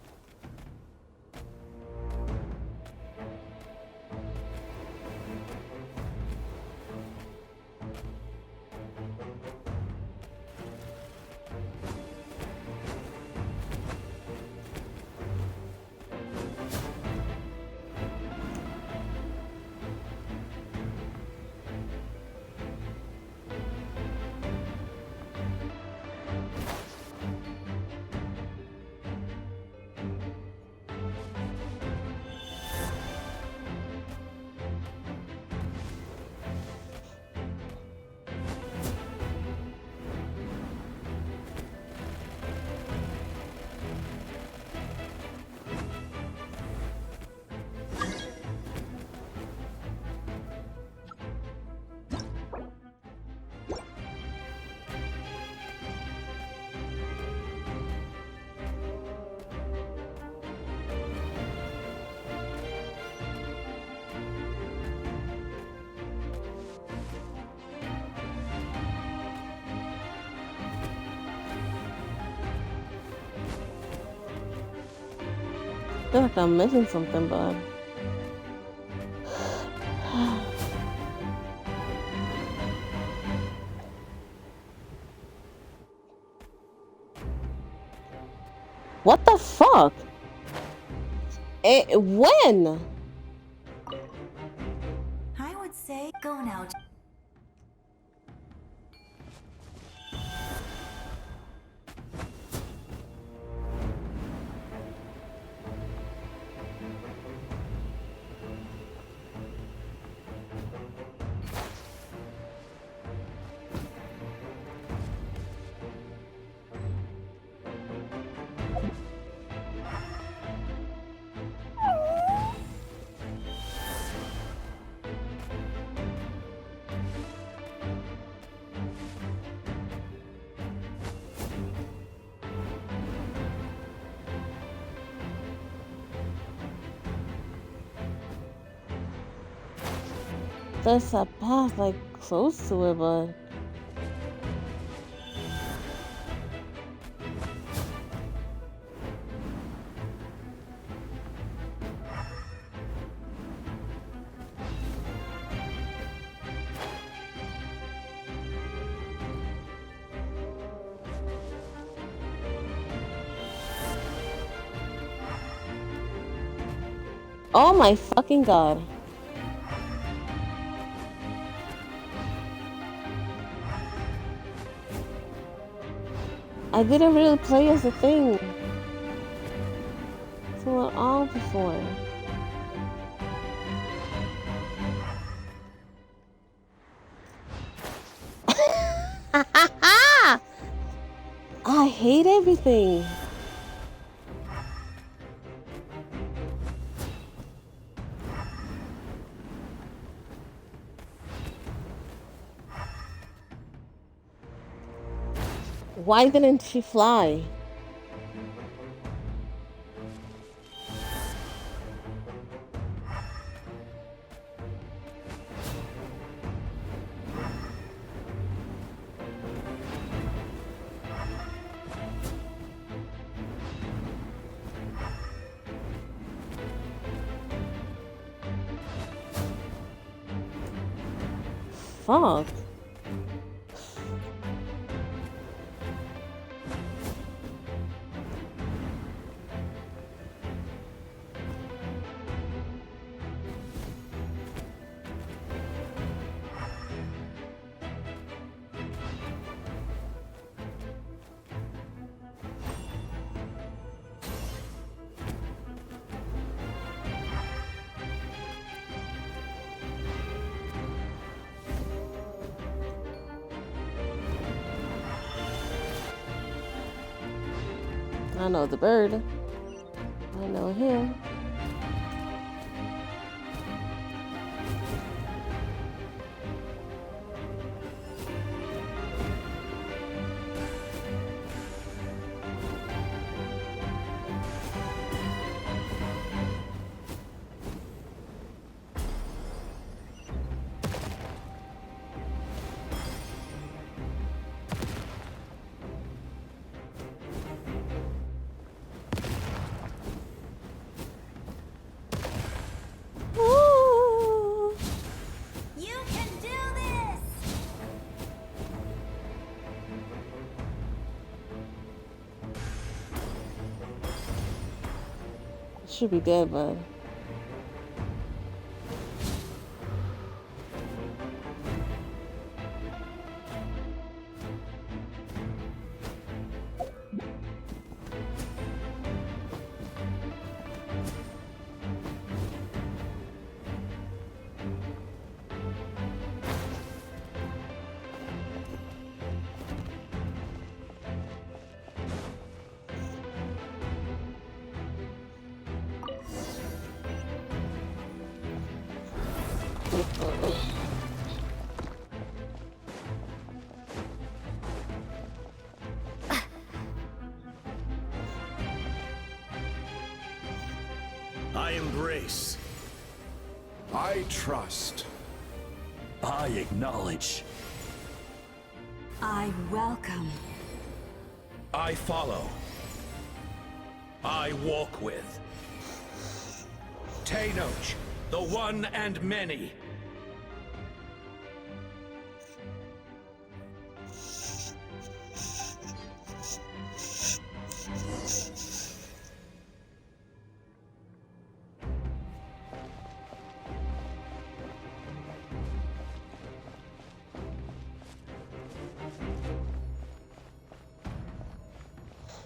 feel like I'm missing something, but what the fuck? When? I would say go now. There's a path like close to it, but oh my fucking god. I didn't really play as a thing. It's went on before. I hate everything. Why didn't she fly? Fuck. I know the bird. I know him. Should be dead, but I embrace. I trust. I acknowledge. I welcome. I follow. I walk with. Tenoch, the one and many.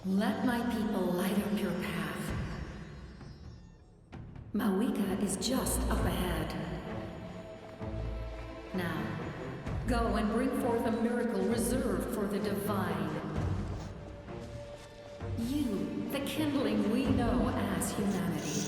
Let my people light up your path. Mawika is just up ahead. Now, go and bring forth a miracle reserved for the divine. You, the kindling we know as humanity.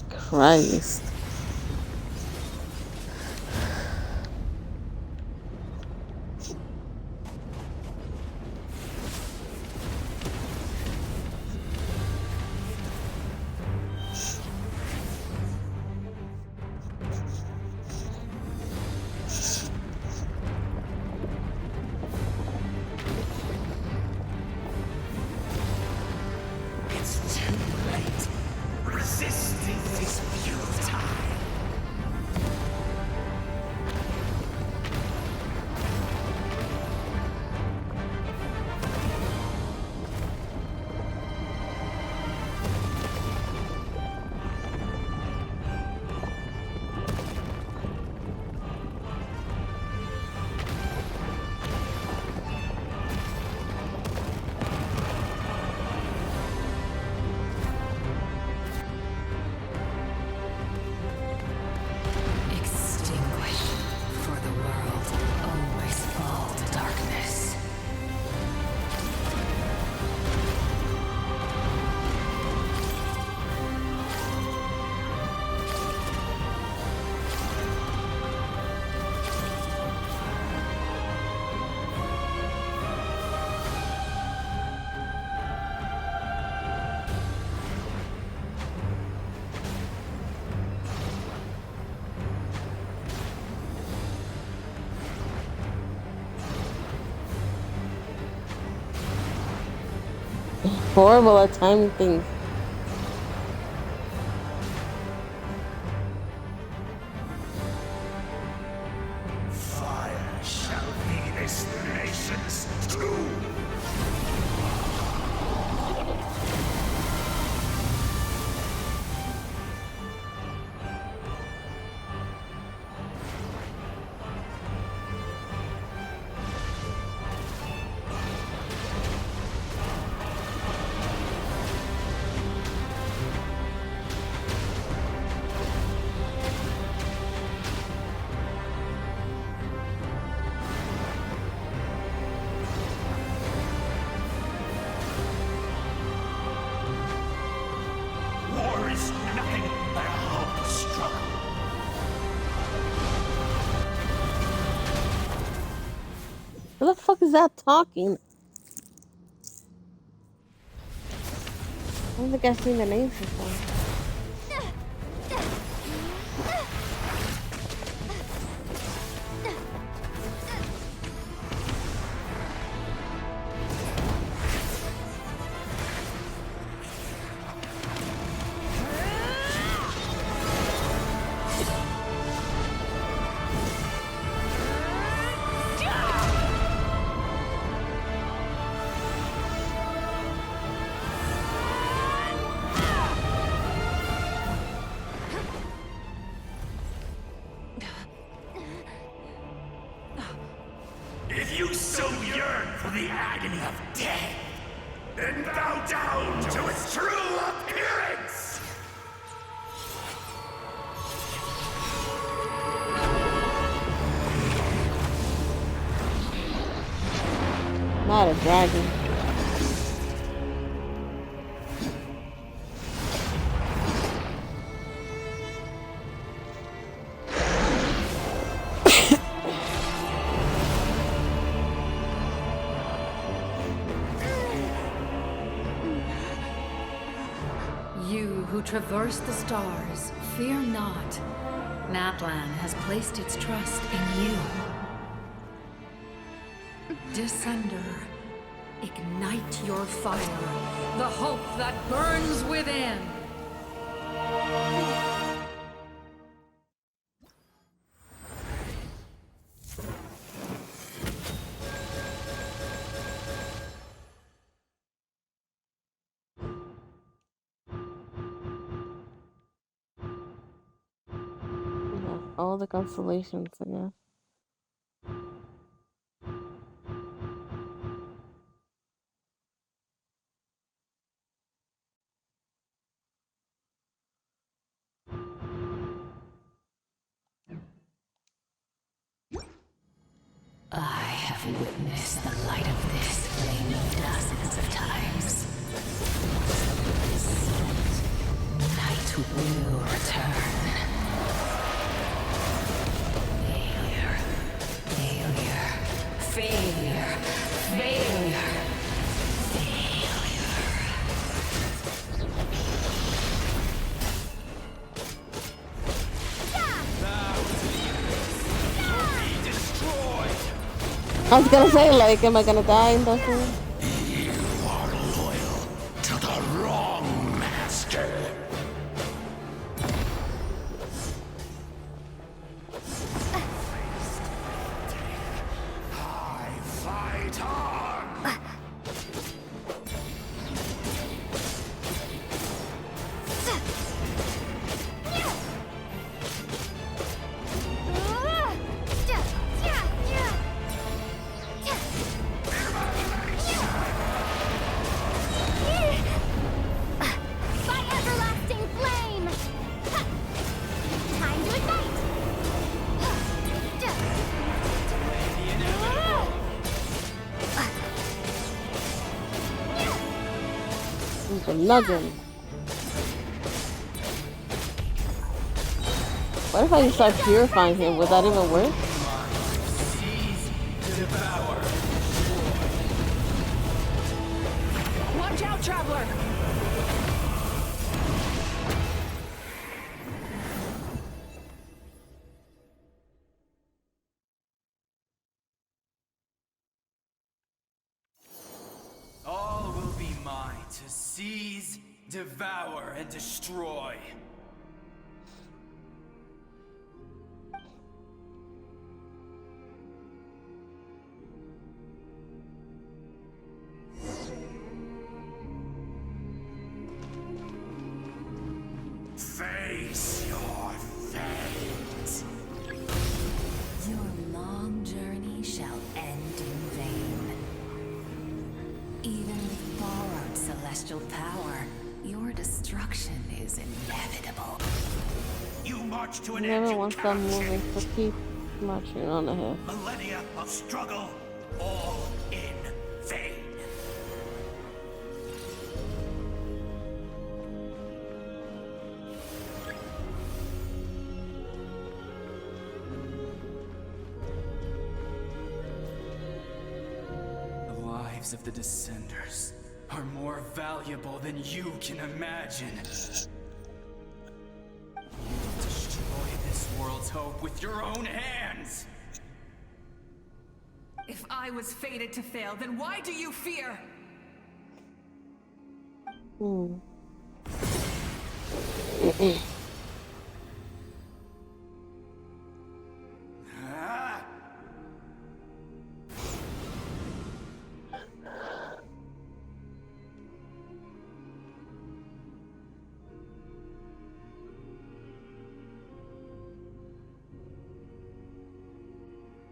Christ. It's too late. Resisting is futile. Extinguish, for the world always fall to darkness. Horrible at timing things. Fire shall be this nation's tomb. War is nothing but a hopeless struggle. Who the fuck is that talking? I don't think I've seen the names before. If you so yearn for the agony of death, then bow down to its true appearance! got a dragon. You who traverse the stars, fear not. Natlan has placed its trust in you. Descender, ignite your fire, the hope that burns within. All the constellations, I guess. I have witnessed the light of this flame dozens of times. Night will return. Failure. Failure. Failure. Failure. I was gonna say, like, am I gonna die in that scene? You are loyal to the wrong master. I fight on. By everlasting flame! Time to ignite! He's a nugget. What if I just start purifying him? Would that even work? Watch out, traveler! All will be mine to seize, devour, and destroy. Face your fate. Your long journey shall end in vain. Even with borrowed celestial power, your destruction is inevitable. You march to an Never end. wants them moving, so keep marching on ahead. Millennia of struggle, all in vain. The lives of the Descenders are more valuable than you can imagine. You will destroy this world's hope with your own hands! If I was fated to fail, then why do you fear?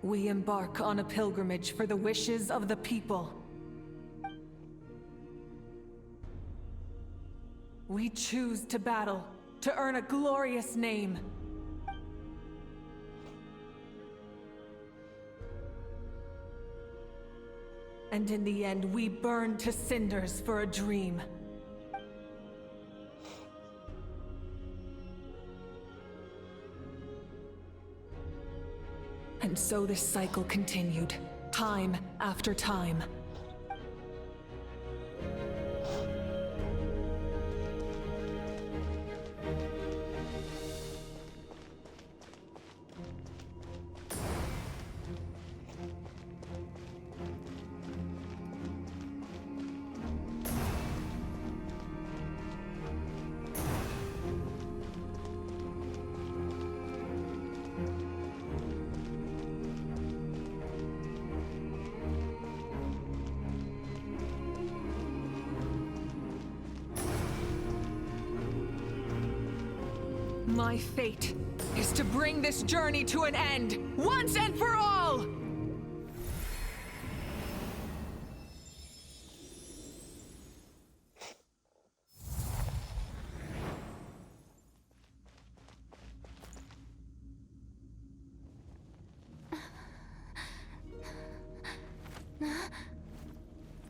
We embark on a pilgrimage for the wishes of the people. We choose to battle, to earn a glorious name. And in the end, we burn to cinders for a dream. And so this cycle continued, time after time. My fate is to bring this journey to an end, once and for all!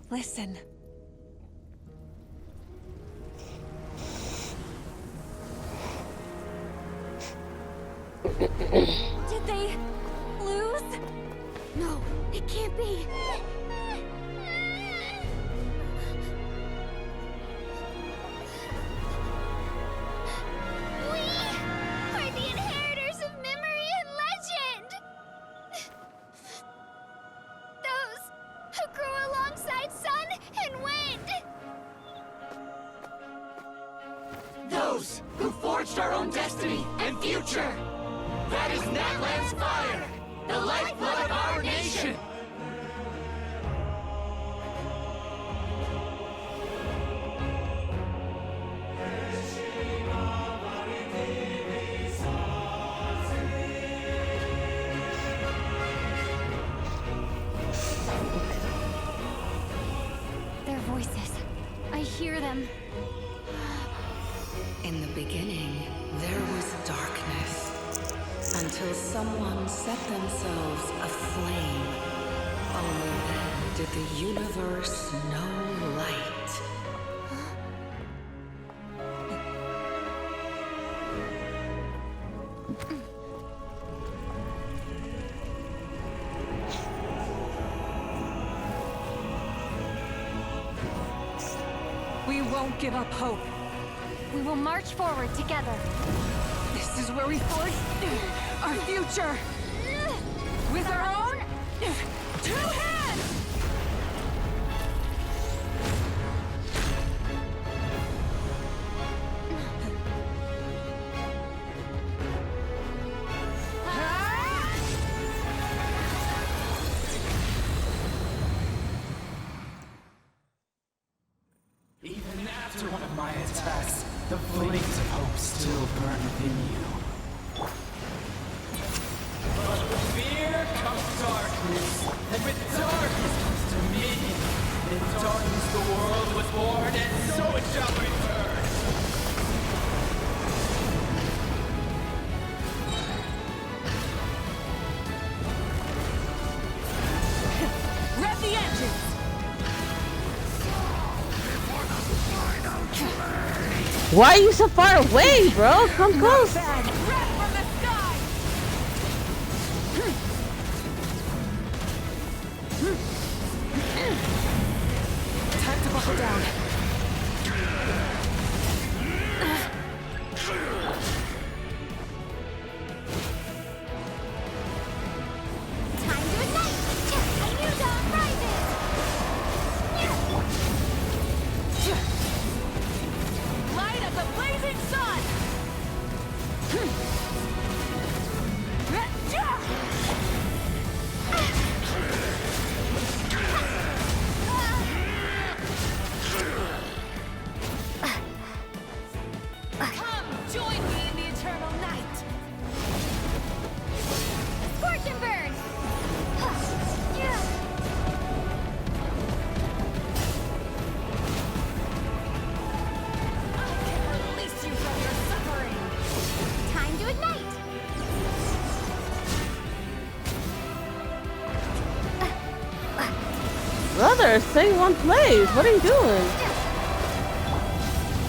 Listen. Did they lose? No, it can't be. We are the inheritors of memory and legend. Those who grew alongside sun and wind. Those who forged our own destiny and future. That is Natlan's fire, the lifeblood of our nation! Their voices. I hear them. In the beginning, there was darkness. Until someone set themselves aflame. Only then did the universe know light. We won't give up hope. We will march forward together. This is where we forge our future! With our own 2 hands! Even after one of my attacks, the flames of hope still burn within you. But with fear comes darkness, and with darkness comes dominion. In darkness the world was born, and so it shall return. Rev the engines! Why are you so far away, bro? Come close. Bad. Rev from the sky! Time to buckle down. Time to ignite! A new dawn rises! Light of the blazing sun! Sir, stay in one place. What are you doing?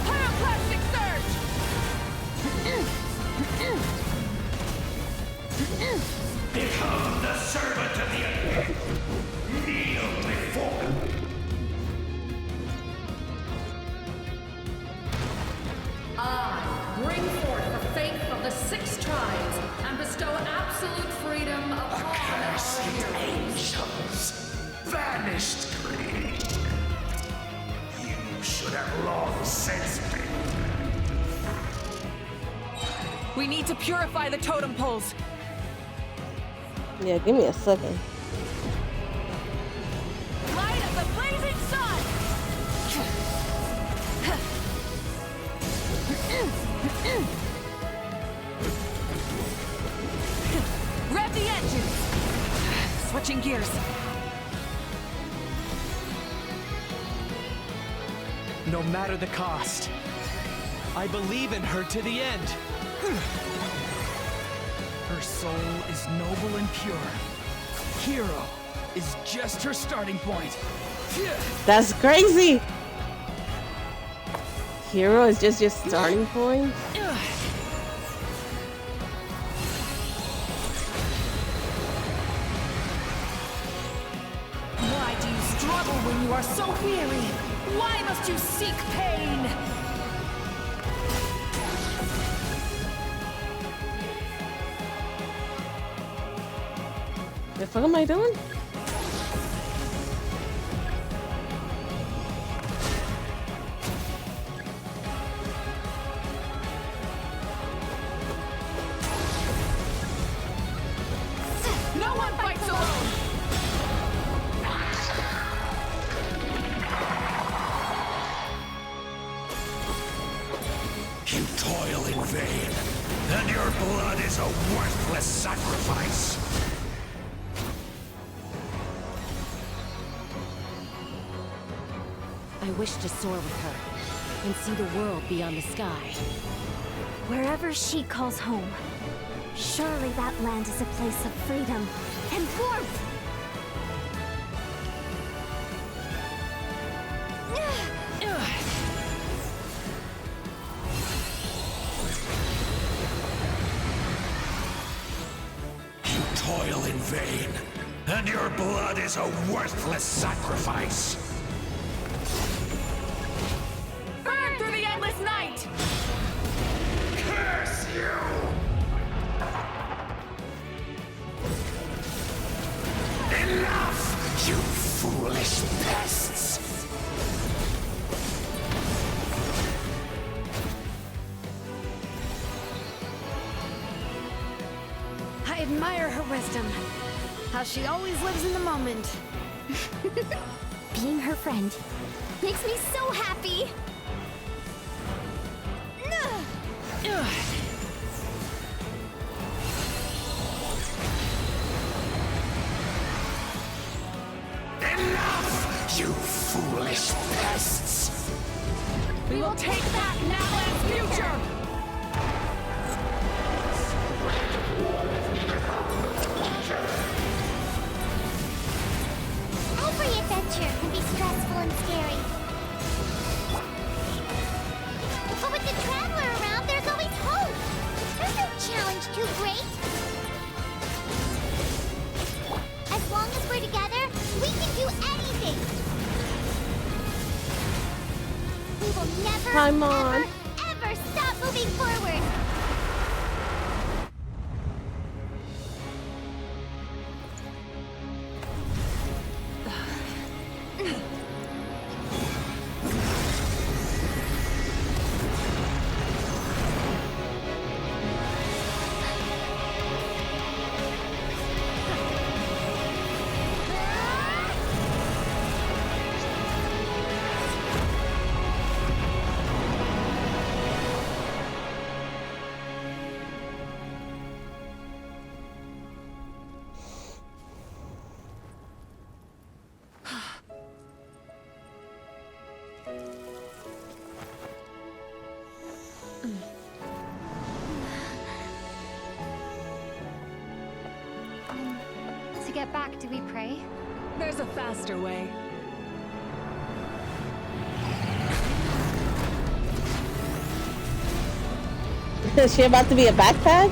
Pyroclastic surge! Become the servant of the earth. Kneel before me. I bring forth the faith of the 6 tribes and bestow absolute freedom upon Accursed our heroes. angels, vanished greed. You should have long sensed me. We need to purify the totem poles. Yeah, give me a second. Light of the blazing sun! Rev the engines. Switching gears. No matter the cost, I believe in her to the end. Her soul is noble and pure. Hero is just her starting point. That's crazy. Hero is just your starting point. Why do you struggle when you are so weary? Why must you seek pain? The fuck am I doing? No one fights alone! You toil in vain, and your blood is a worthless sacrifice. I wish to soar with her and see the world beyond the sky. Wherever she calls home, surely that land is a place of freedom and warmth. You toil in vain, and your blood is a worthless sacrifice. Burn through the endless night! Curse you! Enough, you foolish pests! I admire her wisdom. How she always lives in the moment. Being her friend makes me so happy. Enough, you foolish pests! We will take back Natlan's future! Every adventure can be stressful and scary. But with the Traveler around, there's always hope. There's no challenge too great. As long as we're together, we can do anything. We will never, Come on. ever stop moving forward. To get back, do we pray? There's a faster way. Is she about to be a backpack?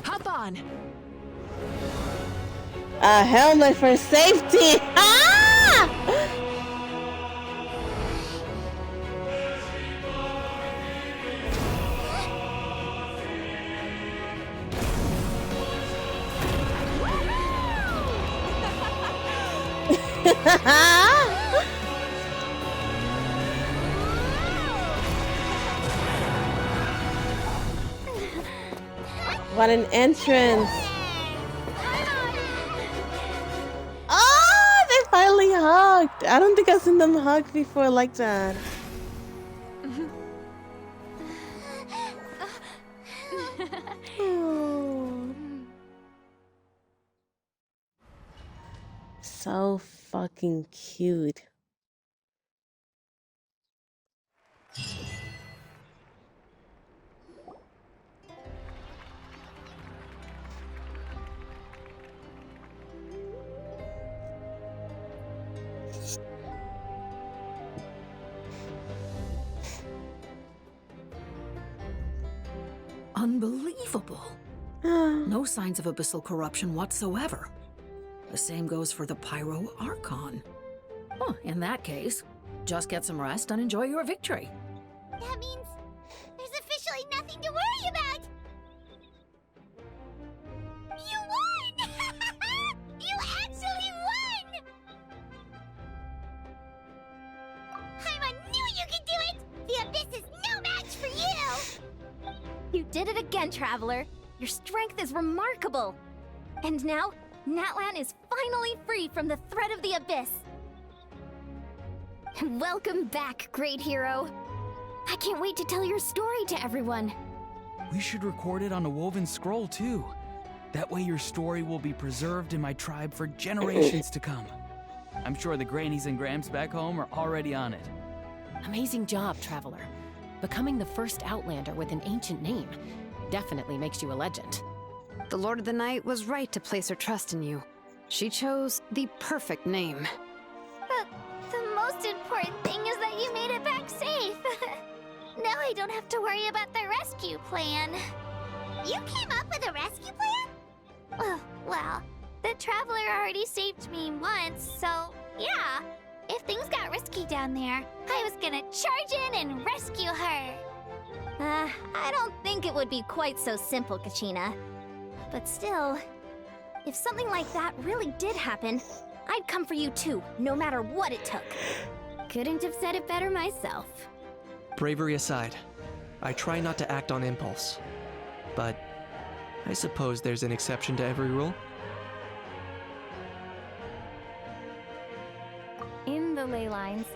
Hop on. A helmet for safety. Ah! What an entrance. Oh, they finally hugged. I don't think I've seen them hug before like that. Oh. So fucking cute. Unbelievable. No signs of abyssal corruption whatsoever. The same goes for the Pyro Archon. Well, in that case, just get some rest and enjoy your victory. That means there's officially nothing to worry about. You won! You actually won! Paimon knew you could do it! The Abyss is no match for you! You did it again, Traveler. Your strength is remarkable. And now, Natlan is finally free from the threat of the Abyss. Welcome back, great hero. I can't wait to tell your story to everyone. We should record it on a woven scroll, too. That way your story will be preserved in my tribe for generations to come. I'm sure the grannies and grams back home are already on it. Amazing job, Traveler. Becoming the first Outlander with an ancient name definitely makes you a legend. The Lord of the Night was right to place her trust in you. She chose the perfect name. But the most important thing is that you made it back safe. Now I don't have to worry about the rescue plan. You came up with a rescue plan? Oh, well, the Traveler already saved me once, so yeah. If things got risky down there, I was gonna charge in and rescue her. I don't think it would be quite so simple, Kachina. But still, if something like that really did happen, I'd come for you too, no matter what it took. Couldn't have said it better myself. Bravery aside, I try not to act on impulse. But I suppose there's an exception to every rule. In the ley lines,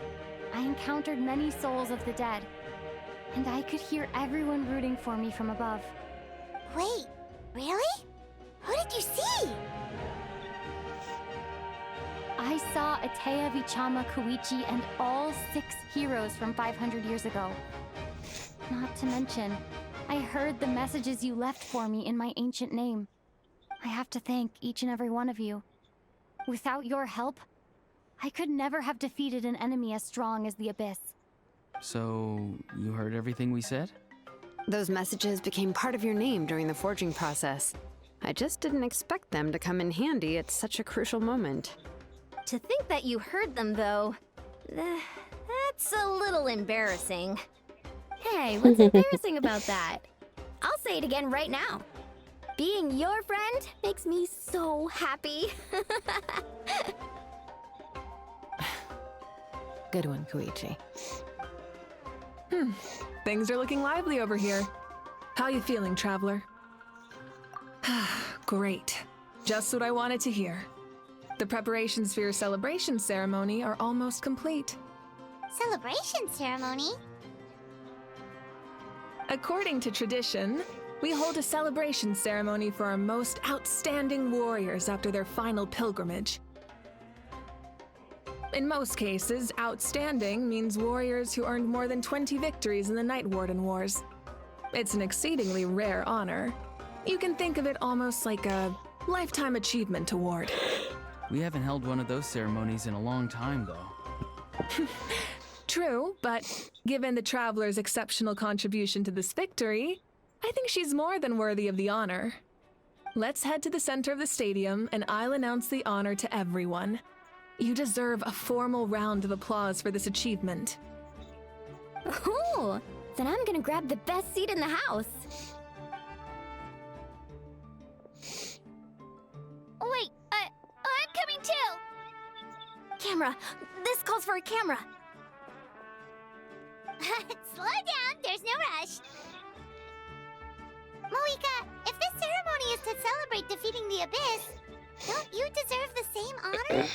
I encountered many souls of the dead, and I could hear everyone rooting for me from above. Wait, really? Who did you see? I saw Atea, Vichama, Koichi, and all 6 heroes from 500 years ago. Not to mention, I heard the messages you left for me in my ancient name. I have to thank each and every one of you. Without your help, I could never have defeated an enemy as strong as the Abyss. So, you heard everything we said? Those messages became part of your name during the forging process. I just didn't expect them to come in handy at such a crucial moment. To think that you heard them, though, that's a little embarrassing. Hey, what's embarrassing about that? I'll say it again right now. Being your friend makes me so happy. Good one, Koichi. Things are looking lively over here. How you feeling, Traveler? Great. Just what I wanted to hear. The preparations for your celebration ceremony are almost complete. Celebration ceremony? According to tradition, we hold a celebration ceremony for our most outstanding warriors after their final pilgrimage. In most cases, outstanding means warriors who earned more than 20 victories in the Night Warden Wars. It's an exceedingly rare honor. You can think of it almost like a lifetime achievement award. We haven't held one of those ceremonies in a long time, though. True, but given the Traveler's exceptional contribution to this victory, I think she's more than worthy of the honor. Let's head to the center of the stadium, and I'll announce the honor to everyone. You deserve a formal round of applause for this achievement. Oh, then I'm gonna grab the best seat in the house. Wait, I'm coming too! Camera! This calls for a camera! Slow down, there's no rush. Moika, if this ceremony is to celebrate defeating the Abyss, don't you deserve the same honor?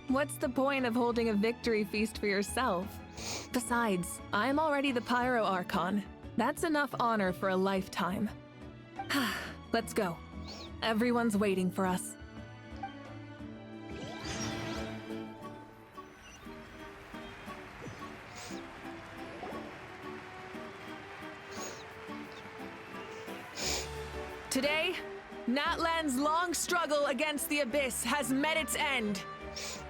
What's the point of holding a victory feast for yourself? Besides, I'm already the Pyro Archon. That's enough honor for a lifetime. Let's go. Everyone's waiting for us. Today, Natlan's long struggle against the Abyss has met its end.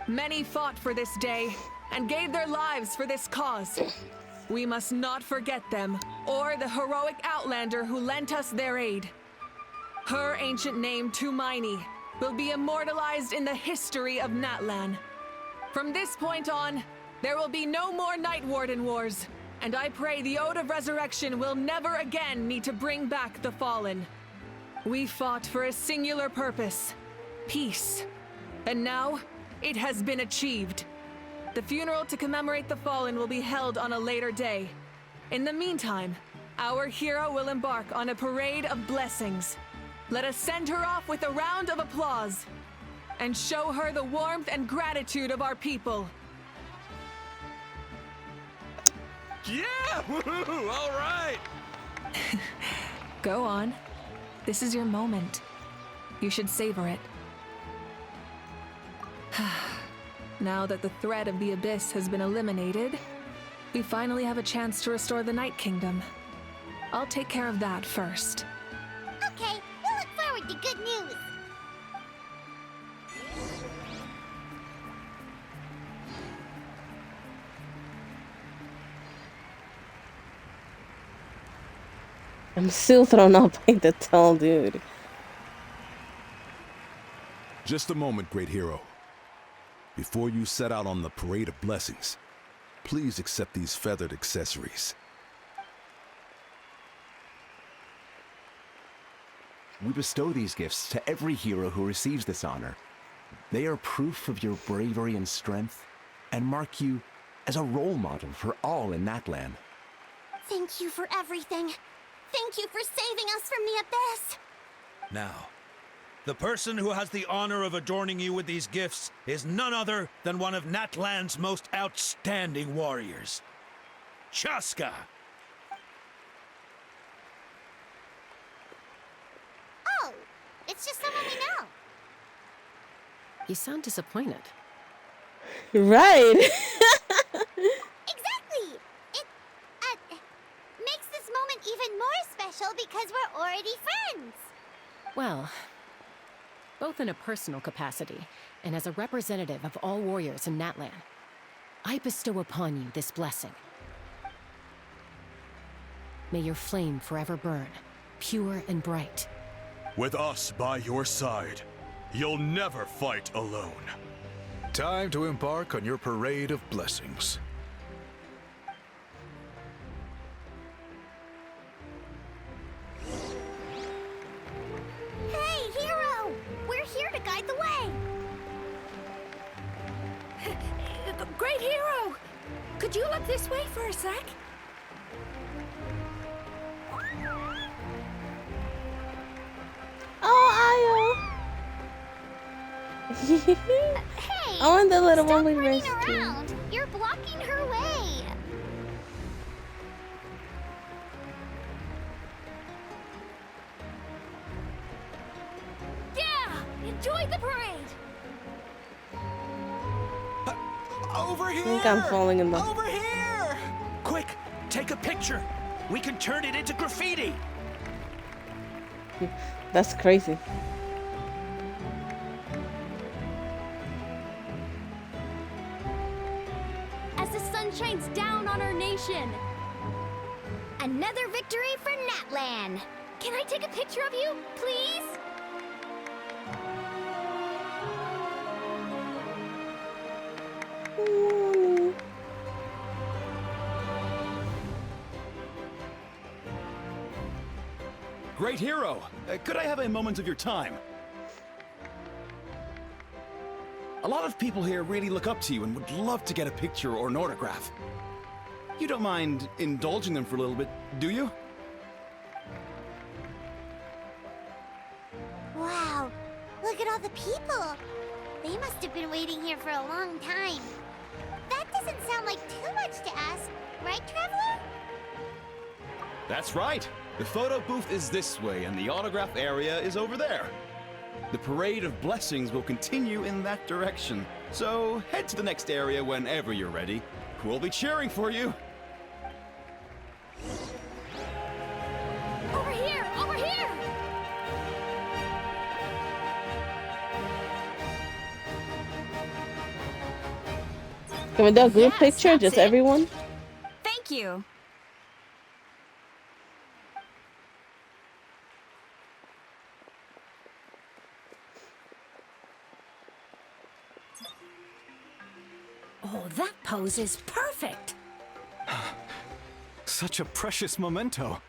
Many fought for this day and gave their lives for this cause. We must not forget them or the heroic Outlander who lent us their aid. Her ancient name, Tumaini, will be immortalized in the history of Natlan. From this point on, there will be no more Night Warden wars, and I pray the Ode of Resurrection will never again need to bring back the Fallen. We fought for a singular purpose, peace. And now, it has been achieved. The funeral to commemorate the Fallen will be held on a later day. In the meantime, our hero will embark on a parade of blessings. Let us send her off with a round of applause and show her the warmth and gratitude of our people. Yeah! Woohoo! All right! Go on. This is your moment. You should savor it. Now that the threat of the Abyss has been eliminated, we finally have a chance to restore the Night Kingdom. I'll take care of that first. Okay, we'll look forward to good news. I'm still thrown off by the tall dude. Just a moment, great hero. Before you set out on the parade of blessings, please accept these feathered accessories. We bestow these gifts to every hero who receives this honor. They are proof of your bravery and strength, and mark you as a role model for all in Natlan. Thank you for everything. Thank you for saving us from the Abyss. Now, the person who has the honor of adorning you with these gifts is none other than one of Natlan's most outstanding warriors, Chaska. Oh, it's just someone we know. You sound disappointed. Right. Exactly. It makes this moment even more special because we're already friends. Well, both in a personal capacity and as a representative of all warriors in Natlan, I bestow upon you this blessing. May your flame forever burn, pure and bright. With us by your side, you'll never fight alone. Time to embark on your parade of blessings. Hey, hero! We're here to guide the way. Great hero! Could you look this way for a sec? Oh, Io. Hey! I want the little stop one we running rescued. around. You're blocking her way. Yeah! Enjoy the parade! Over here! I think I'm falling in love. Over here! Quick, take a picture. We can turn it into graffiti. That's crazy. shines down on our nation. Another victory for Natlan. Can I take a picture of you, please? Great hero! Could I have a moment of your time? A lot of people here really look up to you and would love to get a picture or an autograph. You don't mind indulging them for a little bit, do you? Wow, look at all the people. They must have been waiting here for a long time. That doesn't sound like too much to ask, right, Traveler? That's right. The photo booth is this way and the autograph area is over there. The parade of blessings will continue in that direction. So head to the next area whenever you're ready. We'll be cheering for you. Over here! Over here! Can we do a group picture? Just everyone? Thank you. Oh, that pose is perfect. Such a precious memento.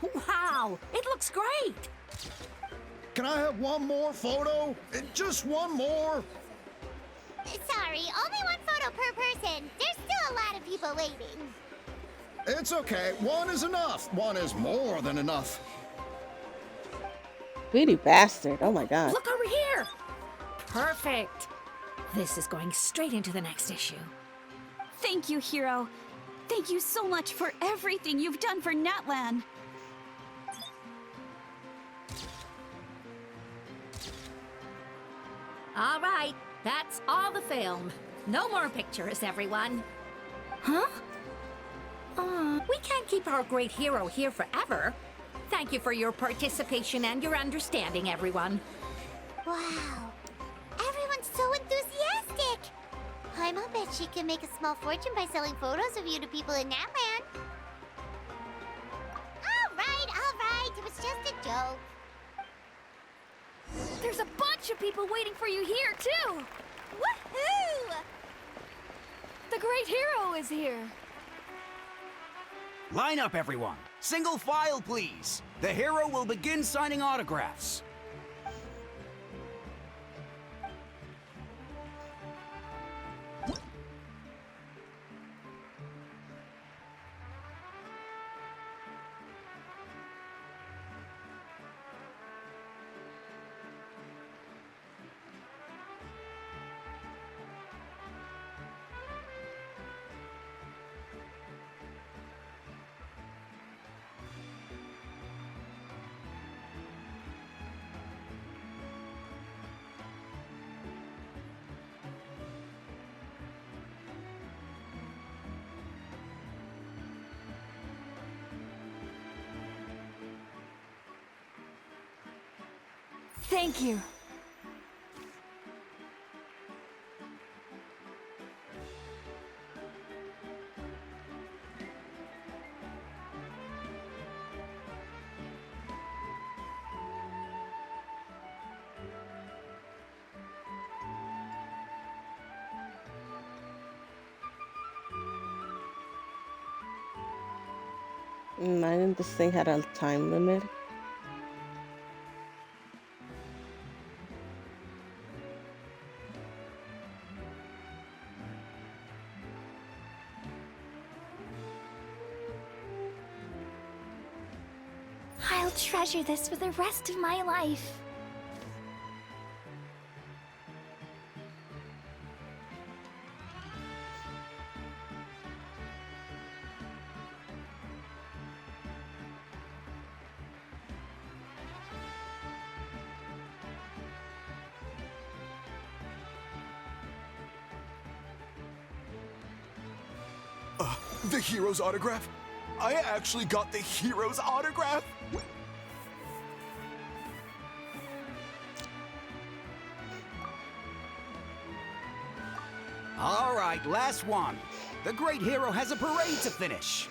Wow, it looks great. Can I have one more photo? Just one more? Sorry, only one photo per person. There's still a lot of people waiting. It's okay. One is enough. One is more than enough. Greedy bastard. Oh my god. Look over here. Perfect. This is going straight into the next issue. Thank you, Hero. Thank you so much for everything you've done for Natlan. All right, that's all the film. No more pictures, everyone. Huh? We can't keep our great hero here forever. Thank you for your participation and your understanding, everyone. Wow, everyone's so enthusiastic. I'll bet she can make a small fortune by selling photos of you to people in Natlan. All right, it was just a joke. There's a bunch of people waiting for you here, too! Woohoo! The great hero is here. Line up, everyone. Single file, please. The hero will begin signing autographs. Thank you. I didn't this thing had a time limit. I'll treasure this for the rest of my life. The hero's autograph? I actually got the hero's autograph? All right, last one. The great hero has a parade to finish.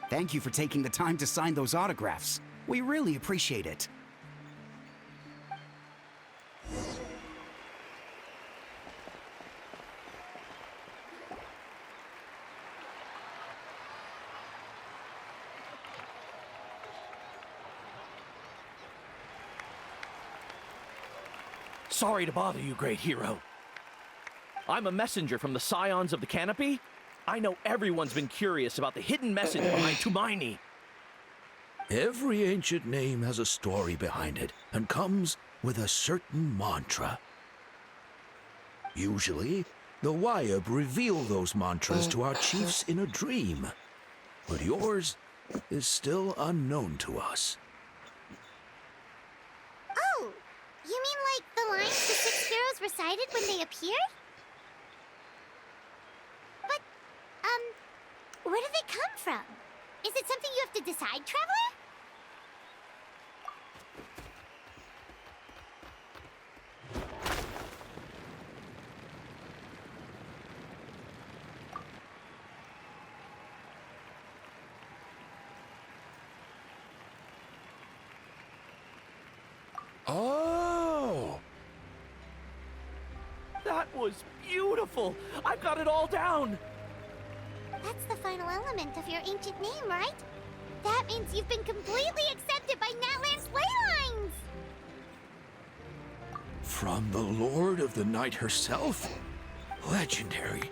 Thank you for taking the time to sign those autographs. We really appreciate it. Sorry to bother you, great hero. I'm a messenger from the Scions of the Canopy. I know everyone's been curious about the hidden message behind Tumaini. Every ancient name has a story behind it and comes with a certain mantra. Usually, the Wayab reveal those mantras to our chiefs in a dream, but yours is still unknown to us. Oh, you mean like the lines the 6 heroes recited when they appeared? But, where do they come from? Is it something you have to decide, Traveler? Oh! That was beautiful! I've got it all down! That's the final element of your ancient name, right? That means you've been completely accepted by Natlan's Waylines! From the Lord of the Night herself? Legendary.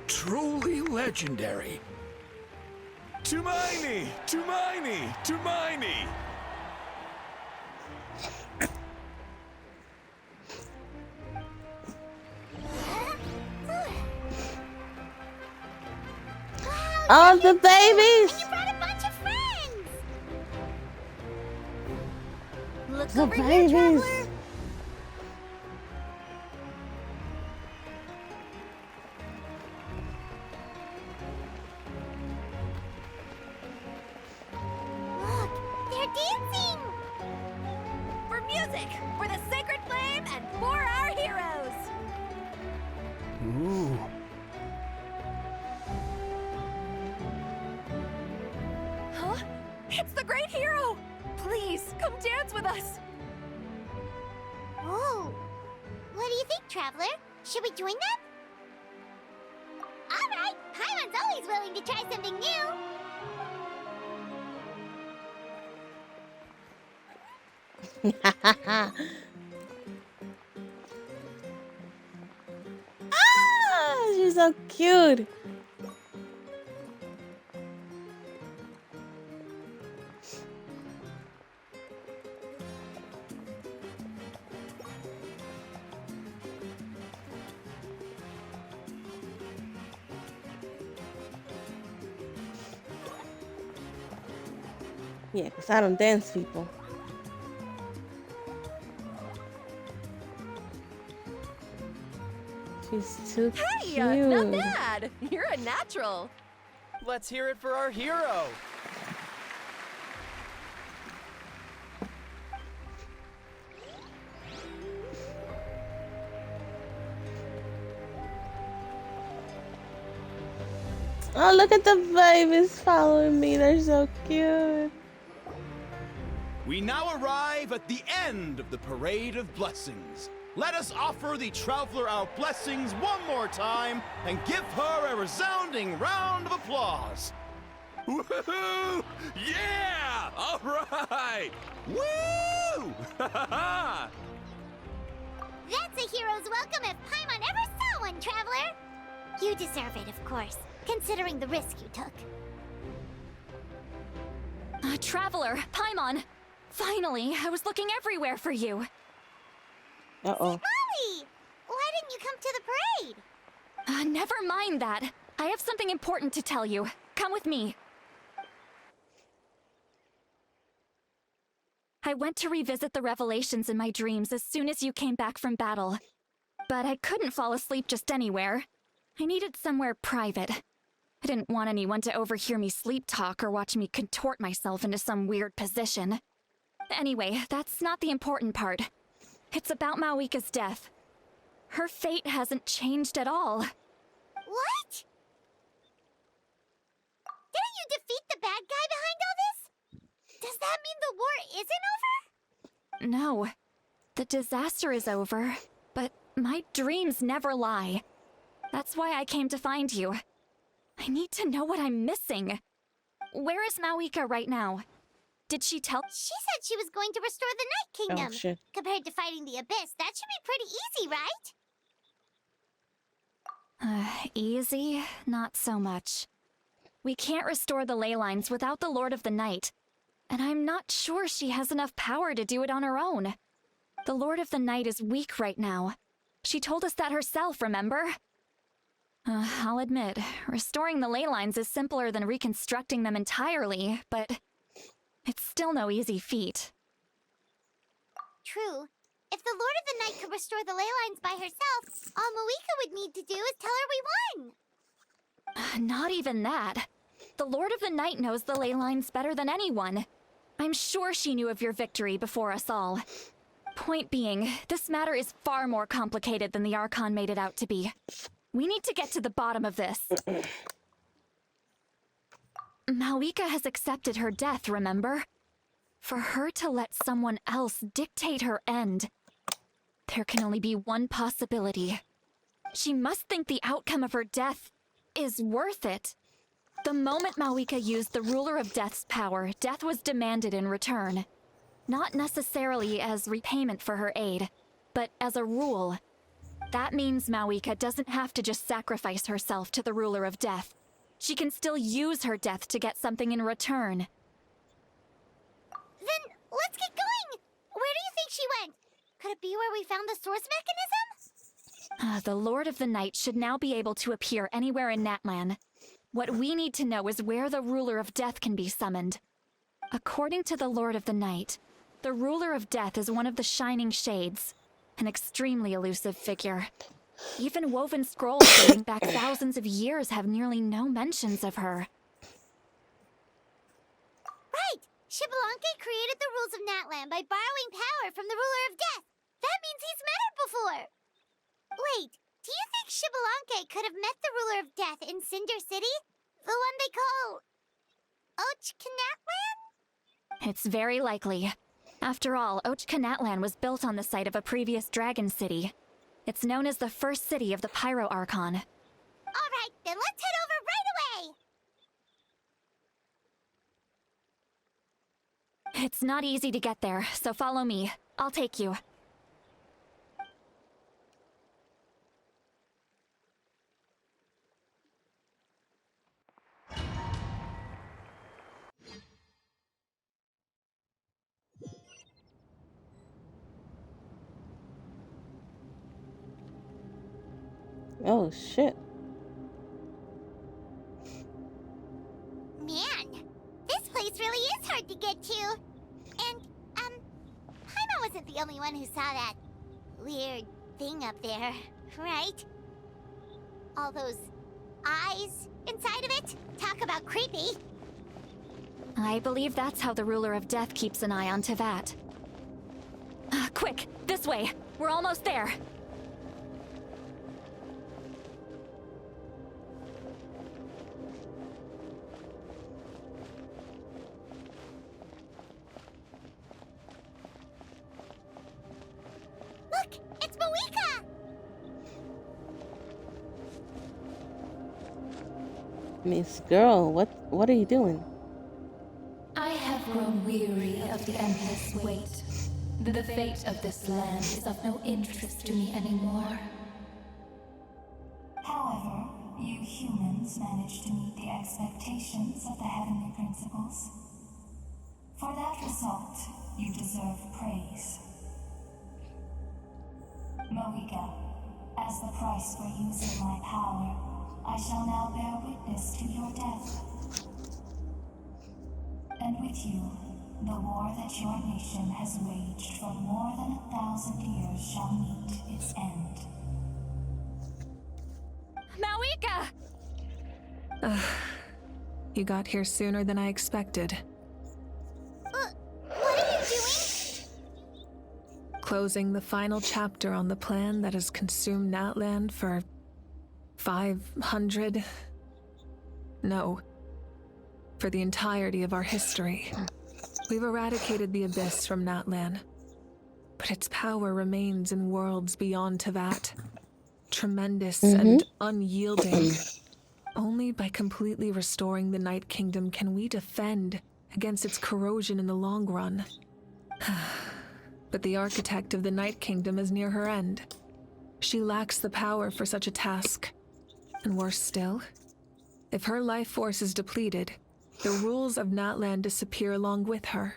Truly legendary. Tumaini! Tumaini! Tumaini! Oh, the babies! You brought a bunch of friends! Look The over here, babies! Traveler! Look, they're dancing! For music, for the sacred flame, and for our heroes! Ooh. Huh? It's the great hero! Please, come dance with us! Oh, what do you think, Traveler? Should we join them? All right, Paimon's always willing to try something new. Ah, she's so cute. Yeah, because I don't dance people. She's too Hey, cute. not bad. You're a natural. Let's hear it for our hero! Oh, look at the babies following me. They're so cute. We now arrive at the end of the Parade of Blessings. Let us offer the Traveler our blessings one more time and give her a resounding round of applause. Woohoo! Yeah! All right! Woo! That's a hero's welcome if Paimon ever saw one, Traveler. You deserve it, of course, considering the risk you took. Traveler, Paimon! Finally, I was looking everywhere for you. Uh-oh. Molly! Why didn't you come to the parade? Never mind that. I have something important to tell you. Come with me. I went to revisit the revelations in my dreams as soon as you came back from battle. But I couldn't fall asleep just anywhere. I needed somewhere private. I didn't want anyone to overhear me sleep talk or watch me contort myself into some weird position. Anyway, that's not the important part. It's about Mawika's death. Her fate hasn't changed at all. What? Didn't you defeat the bad guy behind all this? Does that mean the war isn't over? No. The disaster is over, but my dreams never lie. That's why I came to find you. I need to know what I'm missing. Where is Mawika right now? Did she tell— She said she was going to restore the Night Kingdom. Oh, shit. Compared to fighting the Abyss, that should be pretty easy, right? Easy? Not so much. We can't restore the ley lines without the Lord of the Night, and I'm not sure she has enough power to do it on her own. The Lord of the Night is weak right now. She told us that herself, remember? I'll admit, restoring the ley lines is simpler than reconstructing them entirely, but it's still no easy feat. True. If the Lord of the Night could restore the ley lines by herself, all Mawika would need to do is tell her we won. Not even that. The Lord of the Night knows the ley lines better than anyone. I'm sure she knew of your victory before us all. Point being, this matter is far more complicated than the Archon made it out to be. We need to get to the bottom of this. Mawika has accepted her death, remember? For her to let someone else dictate her end, there can only be one possibility. She must think the outcome of her death is worth it. The moment Mawika used the Ruler of Death's power, death was demanded in return. Not necessarily as repayment for her aid, but as a rule. That means Mawika doesn't have to just sacrifice herself to the Ruler of Death. She can still use her death to get something in return. Then let's get going! Where do you think she went? Could it be where we found the source mechanism? The Lord of the Night should now be able to appear anywhere in Natlan. What we need to know is where the Ruler of Death can be summoned. According to the Lord of the Night, the Ruler of Death is one of the Shining Shades, an extremely elusive figure. Even woven scrolls dating back thousands of years have nearly no mentions of her. Right! Xbalanque created the rules of Natlan by borrowing power from the Ruler of Death. That means he's met her before! Wait, do you think Xbalanque could have met the Ruler of Death in Cinder City? The one they call... Ochkanatlan? It's very likely. After all, Ochkanatlan was built on the site of a previous dragon city. It's known as the first city of the Pyro Archon. Alright, then let's head over right away! It's not easy to get there, so follow me. I'll take you. Oh, shit. Man, this place really is hard to get to. And, Paimon wasn't the only one who saw that weird thing up there, right? All those eyes inside of it? Talk about creepy. I believe that's how the Ruler of Death keeps an eye on Tevat. Quick, this way! We're almost there! Look, it's Mawika! Miss Girl, what are you doing? I have grown weary of the endless wait. The fate of this land is of no interest to me anymore. However, you humans managed to meet the expectations of the Heavenly Principles. For that result, you deserve praise. Mawika, as the price for using my power, I shall now bear witness to your death. And with you, the war that your nation has waged for more than 1,000 years shall meet its end. Mawika! You got here sooner than I expected. What are you doing? Closing the final chapter on the plan that has consumed Natlan for 500... No. For the entirety of our history. We've eradicated the Abyss from Natlan. But its power remains in worlds beyond Teyvat. Tremendous and unyielding. Only by completely restoring the Night Kingdom can we defend against its corrosion in the long run. But the architect of the Night Kingdom is near her end. She lacks the power for such a task. And worse still, if her life force is depleted, the rules of Natlan disappear along with her.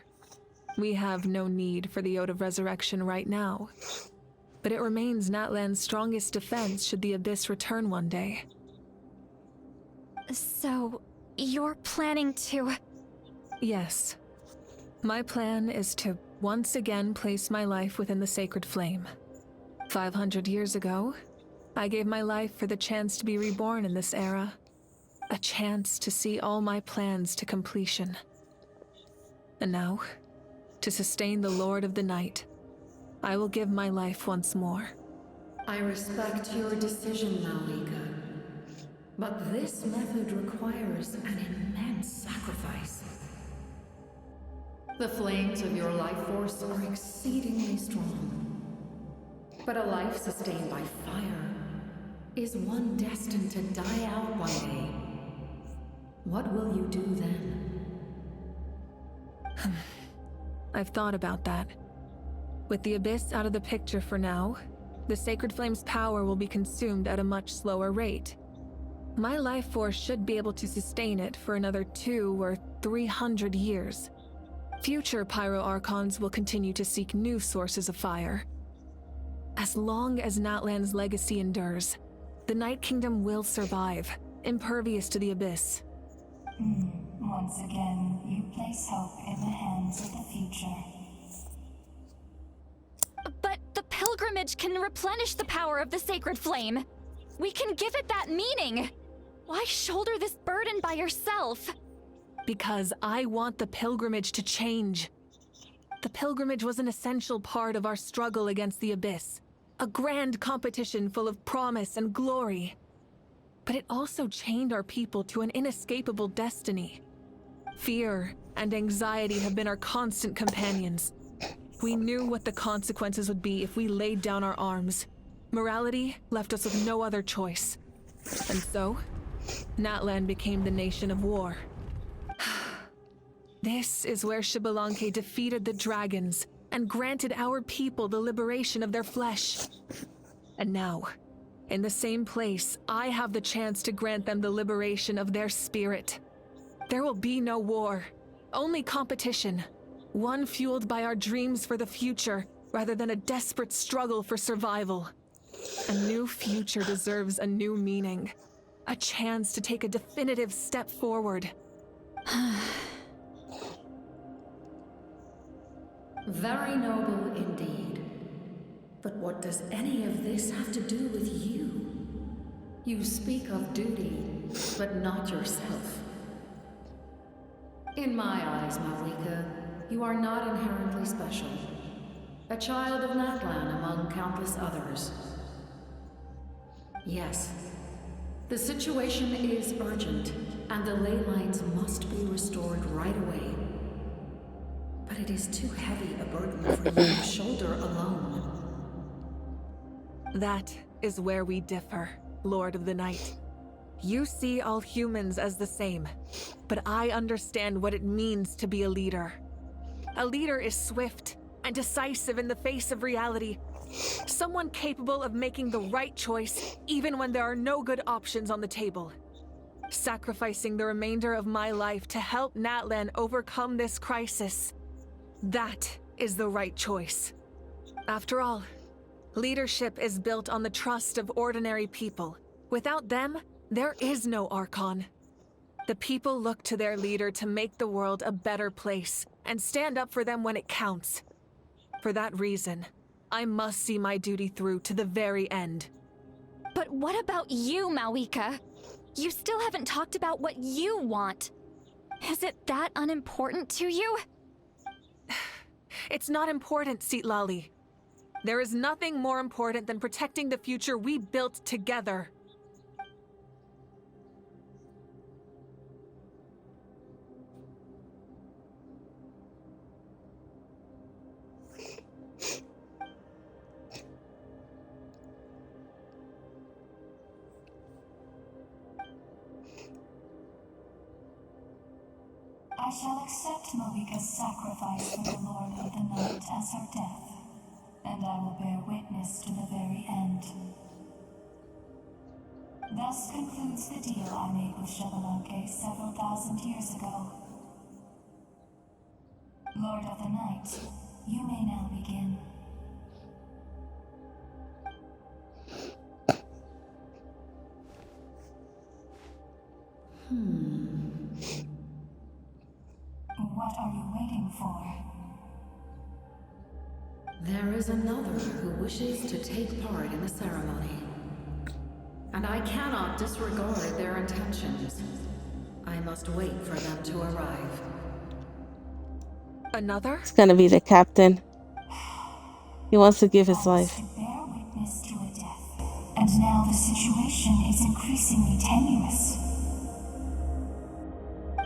We have no need for the Ode of Resurrection right now. But it remains Natlan's strongest defense should the Abyss return one day. So, you're planning to... Yes. My plan is to once again place my life within the sacred flame. 500 years ago, I gave my life for the chance to be reborn in this era. A chance to see all my plans to completion. And now, to sustain the Lord of the Night, I will give my life once more. I respect your decision, Malika. But this method requires an immense sacrifice. The flames of your life force are exceedingly strong. But a life sustained by fire is one destined to die out one day. What will you do then? I've thought about that. With the Abyss out of the picture for now, the Sacred Flame's power will be consumed at a much slower rate. My life force should be able to sustain it for another 200 or 300 years. Future Pyro Archons will continue to seek new sources of fire. As long as Natlan's legacy endures, the Night Kingdom will survive, impervious to the Abyss. Once again, you place hope in the hands of the future. But the pilgrimage can replenish the power of the sacred flame. We can give it that meaning. Why shoulder this burden by yourself? Because I want the pilgrimage to change. The pilgrimage was an essential part of our struggle against the Abyss. A grand competition full of promise and glory. But it also chained our people to an inescapable destiny. Fear and anxiety have been our constant companions. We knew what the consequences would be if we laid down our arms. Morality left us with no other choice. And so, Natlan became the nation of war. This is where Xbalanque defeated the dragons and granted our people the liberation of their flesh. And now, in the same place, I have the chance to grant them the liberation of their spirit. There will be no war, only competition. One fueled by our dreams for the future, rather than a desperate struggle for survival. A new future deserves a new meaning. A chance to take a definitive step forward. Very noble indeed. But what does any of this have to do with you? You speak of duty, but not yourself. In my eyes, Malika, you are not inherently special. A child of Natlan among countless others. Yes, the situation is urgent, and the ley lines must be restored right away. But it is too heavy a burden for you to shoulder alone. That is where we differ, Lord of the Night. You see all humans as the same, but I understand what it means to be a leader. A leader is swift and decisive in the face of reality. Someone capable of making the right choice even when there are no good options on the table. Sacrificing the remainder of my life to help Natlan overcome this crisis. That is the right choice. After all, leadership is built on the trust of ordinary people. Without them, there is no Archon. The people look to their leader to make the world a better place and stand up for them when it counts. For that reason, I must see my duty through to the very end. But what about you, Malika? You still haven't talked about what you want. Is it that unimportant to you? It's not important, Citlali. There is nothing more important than protecting the future we built together. I shall accept Malika's sacrifice for the Lord of the Night as her death, and I will bear witness to the very end. Thus concludes the deal I made with Xbalanque several thousand years ago. Lord of the Night, you may now begin. What are you waiting for? There is another who wishes to take part in the ceremony. And I cannot disregard their intentions. I must wait for them to arrive. Another? It's gonna be the captain. He wants to give his life. Bear witness to a death, and now the situation is increasingly tenuous.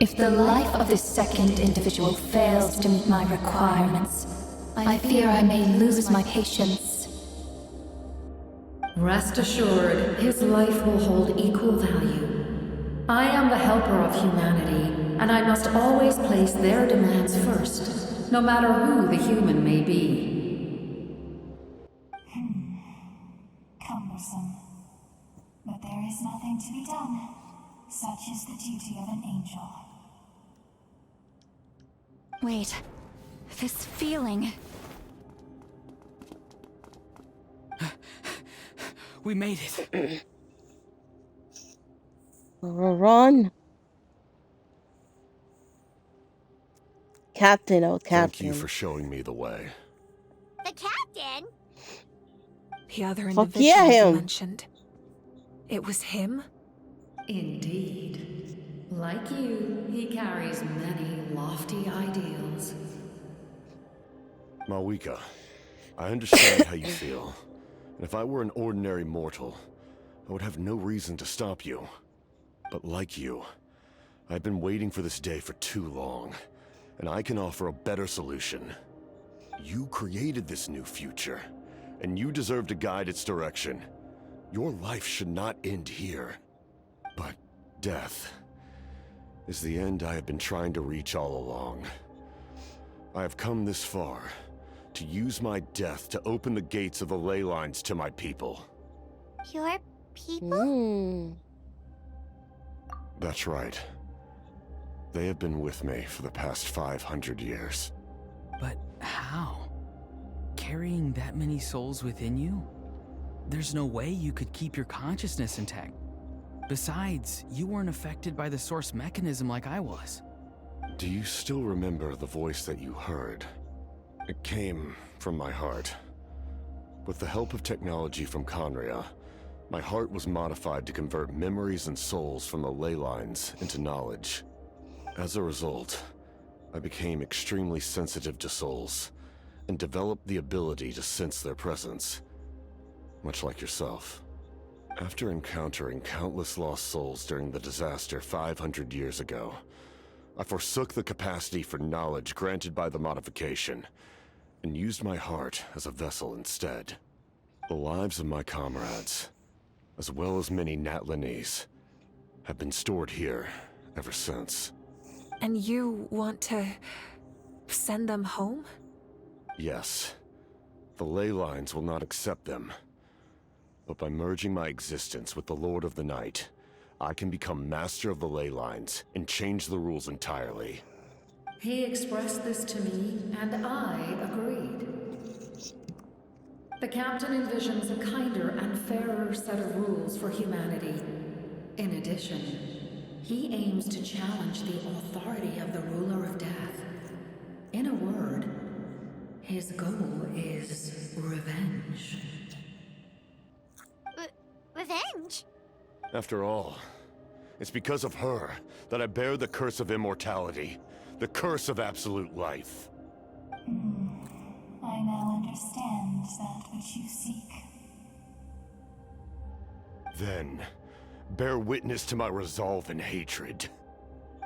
If the life of this second individual fails to meet my requirements, I fear I may lose my patience. Rest assured, his life will hold equal value. I am the helper of humanity, and I must always place their demands first, no matter who the human may be. Cumbersome. But there is nothing to be done. Such is the duty of an angel. Wait, this feeling. We made it. Run. Captain, oh Captain. Thank you for showing me the way. The captain? The other Fuck individual yeah, you him. mentioned. It was him? Indeed. Like you, he carries many lofty ideals. Malika, I understand how you feel. And if I were an ordinary mortal, I would have no reason to stop you. But like you, I've been waiting for this day for too long, and I can offer a better solution. You created this new future, and you deserve to guide its direction. Your life should not end here. But death is the end I have been trying to reach all along. I have come this far to use my death to open the gates of the ley lines to my people. Your people? That's right. They have been with me for the past 500 years. But how? Carrying that many souls within you? There's no way you could keep your consciousness intact. Besides, you weren't affected by the source mechanism like I was. Do you still remember the voice that you heard? It came from my heart. With the help of technology from Conria, my heart was modified to convert memories and souls from the ley lines into knowledge. As a result, I became extremely sensitive to souls, and developed the ability to sense their presence, much like yourself. After encountering countless lost souls during the disaster 500 years ago, I forsook the capacity for knowledge granted by the modification, and used my heart as a vessel instead. The lives of my comrades, as well as many Natlanese, have been stored here ever since. And you want to send them home? Yes. The ley lines will not accept them. But by merging my existence with the Lord of the Night, I can become master of the ley lines and change the rules entirely. He expressed this to me, and I agreed. The captain envisions a kinder and fairer set of rules for humanity. In addition, he aims to challenge the authority of the ruler of death. In a word, his goal is revenge. Revenge? After all, it's because of her that I bear the curse of immortality, the curse of absolute life. I now understand. find that which you seek. Then, bear witness to my resolve and hatred.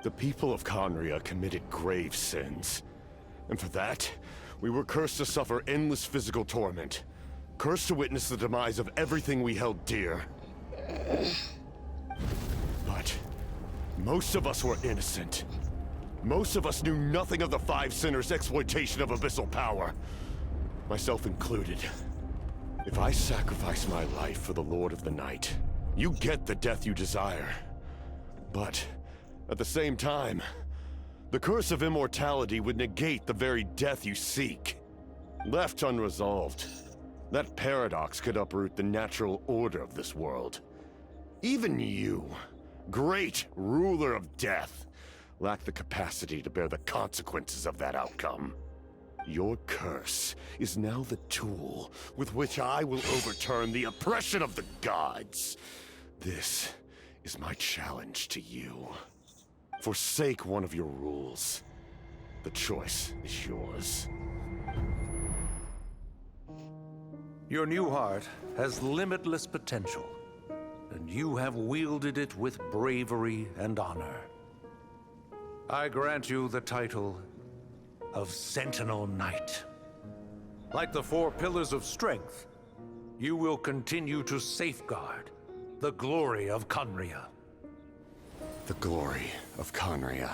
The people of Conria committed grave sins. And for that, we were cursed to suffer endless physical torment. Cursed to witness the demise of everything we held dear. But most of us were innocent. Most of us knew nothing of the Five Sinners' exploitation of abyssal power. Myself included. If I sacrifice my life for the Lord of the Night, you get the death you desire. But at the same time, the curse of immortality would negate the very death you seek. Left unresolved, that paradox could uproot the natural order of this world. Even you, great ruler of death, lack the capacity to bear the consequences of that outcome. Your curse is now the tool with which I will overturn the oppression of the gods. This is my challenge to you. Forsake one of your rules. The choice is yours. Your new heart has limitless potential, and you have wielded it with bravery and honor. I grant you the title of Sentinel Knight. Like the four pillars of strength, you will continue to safeguard the glory of Conria. The glory of Conria.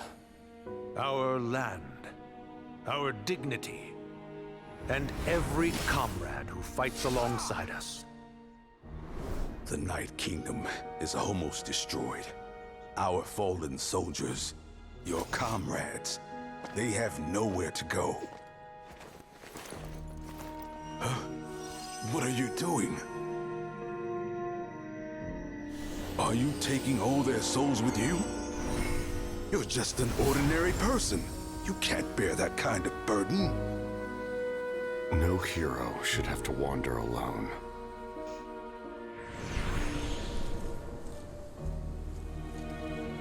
Our land, our dignity, and every comrade who fights alongside us. The Night Kingdom is almost destroyed. Our fallen soldiers, your comrades, they have nowhere to go. Huh? What are you doing? Are you taking all their souls with you? You're just an ordinary person. You can't bear that kind of burden. No hero should have to wander alone.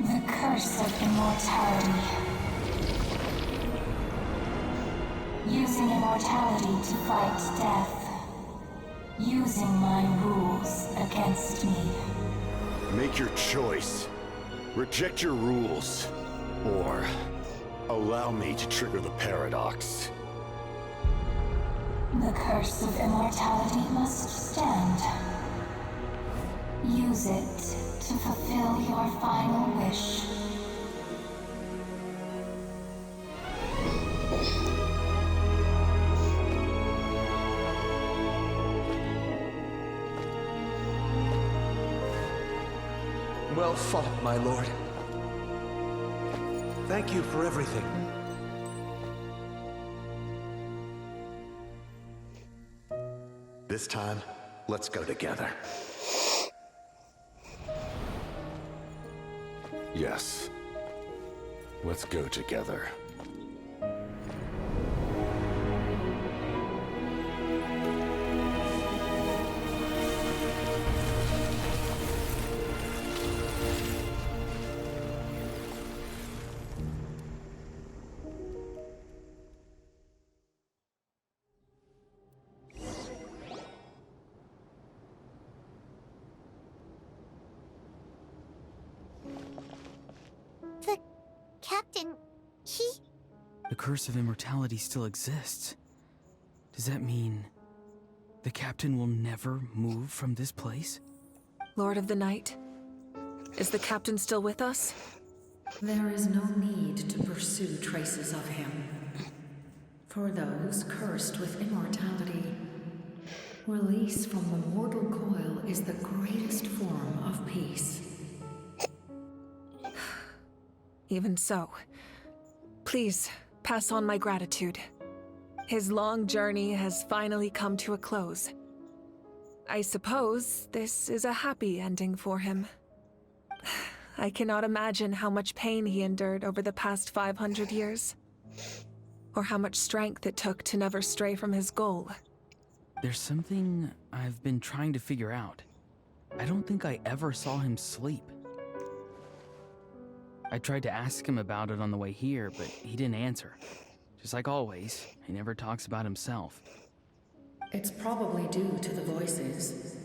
The curse of immortality. Using immortality to fight death. Using my rules against me. Make your choice. Reject your rules. Or allow me to trigger the paradox. The curse of immortality must stand. Use it to fulfill your final wish. Well fought, my lord. Thank you for everything. This time, let's go together. Yes. Let's go together. The captain, he... The curse of immortality still exists. Does that mean the captain will never move from this place? Lord of the Night, is the captain still with us? There is no need to pursue traces of him. For those cursed with immortality, release from the mortal coil is the greatest form of peace. Even so, please pass on my gratitude. His long journey has finally come to a close. I suppose this is a happy ending for him. I cannot imagine how much pain he endured over the past 500 years, or how much strength it took to never stray from his goal. There's something I've been trying to figure out. I don't think I ever saw him sleep. I tried to ask him about it on the way here, but he didn't answer. Just like always, he never talks about himself. It's probably due to the voices.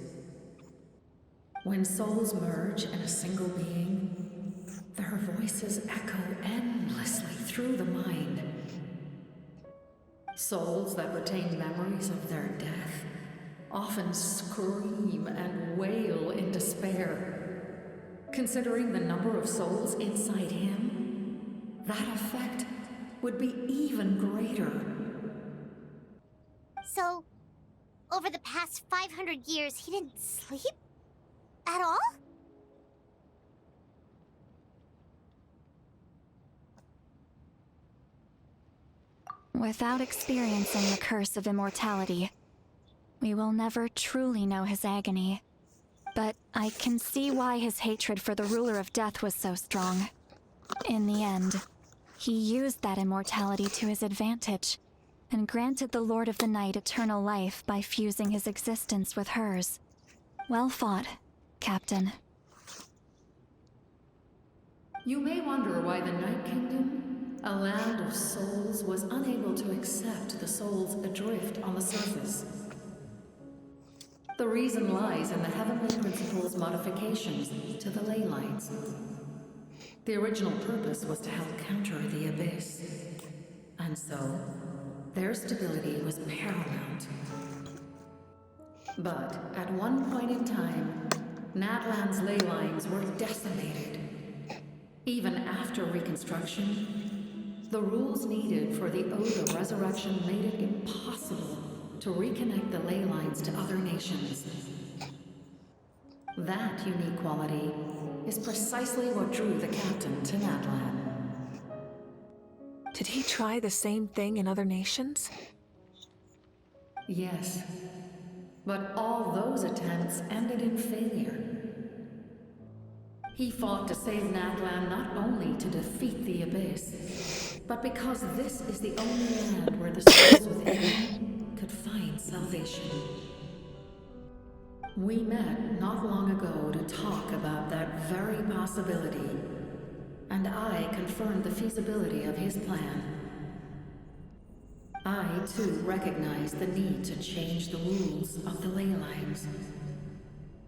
When souls merge in a single being, their voices echo endlessly through the mind. Souls that retain memories of their death often scream and wail in despair. Considering the number of souls inside him, that effect would be even greater. So, over the past 500 years, he didn't sleep? At all? Without experiencing the curse of immortality, we will never truly know his agony. But I can see why his hatred for the ruler of death was so strong. In the end, he used that immortality to his advantage, and granted the Lord of the Night eternal life by fusing his existence with hers. Well fought, Captain. You may wonder why the Night Kingdom, a land of souls, was unable to accept the souls adrift on the surface. The reason lies in the Heavenly Principle's modifications to the ley lines. The original purpose was to help counter the Abyss, and so their stability was paramount. But at one point in time, Natlan's ley lines were decimated. Even after reconstruction, the rules needed for the Ode of Resurrection made it impossible to reconnect the ley lines to other nations. That unique quality is precisely what drew the captain to Natlan. Did he try the same thing in other nations? Yes, but all those attempts ended in failure. He fought to save Natlan not only to defeat the Abyss, but because this is the only land where the souls within him could find salvation. We met not long ago to talk about that very possibility, and I confirmed the feasibility of his plan. I, too, recognize the need to change the rules of the ley lines.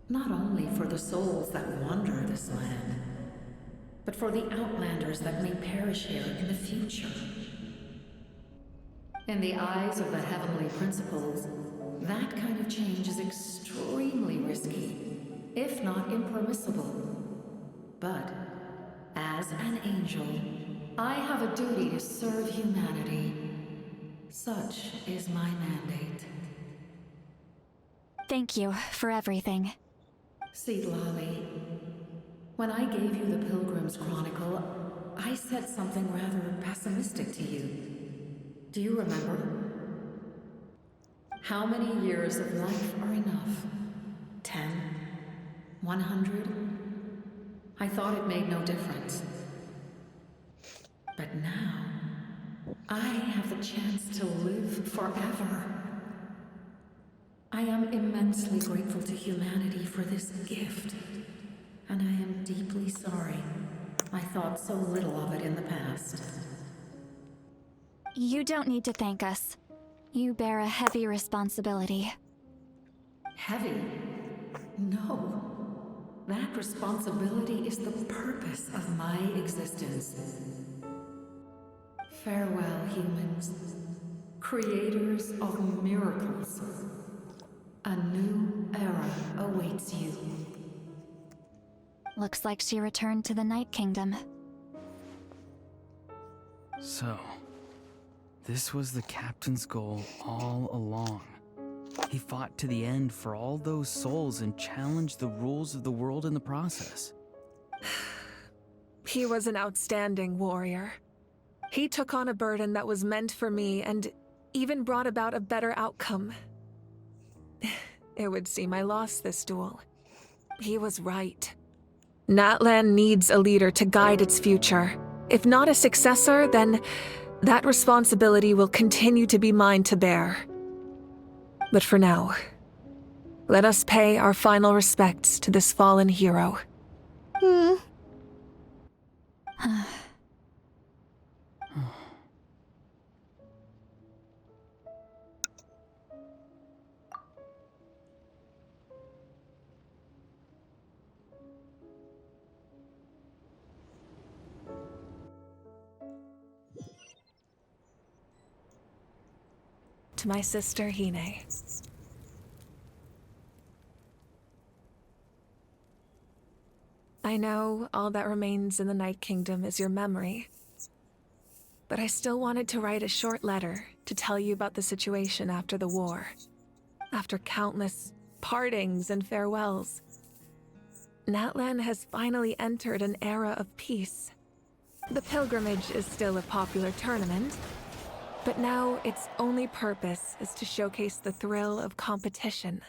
Not only for the souls that wander this land, but for the outlanders that may perish here in the future. In the eyes of the Heavenly Principles, that kind of change is extremely risky, if not impermissible. But, as an angel, I have a duty to serve humanity. Such is my mandate. Thank you for everything. Seedlolly, when I gave you the Pilgrim's Chronicle, I said something rather pessimistic to you. Do you remember? How many years of life are enough? 10? 100? I thought it made no difference. But now, I have the chance to live forever. I am immensely grateful to humanity for this gift, and I am deeply sorry I thought so little of it in the past. You don't need to thank us. You bear a heavy responsibility. Heavy? No. That responsibility is the purpose of my existence. Farewell, humans. Creators of miracles. A new era awaits you. Looks like she returned to the Night Kingdom. So, this was the captain's goal all along. He fought to the end for all those souls and challenged the rules of the world in the process. He was an outstanding warrior. He took on a burden that was meant for me and even brought about a better outcome. It would seem I lost this duel. He was right. Natlan needs a leader to guide its future. If not a successor, then that responsibility will continue to be mine to bear. But for now, let us pay our final respects to this fallen hero. to my sister Hine. I know all that remains in the Night Kingdom is your memory, but I still wanted to write a short letter to tell you about the situation after the war. After countless partings and farewells, Natlan has finally entered an era of peace. The pilgrimage is still a popular tournament, but now its only purpose is to showcase the thrill of competition,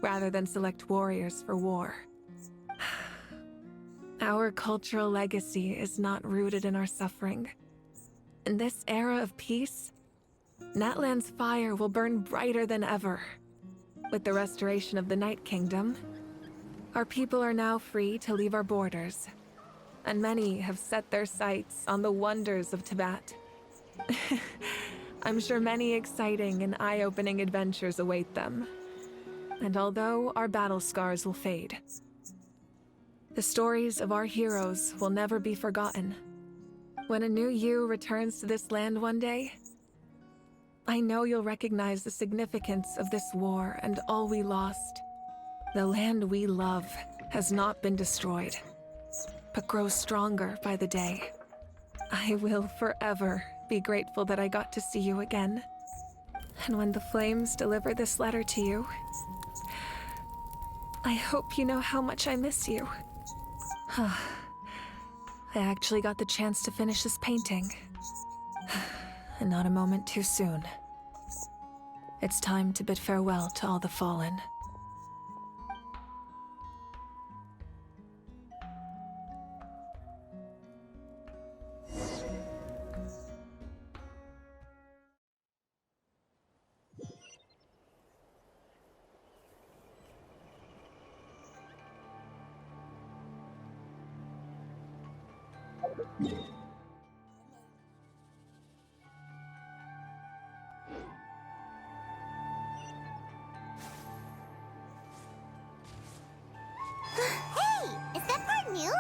rather than select warriors for war. Our cultural legacy is not rooted in our suffering. In this era of peace, Natlan's fire will burn brighter than ever. With the restoration of the Night Kingdom, our people are now free to leave our borders, and many have set their sights on the wonders of Tibet. I'm sure many exciting and eye-opening adventures await them. And although our battle scars will fade, the stories of our heroes will never be forgotten. When a new you returns to this land one day, I know you'll recognize the significance of this war and all we lost. The land we love has not been destroyed, but grows stronger by the day. I will forever be grateful that I got to see you again. And when the flames deliver this letter to you, I hope you know how much I miss you. I actually got the chance to finish this painting. And not a moment too soon. It's time to bid farewell to all the fallen. Hey! Is that part new?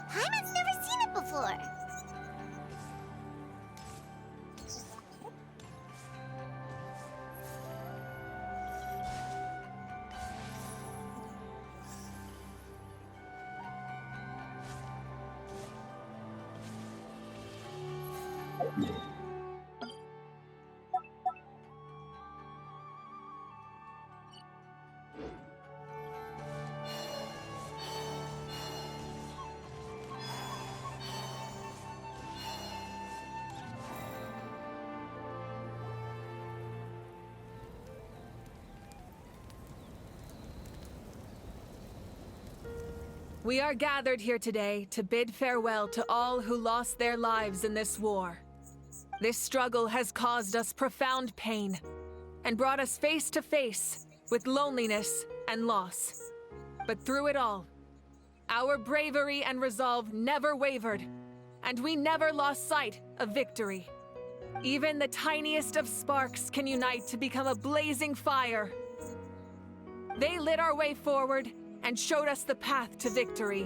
Hyman's never seen it before. We are gathered here today to bid farewell to all who lost their lives in this war. This struggle has caused us profound pain and brought us face to face with loneliness and loss. But through it all, our bravery and resolve never wavered, and we never lost sight of victory. Even the tiniest of sparks can unite to become a blazing fire. They lit our way forward and showed us the path to victory.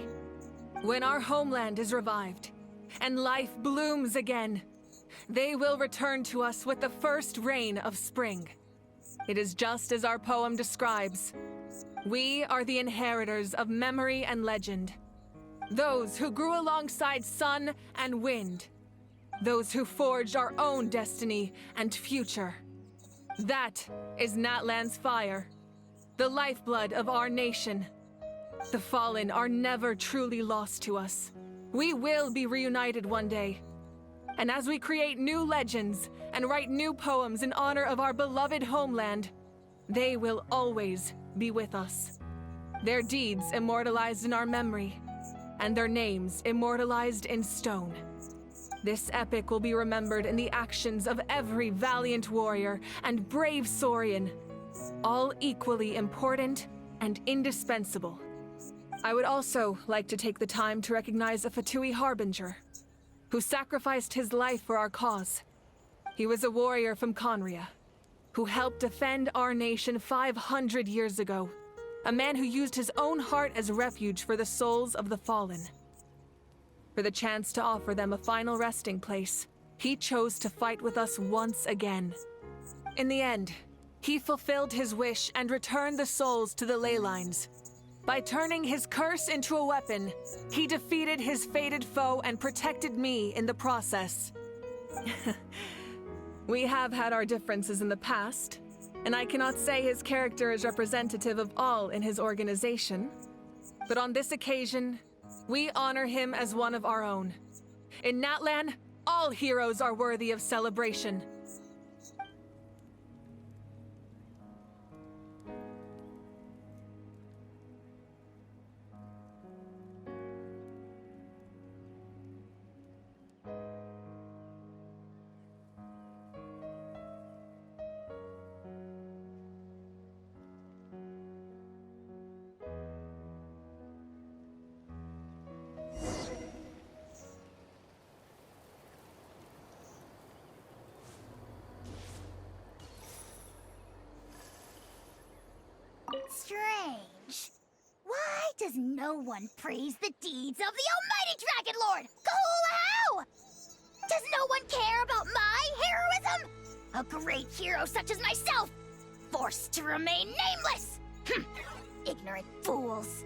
When our homeland is revived and life blooms again, they will return to us with the first rain of spring. It is just as our poem describes. We are the inheritors of memory and legend. Those who grew alongside sun and wind. Those who forged our own destiny and future. That is Natlan's fire, the lifeblood of our nation. The fallen are never truly lost to us. We will be reunited one day. And as we create new legends and write new poems in honor of our beloved homeland, they will always be with us. Their deeds immortalized in our memory, and their names immortalized in stone. This epic will be remembered in the actions of every valiant warrior and brave Saurian, all equally important and indispensable. I would also like to take the time to recognize a Fatui Harbinger, who sacrificed his life for our cause. He was a warrior from Conria, who helped defend our nation 500 years ago, a man who used his own heart as refuge for the souls of the fallen. For the chance to offer them a final resting place, he chose to fight with us once again. In the end, he fulfilled his wish and returned the souls to the ley lines. By turning his curse into a weapon, he defeated his fated foe and protected me in the process. We have had our differences in the past, and I cannot say his character is representative of all in his organization. But on this occasion, we honor him as one of our own. In Natlan, all heroes are worthy of celebration. Strange. Why does no one praise the deeds of the Almighty Dragon Lord? How? Does no one care about my heroism? A great hero such as myself, forced to remain nameless. Ignorant fools.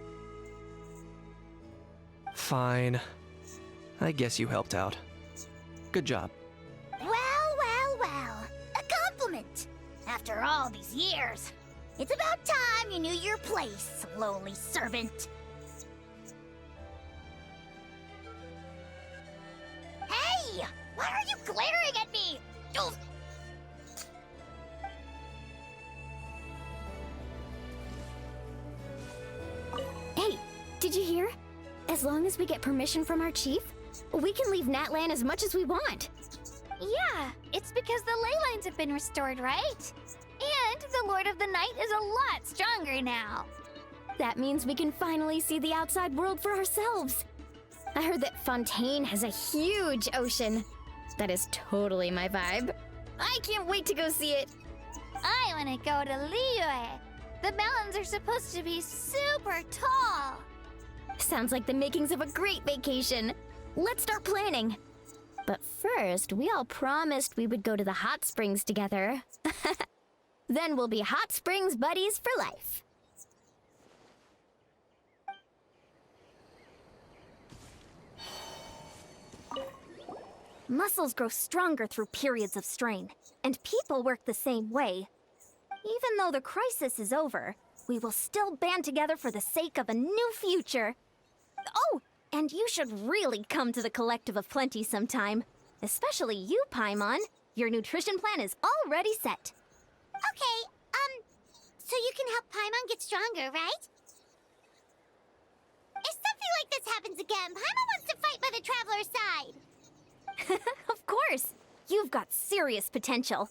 Fine. I guess you helped out. Good job. Well. A compliment. After all these years. It's about time you knew your place, lowly servant. Hey! Why are you glaring at me? Oof. Hey, did you hear? As long as we get permission from our chief, we can leave Natlan as much as we want. Yeah, it's because the ley lines have been restored, right? And the Lord of the Night is a lot stronger now. That means we can finally see the outside world for ourselves. I heard that Fontaine has a huge ocean. That is totally my vibe. I can't wait to go see it. I want to go to Liyue. The mountains are supposed to be super tall. Sounds like the makings of a great vacation. Let's start planning. But first, we all promised we would go to the hot springs together. Then we'll be hot springs buddies for life. Muscles grow stronger through periods of strain, and people work the same way. Even though the crisis is over, we will still band together for the sake of a new future. Oh, and you should really come to the Collective of Plenty sometime. Especially you, Paimon. Your nutrition plan is already set. Okay, so you can help Paimon get stronger, right? If something like this happens again, Paimon wants to fight by the Traveler's side. Of course! You've got serious potential.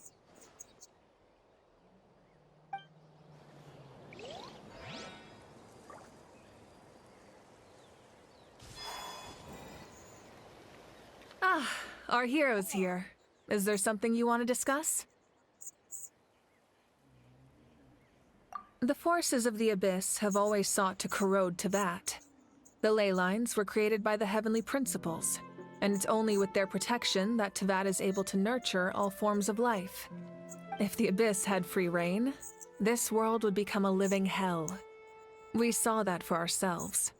Ah, our hero's here. Is there something you want to discuss? The forces of the Abyss have always sought to corrode Teyvat. The ley lines were created by the Heavenly Principles, and it's only with their protection that Teyvat is able to nurture all forms of life. If the Abyss had free reign, this world would become a living hell. We saw that for ourselves.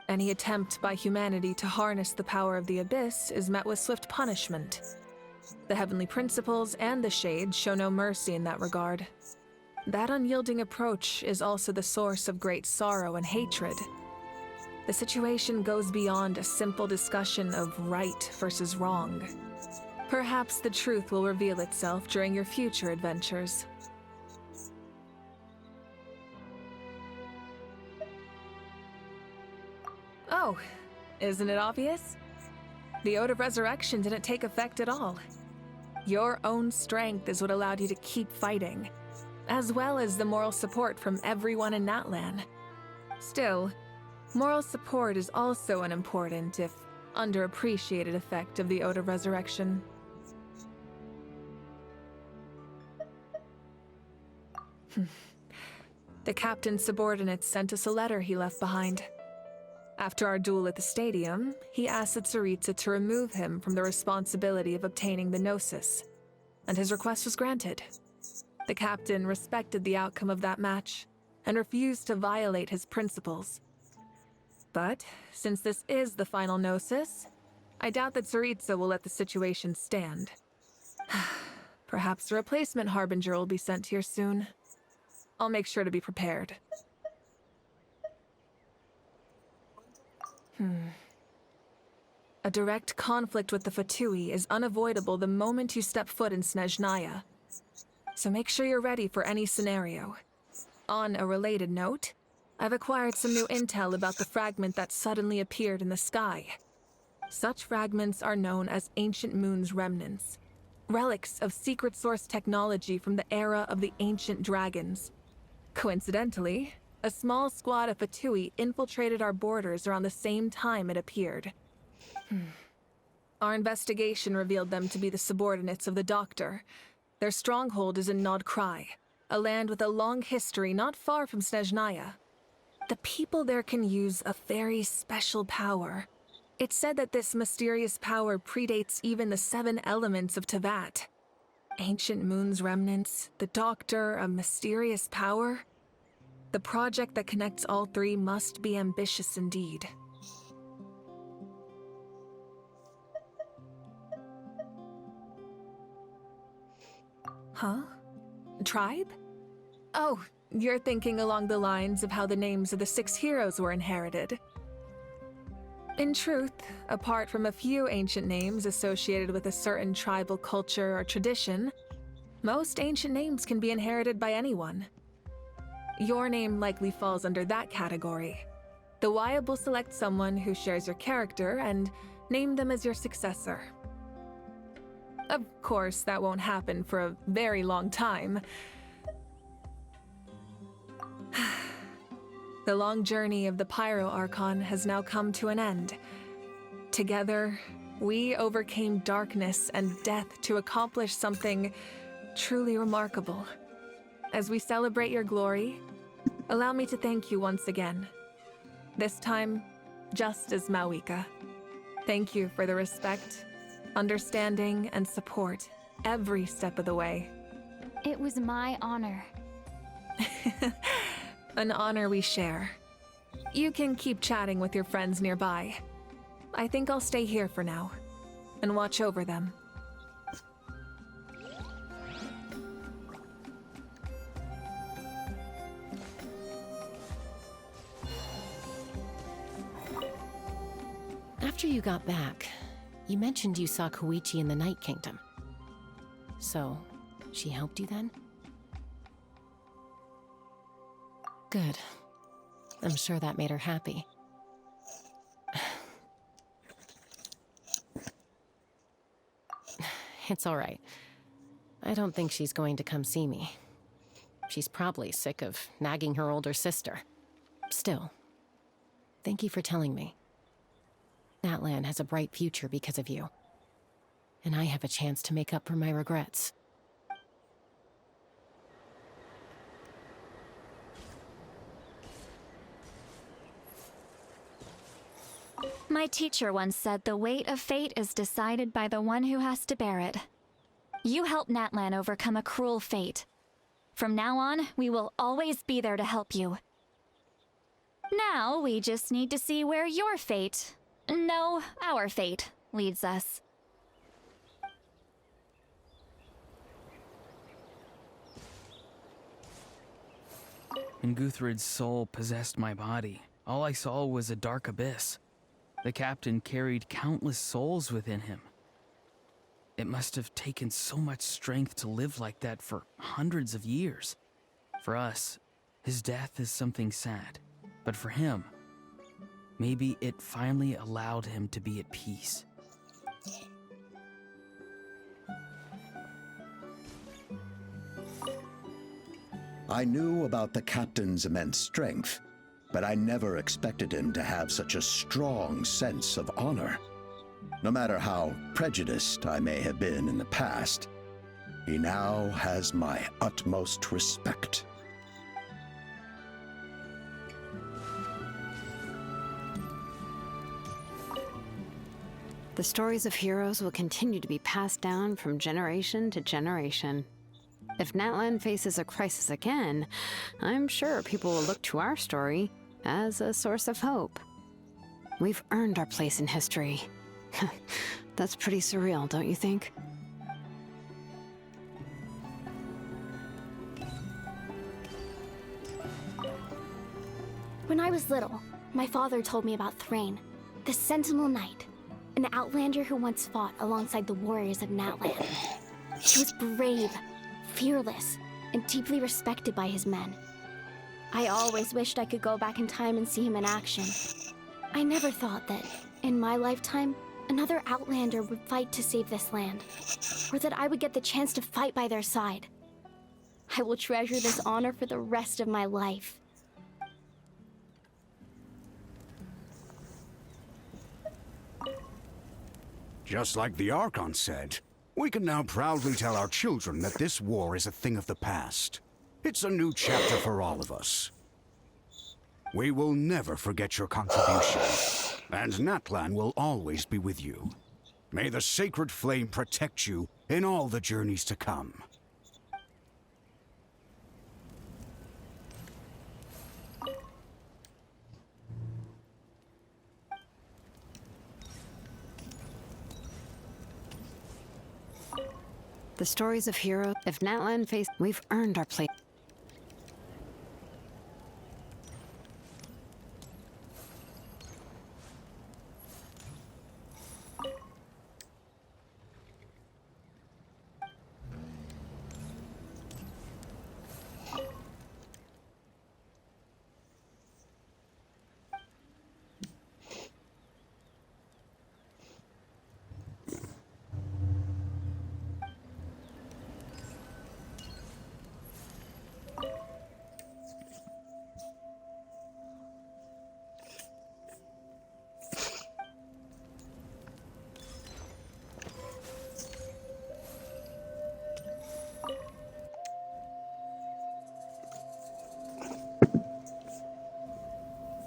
Any attempt by humanity to harness the power of the Abyss is met with swift punishment. The Heavenly Principles and the Shades show no mercy in that regard. That unyielding approach is also the source of great sorrow and hatred. The situation goes beyond a simple discussion of right versus wrong. Perhaps the truth will reveal itself during your future adventures. Oh, isn't it obvious? The Ode of Resurrection didn't take effect at all. Your own strength is what allowed you to keep fighting, as well as the moral support from everyone in Natlan. Still, moral support is also an important, if underappreciated, effect of the Ode of Resurrection. The captain's subordinates sent us a letter he left behind. After our duel at the stadium, he asked the Tsaritsa to remove him from the responsibility of obtaining the Gnosis, and his request was granted. The captain respected the outcome of that match and refused to violate his principles. But since this is the final Gnosis, I doubt that Tsaritsa will let the situation stand. Perhaps a replacement Harbinger will be sent here soon. I'll make sure to be prepared. A direct conflict with the Fatui is unavoidable the moment you step foot in Snezhnaya. So make sure you're ready for any scenario. On a related note, I've acquired some new intel about the fragment that suddenly appeared in the sky. Such fragments are known as Ancient Moon's remnants, relics of secret source technology from the era of the ancient dragons. Coincidentally, a small squad of Fatui infiltrated our borders around the same time it appeared. Our investigation revealed them to be the subordinates of the Doctor. Their stronghold is in Nod Krai, a land with a long history not far from Snezhnaya. The people there can use a very special power. It's said that this mysterious power predates even the 7 elements of Tevat. Ancient Moon's remnants, the Doctor, a mysterious power. The project that connects all 3 must be ambitious indeed. Huh? Tribe? Oh, you're thinking along the lines of how the names of the 6 heroes were inherited. In truth, apart from a few ancient names associated with a certain tribal culture or tradition, most ancient names can be inherited by anyone. Your name likely falls under that category. The Wyab will select someone who shares your character and name them as your successor. Of course, that won't happen for a very long time. The long journey of the Pyro Archon has now come to an end. Together, we overcame darkness and death to accomplish something truly remarkable. As we celebrate your glory, allow me to thank you once again. This time, just as Mawika. Thank you for the respect, understanding, and support every step of the way. It was my honor. An honor we share. You can keep chatting with your friends nearby. I think I'll stay here for now and watch over them. After you got back, you mentioned you saw Koichi in the Night Kingdom. So, she helped you then? Good. I'm sure that made her happy. It's all right. I don't think she's going to come see me. She's probably sick of nagging her older sister. Still, thank you for telling me. Natlan has a bright future because of you. And I have a chance to make up for my regrets. My teacher once said the weight of fate is decided by the one who has to bear it. You helped Natlan overcome a cruel fate. From now on, we will always be there to help you. Now, we just need to see where your fate, no, our fate, leads us. When Guthred's soul possessed my body, all I saw was a dark abyss. The captain carried countless souls within him. It must have taken so much strength to live like that for hundreds of years. For us, his death is something sad. But for him, maybe it finally allowed him to be at peace. I knew about the captain's immense strength, but I never expected him to have such a strong sense of honor. No matter how prejudiced I may have been in the past, he now has my utmost respect. The stories of heroes will continue to be passed down from generation to generation. If Natlan faces a crisis again, I'm sure people will look to our story as a source of hope. We've earned our place in history. That's pretty surreal, don't you think? When I was little, my father told me about Thrain, the Sentinel Knight, an outlander who once fought alongside the warriors of Natlan. He was brave, fearless, and deeply respected by his men. I always wished I could go back in time and see him in action. I never thought that, in my lifetime, another outlander would fight to save this land, or that I would get the chance to fight by their side. I will treasure this honor for the rest of my life. Just like the Archon said, we can now proudly tell our children that this war is a thing of the past. It's a new chapter for all of us. We will never forget your contribution, and Natlan will always be with you. May the sacred flame protect you in all the journeys to come. The stories of heroes. If Natlan faced, we've earned our place.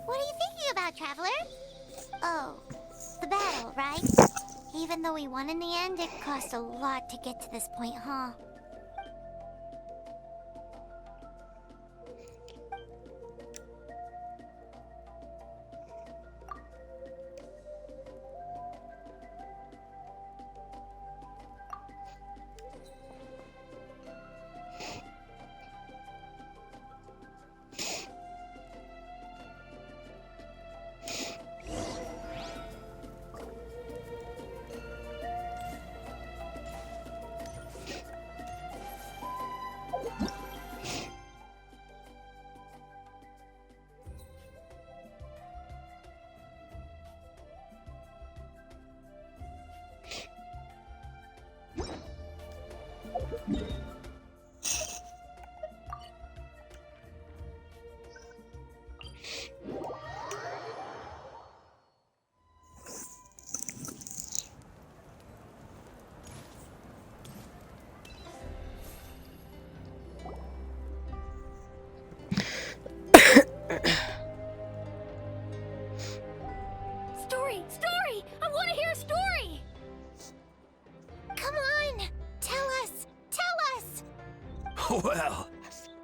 What are you thinking about, Traveler? Oh, the battle, right? Even though we won in the end, it cost a lot to get to this point, huh? Story! Story! I want to hear a story! Come on! Tell us! Tell us! Well,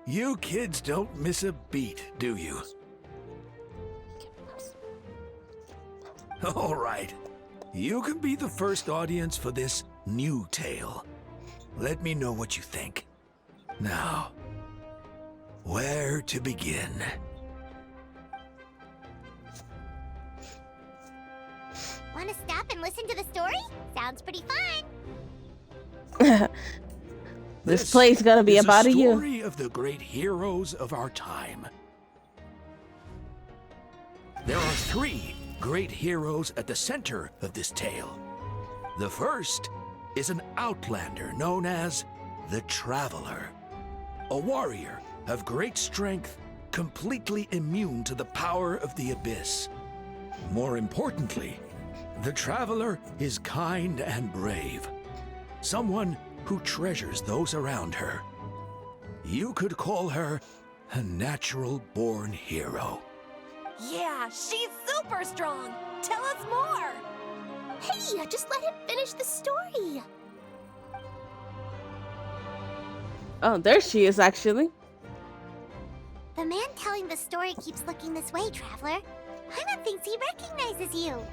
you kids don't miss a beat, do you? All right. You can be the first audience for this new tale. Let me know what you think. Now, where to begin? Want to stop and listen to the story? Sounds pretty fun. This play's gonna be about a you. story of the great heroes of our time. There are 3 great heroes at the center of this tale. The first is an outlander known as the Traveler, a warrior of great strength, completely immune to the power of the Abyss. More importantly, the Traveler is kind and brave, someone who treasures those around her. You could call her a natural-born hero. Yeah, she's super strong! Tell us more! Hey, just let him finish the story! Oh, there she is, actually. The man telling the story keeps looking this way, Traveler. Paimon thinks he recognizes you.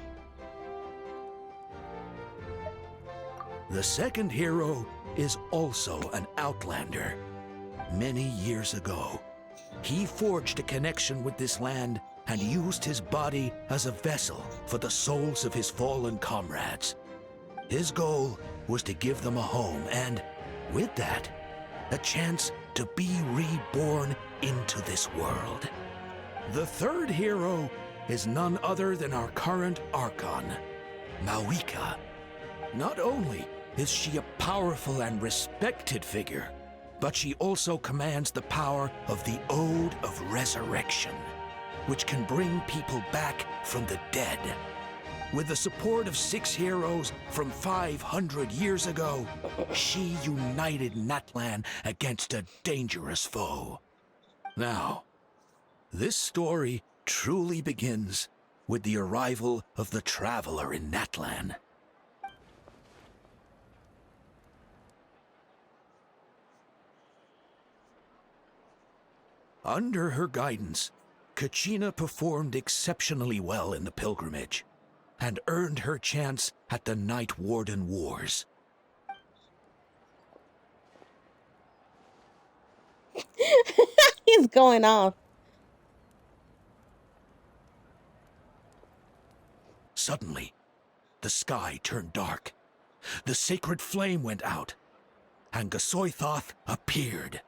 The second hero is also an outlander. Many years ago, he forged a connection with this land and used his body as a vessel for the souls of his fallen comrades. His goal was to give them a home and, with that, a chance to be reborn into this world. The third hero is none other than our current Archon, Mawika. Not only is she a powerful and respected figure, but she also commands the power of the Ode of Resurrection, which can bring people back from the dead. With the support of 6 heroes from 500 years ago, she united Natlan against a dangerous foe. Now, this story truly begins with the arrival of the Traveler in Natlan. Under her guidance, Kachina performed exceptionally well in the pilgrimage and earned her chance at the Night Warden Wars. He's going off. Suddenly, the sky turned dark. The sacred flame went out, and Gasoithoth appeared.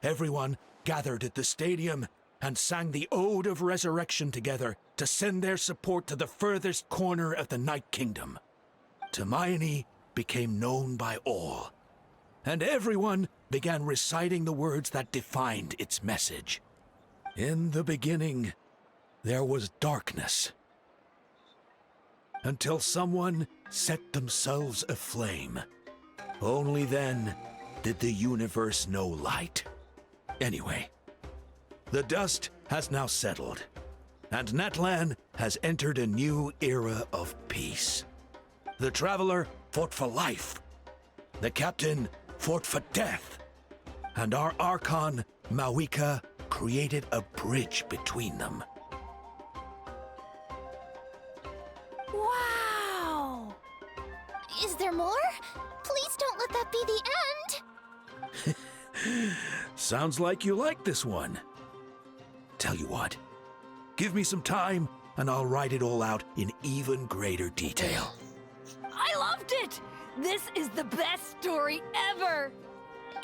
Everyone gathered at the stadium and sang the Ode of Resurrection together to send their support to the furthest corner of the Night Kingdom. Hermione became known by all, and everyone began reciting the words that defined its message. In the beginning, there was darkness, until someone set themselves aflame. Only then did the universe know light. Anyway, the dust has now settled, and Natlan has entered a new era of peace. The Traveler fought for life, the Captain fought for death, and our Archon, Mawika, created a bridge between them. Wow! Is there more? Please don't let that be the end! Sounds like you like this one. Tell you what, give me some time and I'll write it all out in even greater detail. I loved it! This is the best story ever!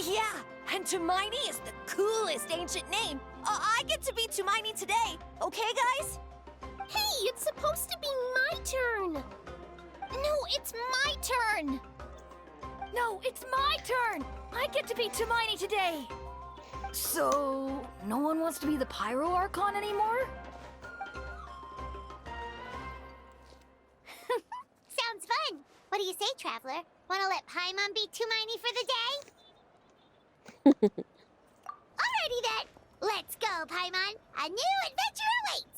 Yeah, and Hermione is the coolest ancient name. I get to be Hermione today, okay, guys? Hey, it's supposed to be my turn! No, it's my turn! No, it's my turn! I get to be Hermione today! So, no one wants to be the Pyro Archon anymore? Sounds fun! What do you say, Traveler? Wanna let Paimon be Hermione for the day? Alrighty then! Let's go, Paimon! A new adventure awaits!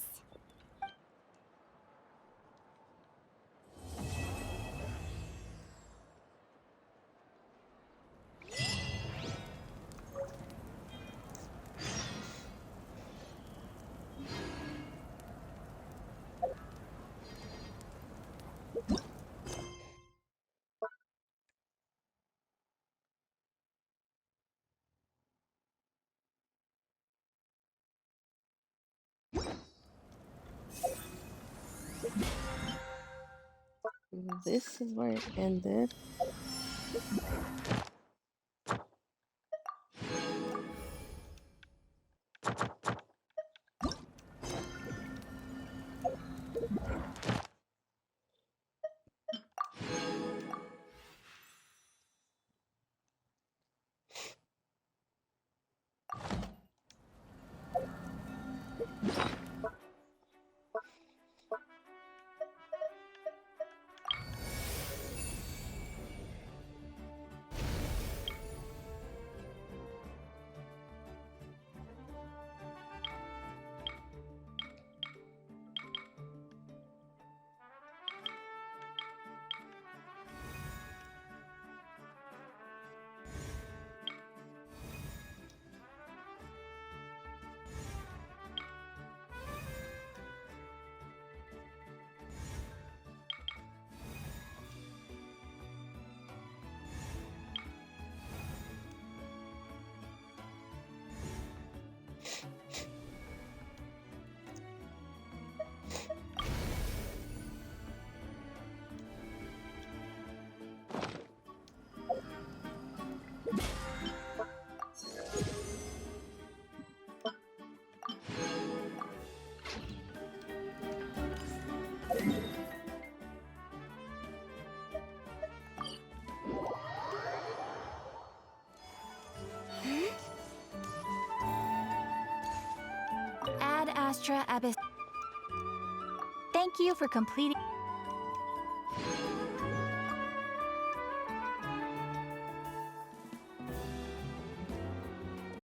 This is where it ended. extra abyss. Thank you for completing.